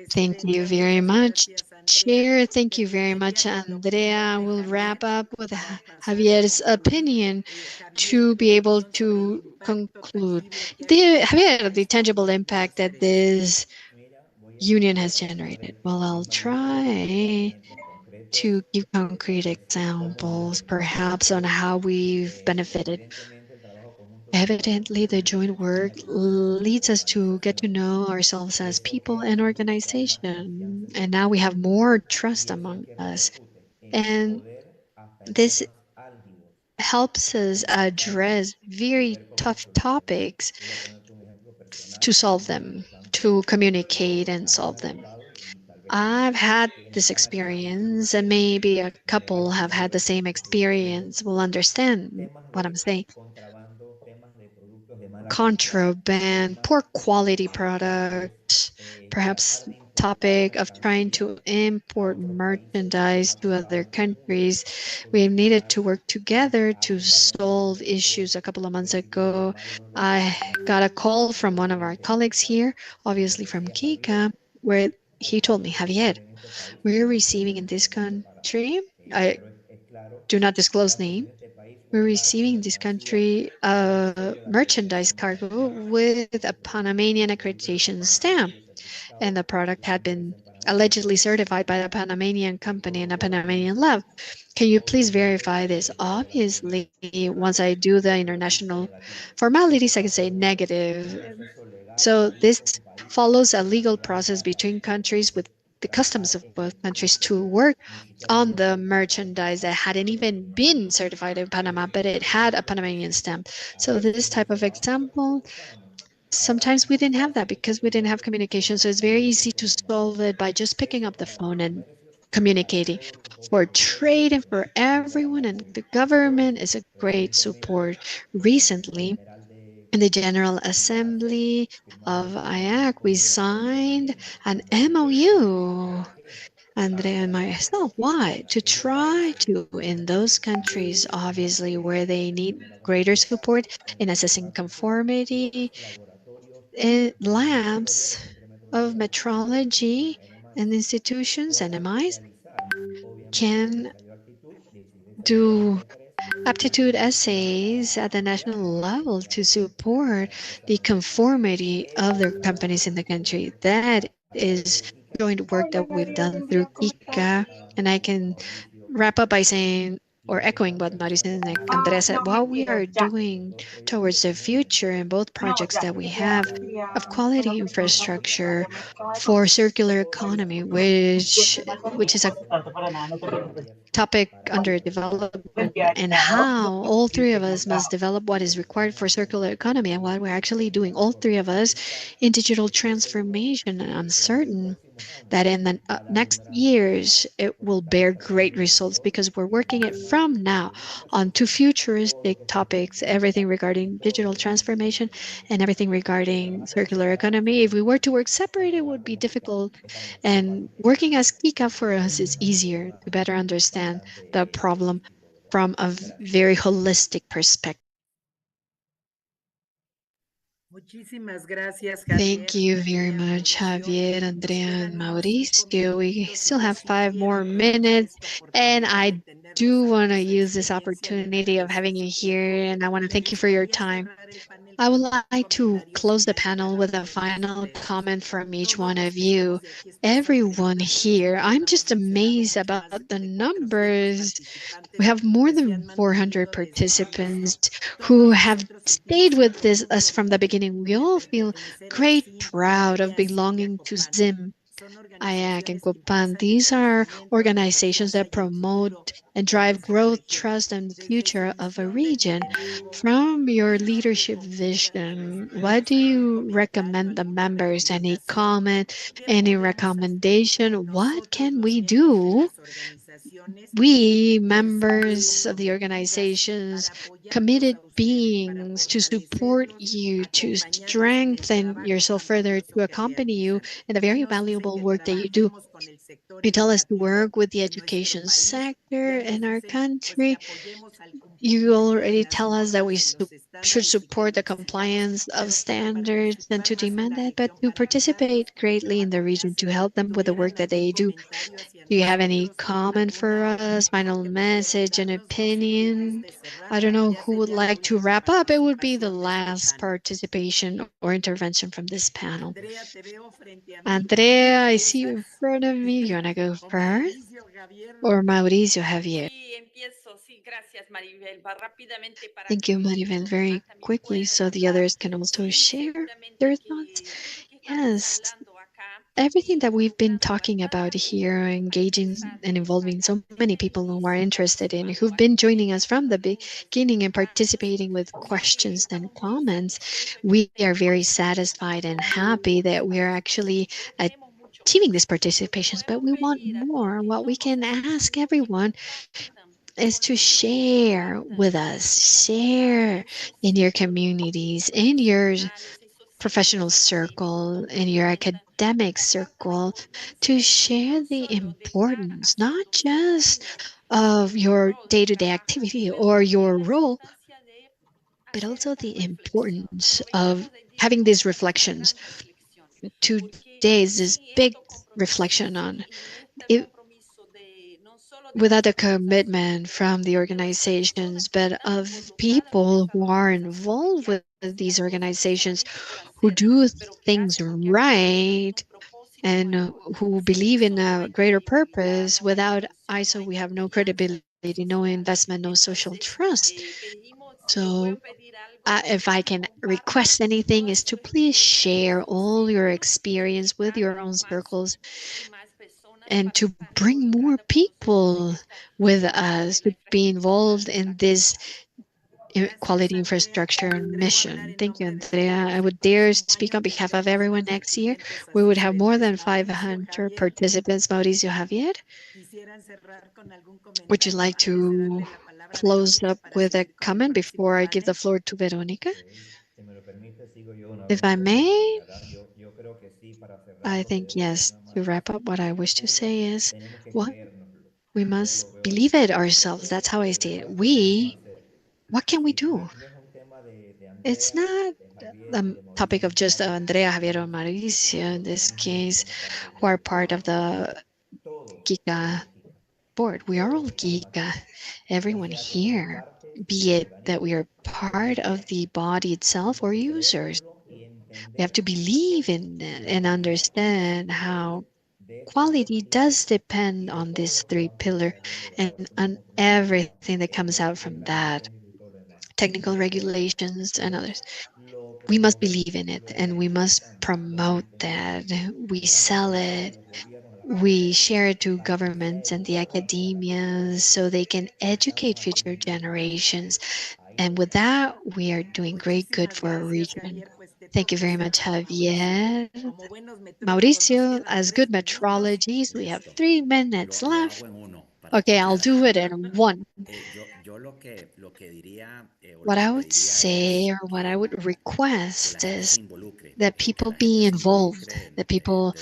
Thank you very much, Chair. Thank you very much, Andrea. We'll wrap up with Javier's opinion to be able to conclude. Javier, the tangible impact that this union has generated. Well, I'll try to give concrete examples, perhaps, on how we've benefited. Evidently, the joint work leads us to get to know ourselves as people and organization. And now we have more trust among us. And this helps us address very tough topics to solve them, to communicate and solve them. I've had this experience, and maybe a couple have had the same experience, will understand what I'm saying. Contraband, poor quality products, perhaps topic of trying to import merchandise to other countries. We needed to work together to solve issues. A couple of months ago, I got a call from one of our colleagues here, obviously from Kika, where he told me, Javier, we're receiving in this country, I do not disclose name, we're receiving in this country a merchandise cargo with a Panamanian accreditation stamp. And the product had been allegedly certified by a Panamanian company in a Panamanian lab. Can you please verify this? Obviously, once I do the international formalities, I can say negative. So this follows a legal process between countries with the customs of both countries to work on the merchandise that hadn't even been certified in Panama, but it had a Panamanian stamp. So this type of example, sometimes we didn't have that because we didn't have communication. So it's very easy to solve it by just picking up the phone and communicating. For trade and for everyone, and the government is a great support. Recently, in the General Assembly of IAAC, we signed an MOU, Andrea and myself. Why? To try to, in those countries, obviously, where they need greater support in assessing conformity, labs of metrology and institutions, NMIs, can do aptitude essays at the national level to support the conformity of their companies in the country. That is joint work that we've done through KICA. And I can wrap up by saying or echoing what Marisa and Andrea said, what we are doing towards the future in both projects that we have of quality infrastructure for circular economy, which is a topic under development, and how all three of us must develop what is required for circular economy and what we're actually doing, all three of us, in digital transformation. And I'm certain that in the next years, it will bear great results because we're working it from now on to futuristic topics, everything regarding digital transformation and everything regarding circular economy. If we were to work separate, it would be difficult. And working as Kika for us is easier to better understand the problem from a very holistic perspective. Thank you very much, Javier, Andrea, and Mauricio. We still have 5 more minutes, and I do want to use this opportunity of having you here, and I want to thank you for your time. I would like to close the panel with a final comment from each one of you. Everyone here, I'm just amazed about the numbers. We have more than 400 participants who have stayed with us from the beginning. We all feel great proud of belonging to ZIM, IAAC, and Copan. These are organizations that promote and drive growth, trust, and the future of a region. From your leadership vision, what do you recommend the members? Any comment, any recommendation? What can we do? We, members of the organizations, committed beings, to support you, to strengthen yourself further, to accompany you in the very valuable work that you do. You tell us to work with the education sector in our country. You already tell us that we should support the compliance of standards and to demand that, but to participate greatly in the region, to help them with the work that they do. Do you have any comment for us? Final message, an opinion? I don't know who would like to wrap up. It would be the last participation or intervention from this panel. Andrea, I see you in front of me. You want to go first? Or Mauricio, Javier? Thank you, Maribel. Very quickly, so the others can also share their thoughts. Yes, everything that we've been talking about here, engaging and involving so many people who are interested in, who've been joining us from the beginning and participating with questions and comments, we are very satisfied and happy that we are actually achieving these participations, but we want more. What we can ask everyone is to share with us, share in your communities, in your professional circle, in your academic circle, to share the importance, not just of your day-to-day activity or your role, but also the importance of having these reflections. Today is this big reflection on it, without a commitment from the organizations, but of people who are involved with these organizations, who do things right, and who believe in a greater purpose. Without ISO, we have no credibility, no investment, no social trust. So if I can request anything, is to please share all your experience with your own circles and to bring more people with us to be involved in this quality infrastructure mission. Thank you, Andrea. I would dare speak on behalf of everyone next year. We would have more than 500 participants. Mauricio, Javier, would you like to close up with a comment before I give the floor to Veronica? If I may, I think yes, to wrap up, what I wish to say is, one, we must believe it ourselves. That's how I see it. What can we do? It's not the topic of just Andrea, Javier, or Mauricio in this case, who are part of the Kika board. We are all Kika, everyone here, be it that we are part of the body itself or users. We have to believe in it and understand how quality does depend on these three pillars and on everything that comes out from that, technical regulations and others. We must believe in it and we must promote that. We sell it. We share it to governments and the academia so they can educate future generations. And with that, we are doing great good for our region. Thank you very much, Javier. Mauricio, as good metrologies, we have 3 minutes left. Okay, I'll do it in one. What I would say or what I would request is that people be involved, that people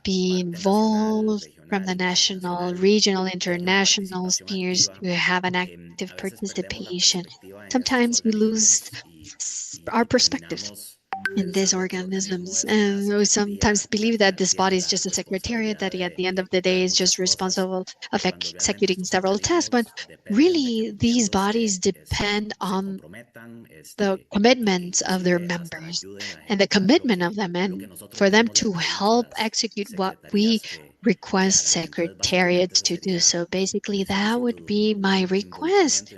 be involved from the national, regional, international spheres to have an active participation. Sometimes we lose our perspective in these organisms. And we sometimes believe that this body is just a secretariat that at the end of the day is just responsible of executing several tasks. But really, these bodies depend on the commitments of their members and the commitment of them and for them to help execute what we request secretariats to do. So basically that would be my request.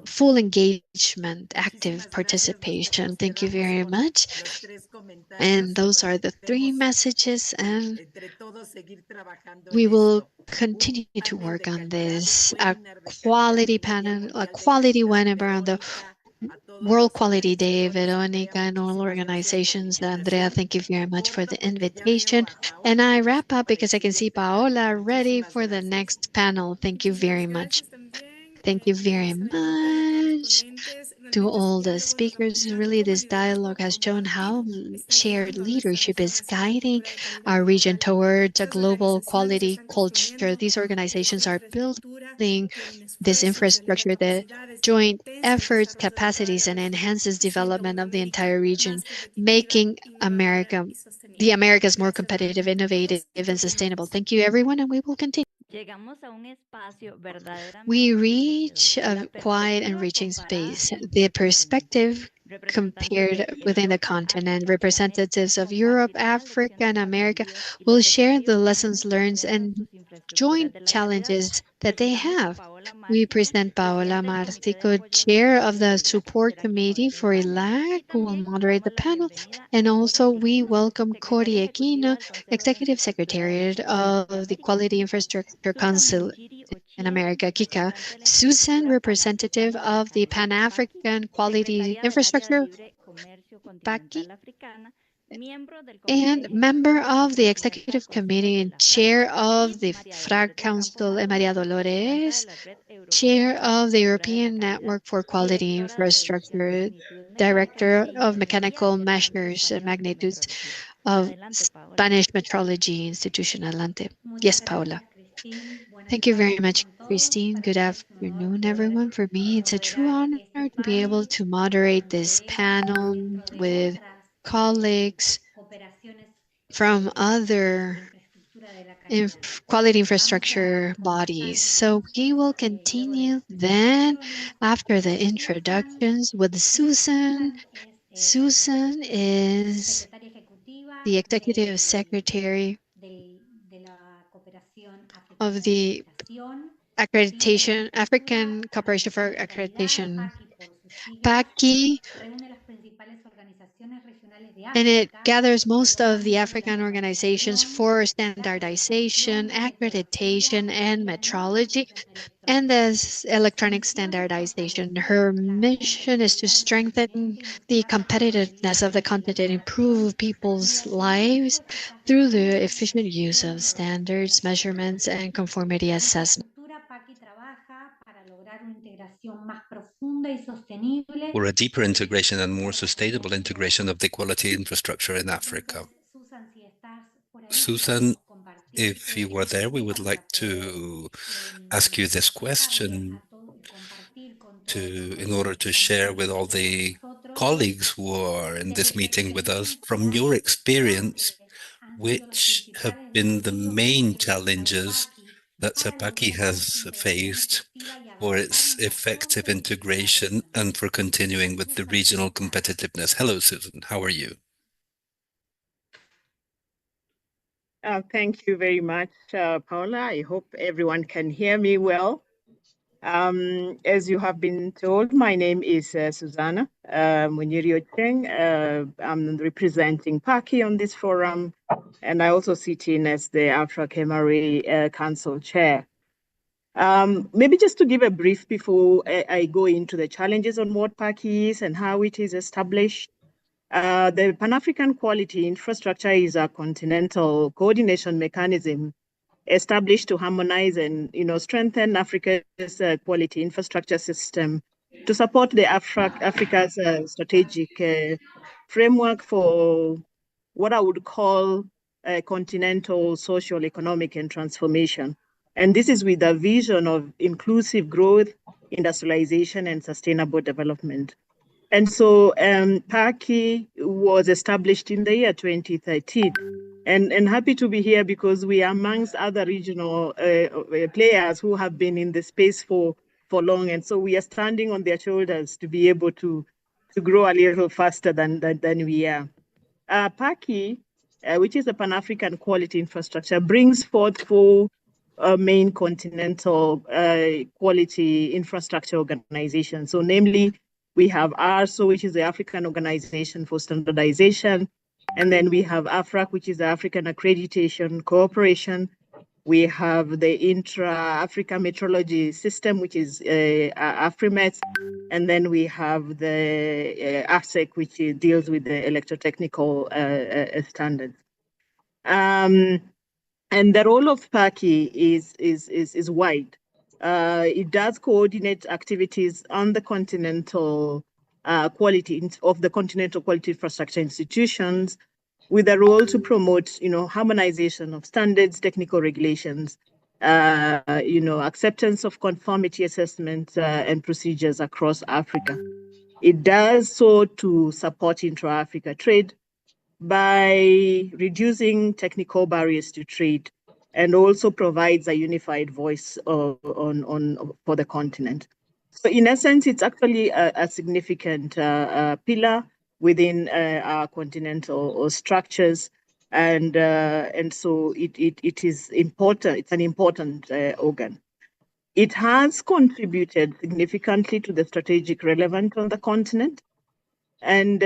Full engagement, active participation. Thank you very much. And those are the 3 messages, and we will continue to work on this. A quality panel, a quality webinar on the World Quality Day, Veronica, and all organizations. Andrea, thank you very much for the invitation. And I wrap up because I can see Paola ready for the next panel. Thank you very much. Thank you very much to all the speakers. Really, this dialogue has shown how shared leadership is guiding our region towards a global quality culture. These organizations are building this infrastructure that joint efforts, capacities, and enhances development of the entire region, making the Americas more competitive, innovative, and sustainable. Thank you, everyone, and we will continue. We reach a quiet and reaching space. The perspective compared within the continent, representatives of Europe, Africa, and America will share the lessons learned and joint challenges that they have. We present Paola Martico, Chair of the Support Committee for ILAC, who will moderate the panel. And also we welcome Cory Aquino, Executive Secretary of the Quality Infrastructure Council in America, KICA, Susan, representative of the Pan-African Quality Infrastructure, PACI, and member of the Executive Committee and Chair of the FRAG Council, Maria Dolores, Chair of the European Network for Quality Infrastructure, Director of Mechanical Measures and Magnitudes of Spanish Metrology Institution, Atlante. Yes, Paola. Thank you very much, Christine. Good afternoon, everyone. For me, it's a true honor to be able to moderate this panel with colleagues from other quality infrastructure bodies. So we will continue then after the introductions with Susan. Susan is the Executive Secretary of the African Cooperation for Accreditation, PACI, and it gathers most of the African organizations for standardization, accreditation, and metrology, and this electronic standardization. Her mission is to strengthen the competitiveness of the continent, improve people's lives through the efficient use of standards, measurements, and conformity assessment. for a deeper integration and more sustainable integration of the quality infrastructure in Africa. Susan, if you were there, we would like to ask you this question in order to share with all the colleagues who are in this meeting with us, from your experience, which have been the main challenges that SAPACI has faced for its effective integration and for continuing with the regional competitiveness. Hello, Susan. How are you? Thank you very much, Paula. I hope everyone can hear me well. As you have been told, my name is Susanna Munyirio Cheng. I'm representing PACI on this forum, and I also sit in as the Africa-Kemari Council Chair. Maybe just to give a brief before I go into the challenges on what PACI is and how it is established. The Pan-African Quality Infrastructure is a continental coordination mechanism established to harmonize and strengthen Africa's quality infrastructure system to support the Africa's strategic framework for what I would call continental social, economic, and transformation. And this is with a vision of inclusive growth, industrialization, and sustainable development. And so PACI was established in the year 2013. And happy to be here because we are amongst other regional players who have been in the space for long. And so we are standing on their shoulders to be able to grow a little faster than we are. PACI, which is a Pan-African Quality Infrastructure, brings forth four main continental quality infrastructure organizations. So namely, we have ARSO, which is the African Organization for Standardization. And then we have AFRAC, which is the African Accreditation Cooperation. We have the Intra-Africa Metrology System, which is AFRIMET. And then we have the IAAC, which deals with the electrotechnical standards. And the role of PACI is wide. It does coordinate activities on the continental quality of the continental quality infrastructure institutions, with a role to promote, harmonization of standards, technical regulations, acceptance of conformity assessments and procedures across Africa. It does so to support intra-Africa trade by reducing technical barriers to trade, and also provides a unified voice for the continent. So in essence, it's actually a significant pillar within our continental structures, and so it is important. It's an important organ. It has contributed significantly to the strategic relevance on the continent, and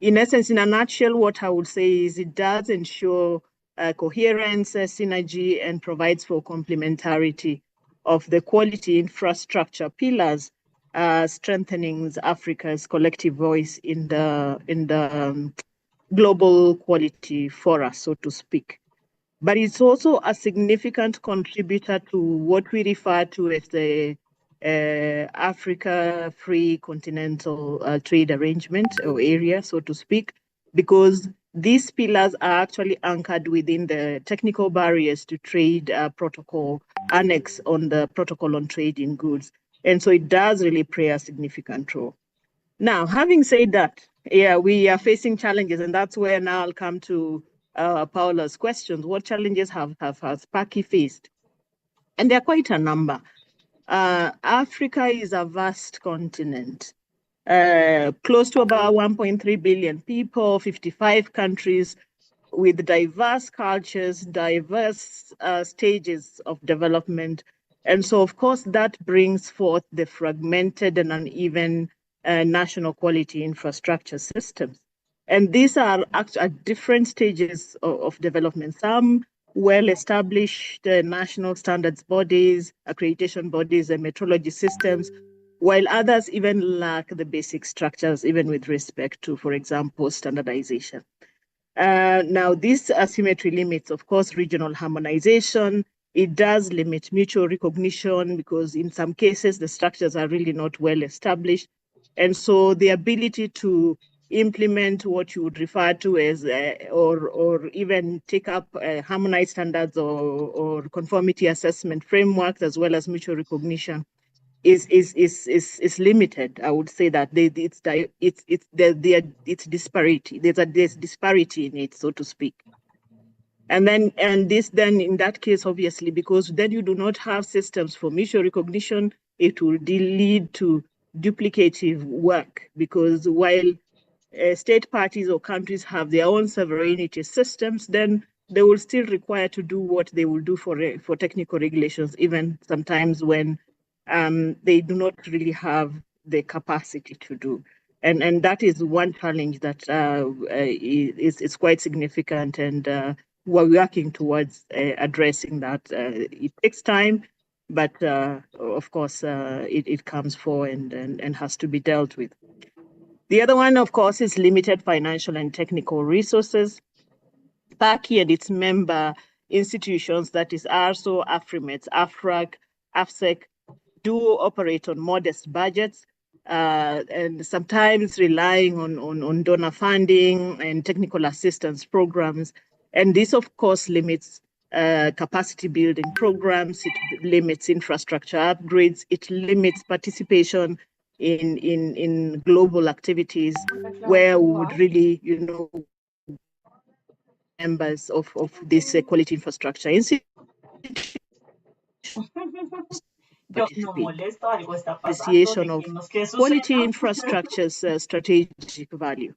in essence, in a nutshell, what I would say is it does ensure coherence, synergy, and provides for complementarity of the quality infrastructure pillars, strengthening Africa's collective voice in the global quality fora, so to speak. But it's also a significant contributor to what we refer to as the Africa Free Continental Trade Arrangement or area, so to speak, because these pillars are actually anchored within the technical barriers to trade protocol annex on the protocol on trade in goods. And so it does really play a significant role. Now, having said that, yeah, we are facing challenges, and that's where now I'll come to Paula's questions. What challenges has PACI faced? And there are quite a number. Africa is a vast continent, close to about 1.3 billion people, 55 countries, with diverse cultures, diverse stages of development. And so, of course, that brings forth the fragmented and uneven national quality infrastructure systems. And these are actually at different stages of development. Some well-established national standards bodies, accreditation bodies, and metrology systems, while others even lack the basic structures, even with respect to, for example, standardization. Now, this asymmetry limits, of course, regional harmonization it does limit mutual recognition because in some cases the structures are really not well established. And so the ability to implement what you would refer to as or even take up harmonized standards or conformity assessment frameworks as well as mutual recognition is limited. I would say that it's disparity. There's disparity in it, so to speak. And this in that case, obviously, because then you do not have systems for mutual recognition, it will lead to duplicative work, because while state parties or countries have their own sovereignty systems, then they will still require to do what they will do for technical regulations, even sometimes when they do not really have the capacity to do. And that is one challenge that is quite significant, and we're working towards addressing that. It takes time, but of course, it comes forward and has to be dealt with. The other one, of course, is limited financial and technical resources. PACI and its member institutions, that is ARSO, AFRIMET, AFRAC, AFSEC, do operate on modest budgets, and sometimes relying on donor funding and technical assistance programs. And this, of course, limits capacity building programs, it limits infrastructure upgrades, it limits participation in global activities where we would really, members of this quality infrastructure institute appreciation of quality infrastructure's strategic value.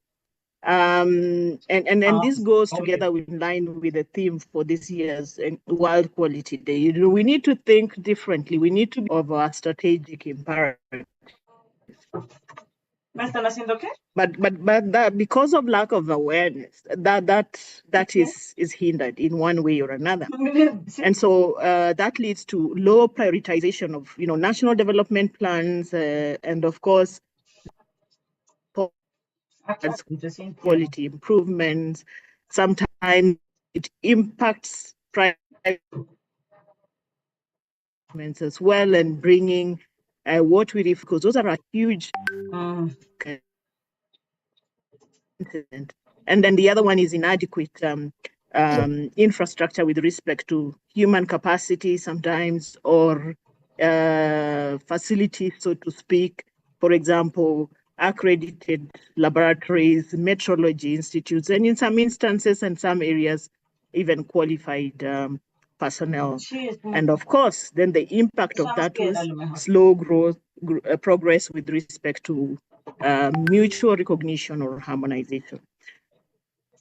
And this goes together in line with the theme for this year's World Quality Day. We need to think differently. We need to be of our strategic imperative. But that, because of lack of awareness, that is hindered in one way or another, and so that leads to low prioritization of national development plans, and of course quality improvements. Sometimes it impacts private as well, and bringing what we refer, because those are a huge and then the other one is inadequate infrastructure with respect to human capacity sometimes, or facilities, so to speak. For example, accredited laboratories, metrology institutes, and in some instances and some areas, even qualified personnel. And of course, then the impact of that was slow growth, progress with respect to mutual recognition or harmonization.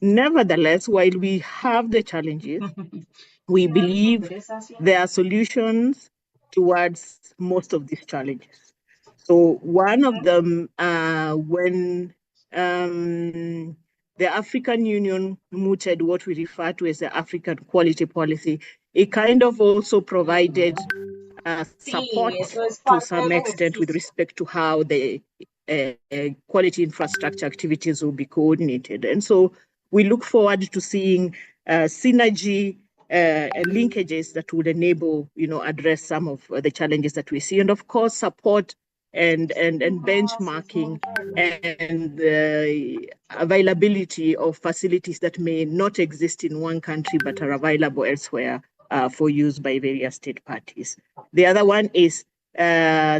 Nevertheless, while we have the challenges, we believe there are solutions towards most of these challenges. So one of them, when the African Union mooted what we refer to as the African Quality Policy, it kind of also provided support to some extent with respect to how the quality infrastructure activities will be coordinated. And so we look forward to seeing synergy and linkages that would enable, address some of the challenges that we see, and of course support and benchmarking and the availability of facilities that may not exist in one country but are available elsewhere for use by various state parties. The other one is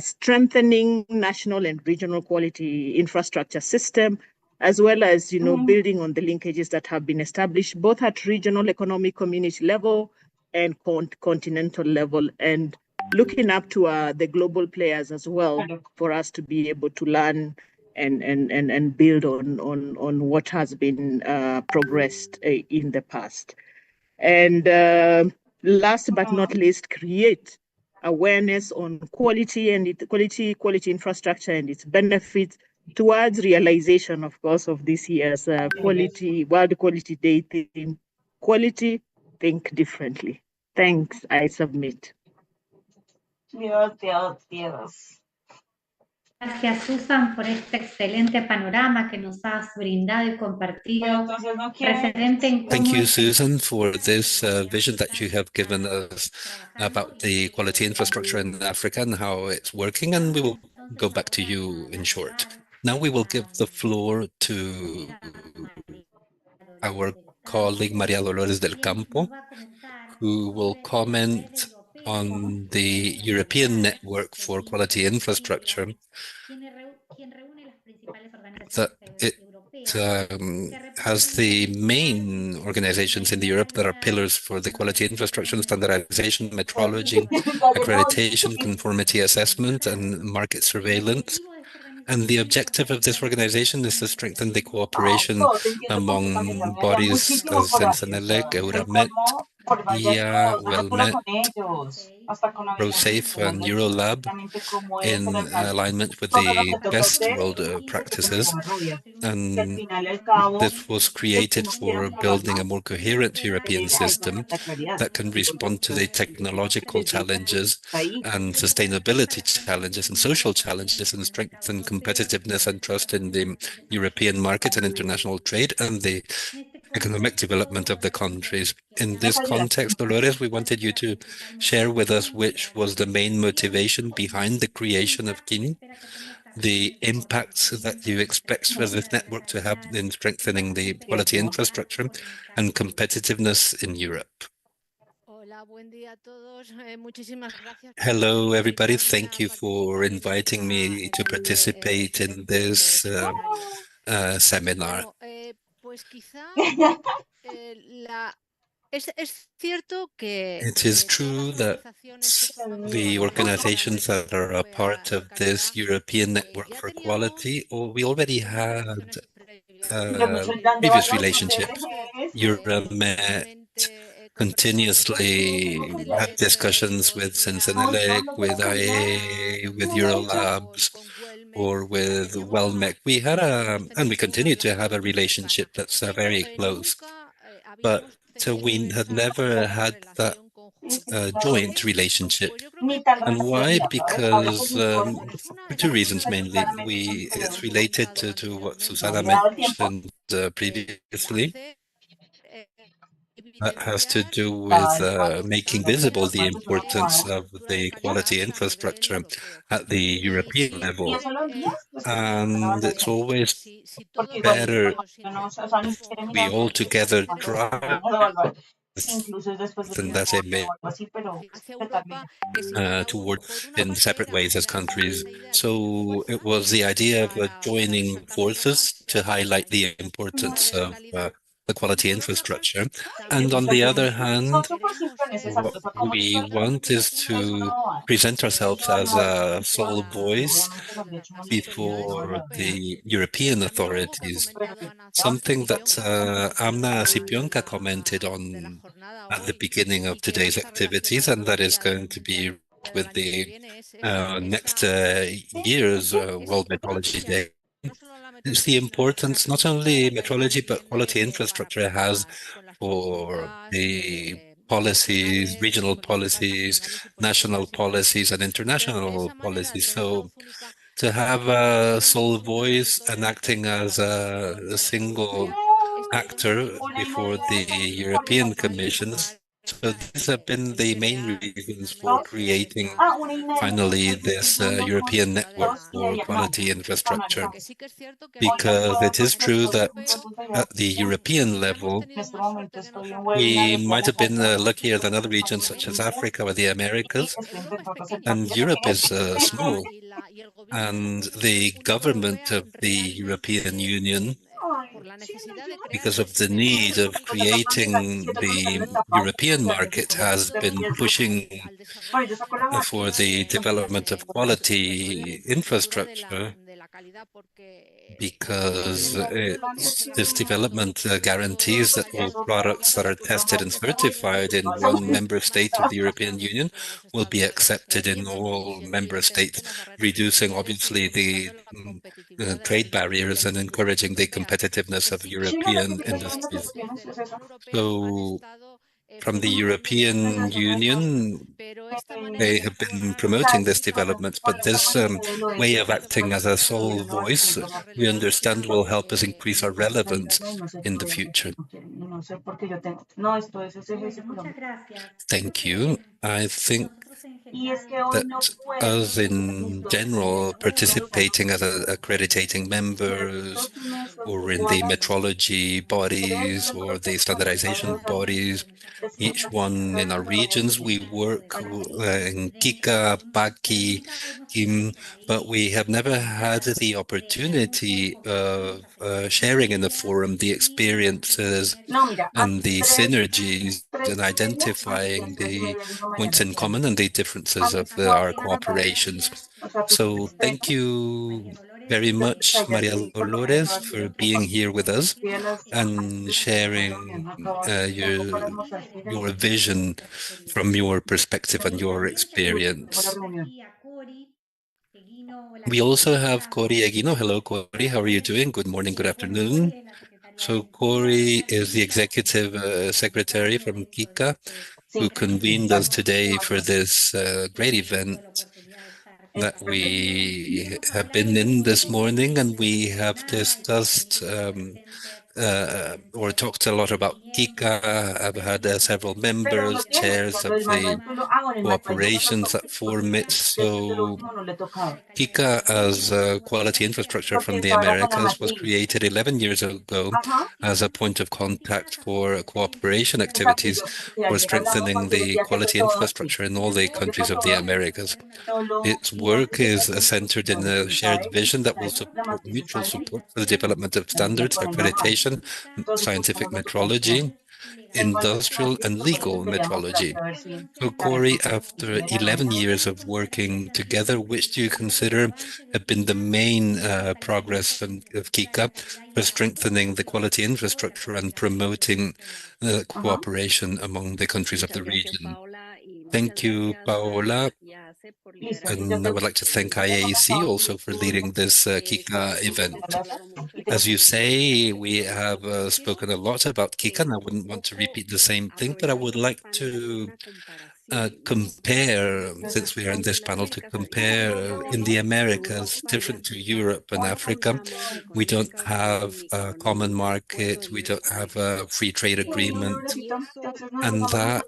strengthening national and regional quality infrastructure system, as well as building on the linkages that have been established both at regional economic community level and continental level, and looking up to the global players as well, for us to be able to learn and build on what has been progressed in the past. And last but not least, create awareness on quality and quality infrastructure and its benefits towards realization, of course, of this year's World Quality Day theme: quality, think differently. Thanks. I submit. Gracias, Susan, por este excelente panorama que nos has brindado y compartido, referente en Thank cómo you, es Susan, for this vision that you have given us about the quality infrastructure in Africa and how it's working, and we will go back to you in short. Now we will give the floor to our colleague Maria Dolores del Campo, who will comment on the European Network for Quality Infrastructure, that it has the main organizations in Europe that are pillars for the quality infrastructure, standardization, metrology, accreditation, conformity assessment, and market surveillance. And the objective of this organization is to strengthen the cooperation among bodies as Sensenelec, Euramet, IA, WellMet, ProSafe, and Eurolab in alignment with the best world practices. And this was created for building a more coherent European system that can respond to the technological challenges and sustainability challenges and social challenges and strengthen competitiveness and trust in the European market and international trade and the economic development of the countries. In this context, Dolores, we wanted you to share with us which was the main motivation behind the creation of KIN, the impacts that you expect for this network to have in strengthening the quality infrastructure and competitiveness in Europe. Hello, everybody. Thank you for inviting me to participate in this seminar. It is true that the organizations that are a part of this European Network for Quality, or we already had previous relationships. Euromet continuously had discussions with Sensenelec, with IAAC, with Eurolabs, or with WellMec. We had and we continue to have a relationship that's very close, but we had never had that joint relationship. And why? Because for two reasons mainly. It's related to what Susana mentioned previously. That has to do with making visible the importance of the quality infrastructure at the European level. And it's always better if we all together drive than that toward in separate ways as countries. So it was the idea of joining forces to highlight the importance of the quality infrastructure. And on the other hand, what we want is to present ourselves as a sole voice before the European authorities, something that Amna Sipionka commented on at the beginning of today's activities, and that is going to be with the next year's World Metrology Day. It's the importance not only metrology but quality infrastructure has for the policies, regional policies, national policies, and international policies. So to have a sole voice and acting as a single actor before the European Commission. So these have been the main reasons for creating finally this European network for quality infrastructure. Because it is true that at the European level, we might have been luckier than other regions such as Africa or the Americas, and Europe is small. And the government of the European Union, because of the need of creating the European market, has been pushing for the development of quality infrastructure, because this development guarantees that all products that are tested and certified in one member state of the European Union will be accepted in all member states, reducing obviously the trade barriers and encouraging the competitiveness of European industries. So from the European Union, they have been promoting this development, but this way of acting as a sole voice, we understand will help us increase our relevance in the future. Thank you. I think that us in general participating as accrediting members or in the metrology bodies or the standardization bodies, each one in our regions, we work in Kika, Paki, Kim, but we have never had the opportunity of sharing in the forum the experiences and the synergies and identifying the points in common and the differences of our cooperations. So thank you very much, Maria Dolores, for being here with us and sharing your vision from your perspective and your experience. We also have Cory Aguino. Hello, Cory. How are you doing? Good morning, good afternoon. So Cory is the executive secretary from Kika, who convened us today for this great event that we have been in this morning, and we have discussed or talked a lot about Kika. I've had several members, chairs of the cooperations that form it. So Kika, as a quality infrastructure from the Americas, was created 11 years ago as a point of contact for cooperation activities for strengthening the quality infrastructure in all the countries of the Americas. Its work is centered in a shared vision that will support mutual support for the development of standards, accreditation, scientific metrology, industrial and legal metrology. So Cory, after 11 years of working together, which do you consider have been the main progress of Kika for strengthening the quality infrastructure and promoting cooperation among the countries of the region? Thank you, Paola. And I would like to thank IAAC also for leading this Kika event. As you say, we have spoken a lot about Kika, and I wouldn't want to repeat the same thing, but I would like to compare, since we are in this panel, to compare in the Americas, different to Europe and Africa. We don't have a common market, we don't have a free trade agreement, and that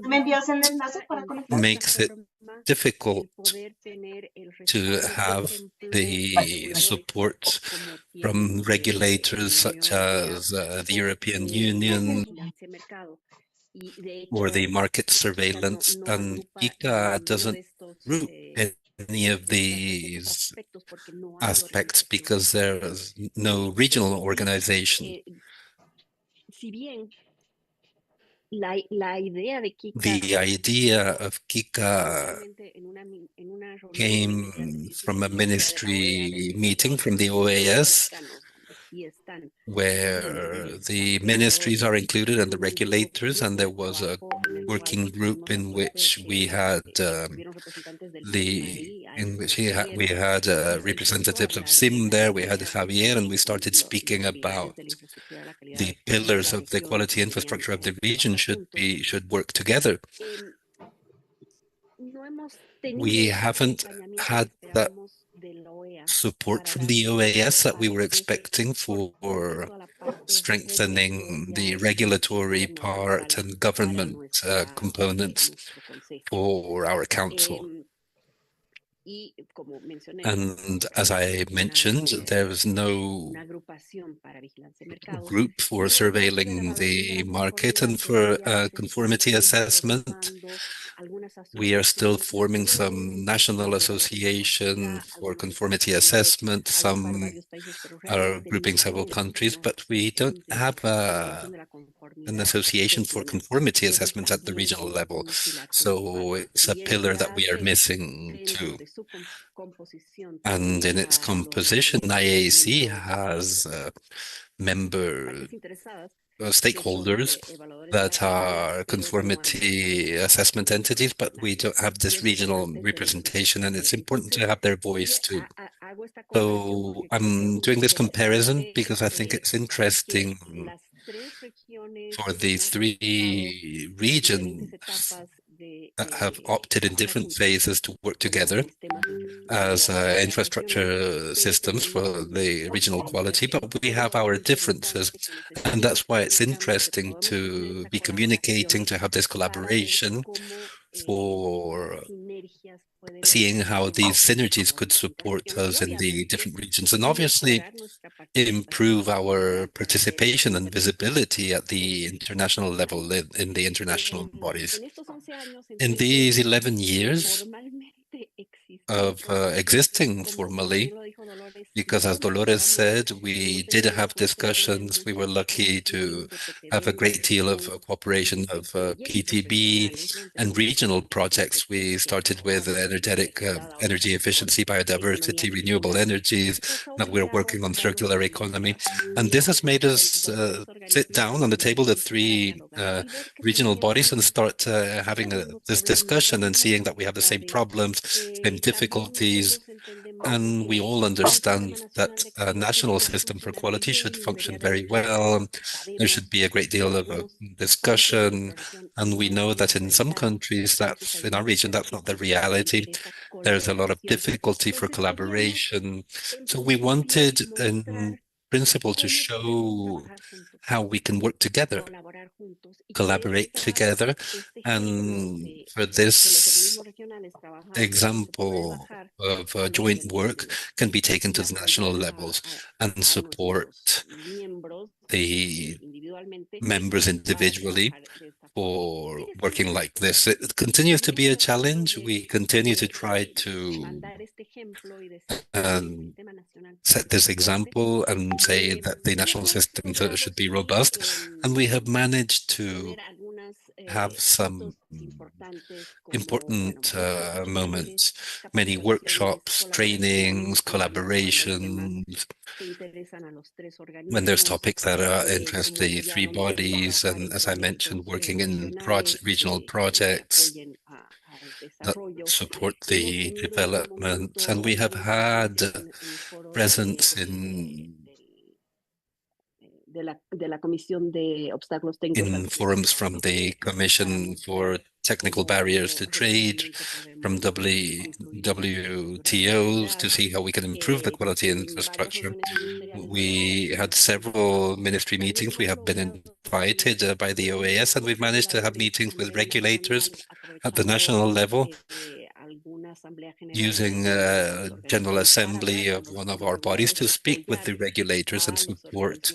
makes it difficult to have the support from regulators such as the European Union or the market surveillance, and Kika doesn't group any of these aspects because there's no regional organization. The idea of Kika came from a ministry meeting from the OAS, where the ministries are included and the regulators, and there was a working group in which we had representatives of SIM there. We had Javier, and we started speaking about the pillars of the quality infrastructure of the region should work together. We haven't had that support from the OAS that we were expecting for strengthening the regulatory part and government components for our council. And as I mentioned, there was no group for surveilling the market and for conformity assessment. We are still forming some national association for conformity assessment. Some are grouping several countries, but we don't have an association for conformity assessment at the regional level. So it's a pillar that we are missing too. And in its composition, IAAC has stakeholders that are conformity assessment entities, but we don't have this regional representation, and it's important to have their voice too. So I'm doing this comparison because I think it's interesting for the three regions that have opted in different phases to work together as infrastructure systems for the regional quality, but we have our differences. And that's why it's interesting to be communicating, to have this collaboration for seeing how these synergies could support us in the different regions and obviously improve our participation and visibility at the international level in the international bodies. In these 11 years of existing formally, because as Dolores said, we did have discussions. We were lucky to have a great deal of cooperation of PTB and regional projects. We started with energy efficiency, biodiversity, renewable energies. Now we're working on circular economy. And this has made us sit down on the table, the three regional bodies, and start having this discussion and seeing that we have the same problems, same difficulties, and we all understand that a national system for quality should function very well. There should be a great deal of discussion, and we know that in some countries, that's in our region, that's not the reality. There's a lot of difficulty for collaboration. So we wanted, in principle, to show how we can work together, collaborate together, and for this example of joint work can be taken to the national levels and support the members individually for working like this. It continues to be a challenge. We continue to try to set this example and say that the national system should be robust. And we have managed to have some important moments, many workshops, trainings, collaborations, when there's topics that interest the three bodies, and as I mentioned, working in regional projects that support the development. And we have had presence in forums from the Commission for Technical Barriers to Trade, from WTOs, to see how we can improve the quality infrastructure. We had several ministry meetings. We have been invited by the OAS, and we've managed to have meetings with regulators at the national level, using a General Assembly of one of our bodies to speak with the regulators and support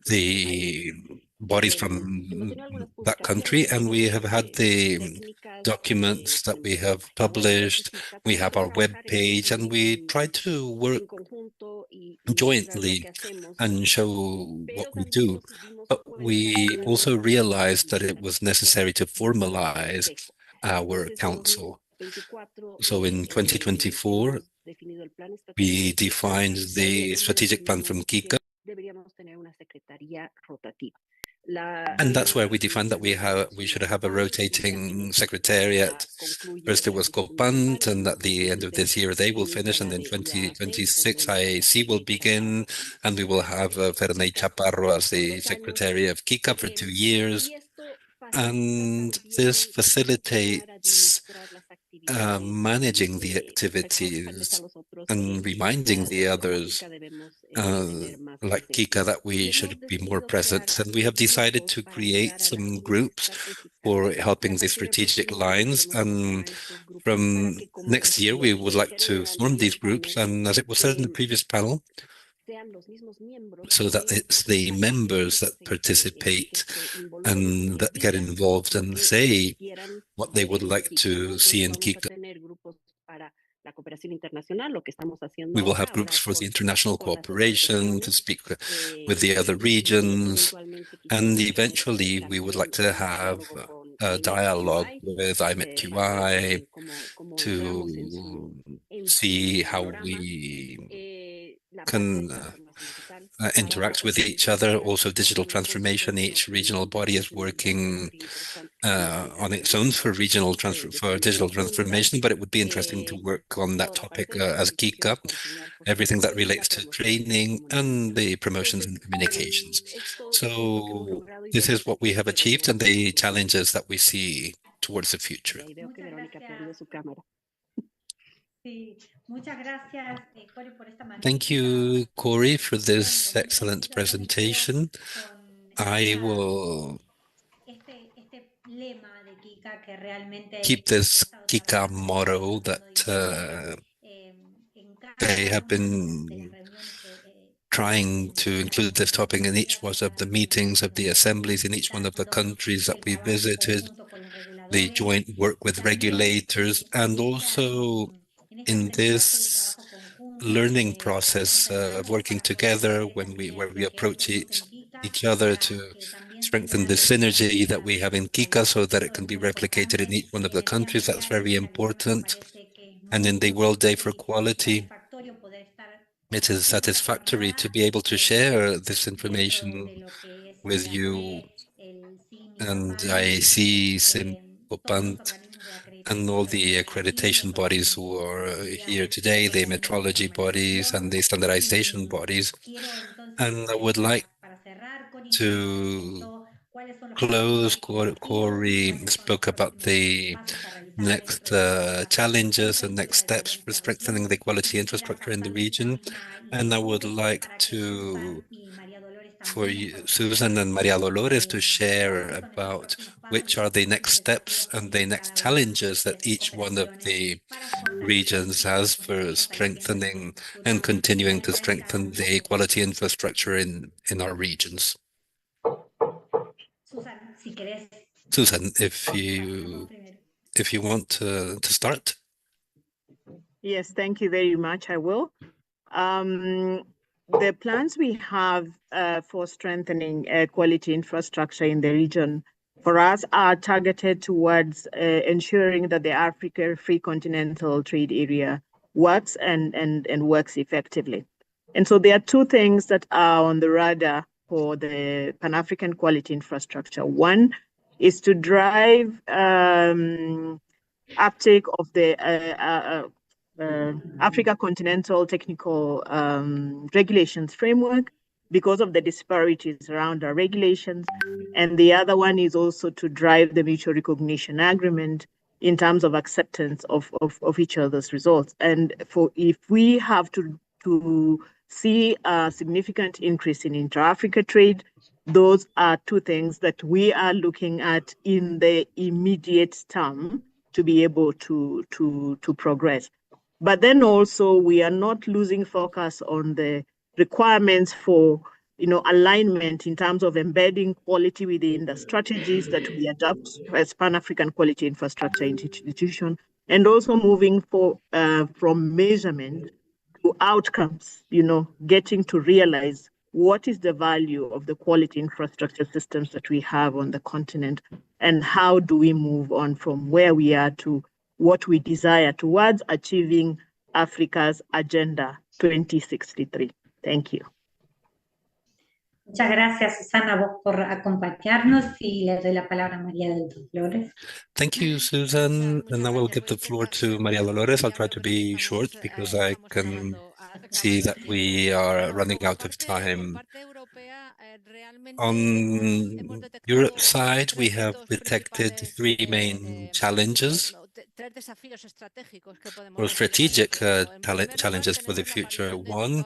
the bodies from that country. And we have had the documents that we have published. We have our web page, and we try to work jointly and show what we do. But we also realized that it was necessary to formalize our council. So in 2024, we defined the strategic plan from Kika. And that's where we defined that we should have a rotating secretariat. First it was Copant, and at the end of this year they will finish, and then 2026 IAAC will begin, and we will have Ferney Chaparro as the secretary of Kika for 2 years. And this facilitates managing the activities and reminding the others, like Kika, that we should be more present. And we have decided to create some groups for helping the strategic lines. And from next year, we would like to form these groups. And as it was said in the previous panel, so that it's the members that participate and that get involved and say what they would like to see in Kika. We will have groups for the international cooperation to speak with the other regions, and eventually we would like to have a dialogue with IMETQI to see how we can interact with each other. Also, digital transformation. Each regional body is working on its own for digital transformation, but it would be interesting to work on that topic as GICA, everything that relates to training and the promotions and communications. So this is what we have achieved and the challenges that we see towards the future. Thank you, Corey, for this excellent presentation. I will keep this GICA motto that they have been trying to include this topic in each one of the meetings of the assemblies in each one of the countries that we visited, the joint work with regulators, and also in this learning process of working together where we approach each other to strengthen the synergy that we have in GICA so that it can be replicated in each one of the countries. That's very important. And in the World Day for Quality, it is satisfactory to be able to share this information with you and IAAC, Simpopant, and all the accreditation bodies who are here today, the metrology bodies and the standardization bodies. And I would like to close. Corey spoke about the next challenges and next steps for strengthening the quality infrastructure in the region. And I would like for you, Susan and Maria Dolores, to share about which are the next steps and the next challenges that each one of the regions has for strengthening and continuing to strengthen the quality infrastructure in our regions. Susan, if you want to start. Yes, thank you very much. I will. The plans we have for strengthening quality infrastructure in the region for us are targeted towards ensuring that the Africa Free Continental Trade Area works and works effectively. And so there are two things that are on the radar for the Pan-African quality infrastructure. One is to drive uptake of the Africa Continental Technical Regulations Framework because of the disparities around our regulations. And the other one is also to drive the mutual recognition agreement in terms of acceptance of each other's results. And if we have to see a significant increase in intra-Africa trade, those are two things that we are looking at in the immediate term to be able to progress. But then also we are not losing focus on the requirements for alignment in terms of embedding quality within the strategies that we adopt as Pan-African quality infrastructure institution, and also moving from measurement to outcomes, getting to realize what is the value of the quality infrastructure systems that we have on the continent, and how do we move on from where we are to what we desire towards achieving Africa's Agenda 2063. Thank you. Muchas gracias, Susana, vos por acompañarnos, y le doy la palabra a María del Dolores. Thank you, Susan. And I will give the floor to Maria Dolores. I'll try to be short because I can see that we are running out of time. On Europe's side, we have detected three main challenges or strategic challenges for the future. One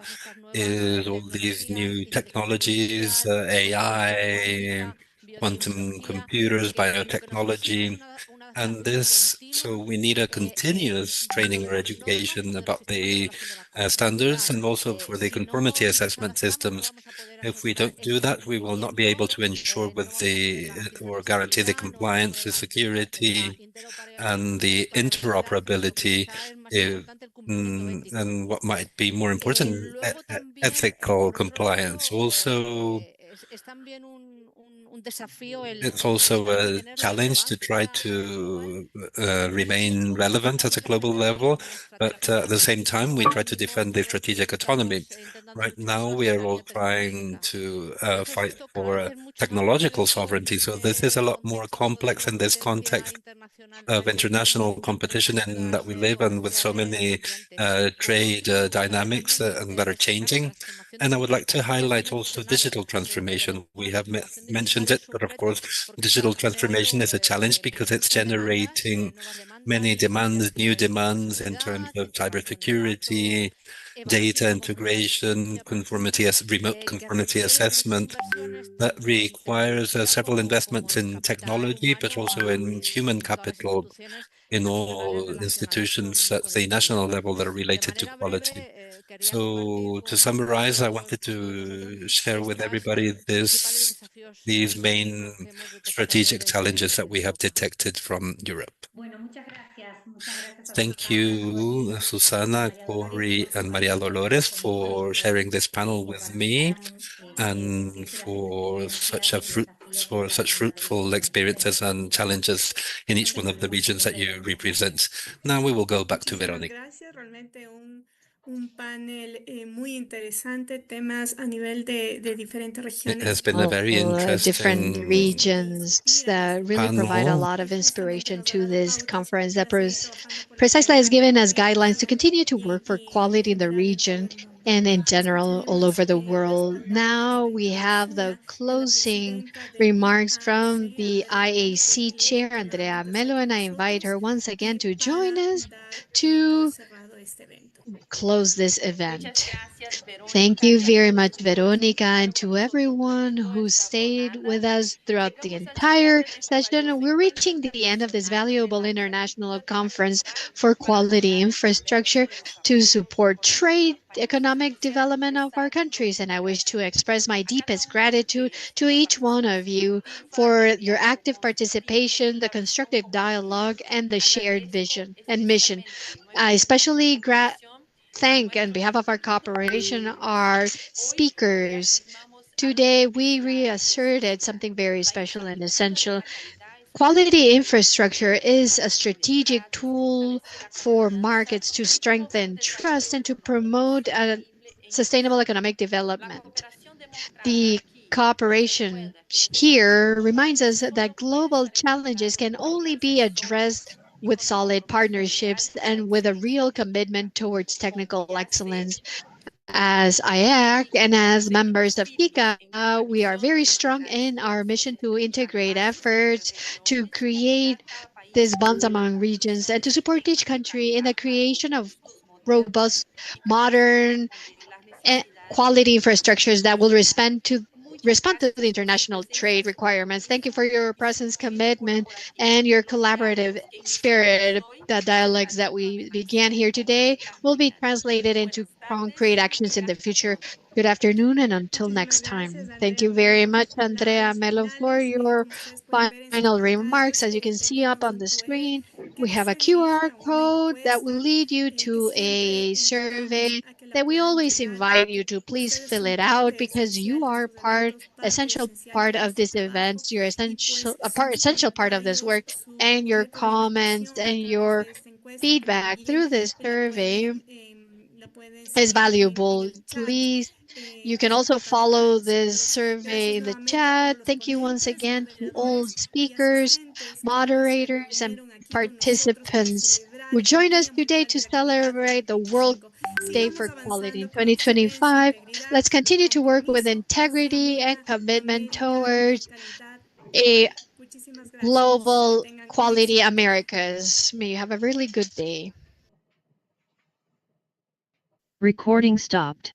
is all these new technologies, AI, quantum computers, biotechnology, and so we need a continuous training or education about the standards and also for the conformity assessment systems. If we don't do that, we will not be able to ensure or guarantee the compliance, the security, and the interoperability, and what might be more important, ethical compliance. Also, It's also a challenge to try to remain relevant at a global level, but at the same time, we try to defend the strategic autonomy. Right now, we are all trying to fight for technological sovereignty. So this is a lot more complex in this context of international competition in that we live, and with so many trade dynamics that are changing. And I would like to highlight also digital transformation. We have mentioned it, but of course, digital transformation is a challenge because it's generating many demands, new demands in terms of cybersecurity, data integration, remote conformity assessment. That requires several investments in technology, but also in human capital in all institutions at the national level that are related to quality. So to summarize, I wanted to share with everybody these main strategic challenges that we have detected from Europe. Thank you, Susana, Corey, and Maria Dolores for sharing this panel with me and for such fruitful experiences and challenges in each one of the regions that you represent. Now we will go back to Veronica. Gracias, realmente un panel muy interesante, temas a nivel de diferentes It regiones. has been a very Different interesting regions that really provide a panel. lot of inspiration to this conference that precisely has given us guidelines to continue to work for quality in the region and in general all over the world. Now we have the closing remarks from the IAAC chair, Andrea Melo, and I invite her once again to join us to close this event. Thank you very much, Veronica, and to everyone who stayed with us throughout the entire session. We're reaching the end of this valuable international conference for quality infrastructure to support trade, economic development of our countries. And I wish to express my deepest gratitude to each one of you for your active participation, the constructive dialogue, and the shared vision and mission. I especially thank, on behalf of our cooperation, our speakers. Today, we reasserted something very special and essential. Quality infrastructure is a strategic tool for markets to strengthen trust and to promote a sustainable economic development. The cooperation here reminds us that global challenges can only be addressed with solid partnerships and with a real commitment towards technical excellence. As IAAC and as members of KICA, we are very strong in our mission to integrate efforts to create these bonds among regions and to support each country in the creation of robust, modern, quality infrastructures that will respond to the international trade requirements. Thank you for your presence, commitment, and your collaborative spirit. The dialogues that we began here today will be translated into concrete actions in the future. Good afternoon, and until next time. Thank you very much, Andrea Melo, for your final remarks. As you can see up on the screen, we have a QR code that will lead you to a survey that we always invite you to please fill it out because you are essential part of this event. You're essential part of this work, and your comments and your feedback through this survey is valuable. Please, you can also follow this survey in the chat. Thank you once again to all speakers, moderators, and participants who joined us today to celebrate the World Day for Quality in 2025. Let's continue to work with integrity and commitment towards a global quality Americas. May you have a really good day. Recording stopped.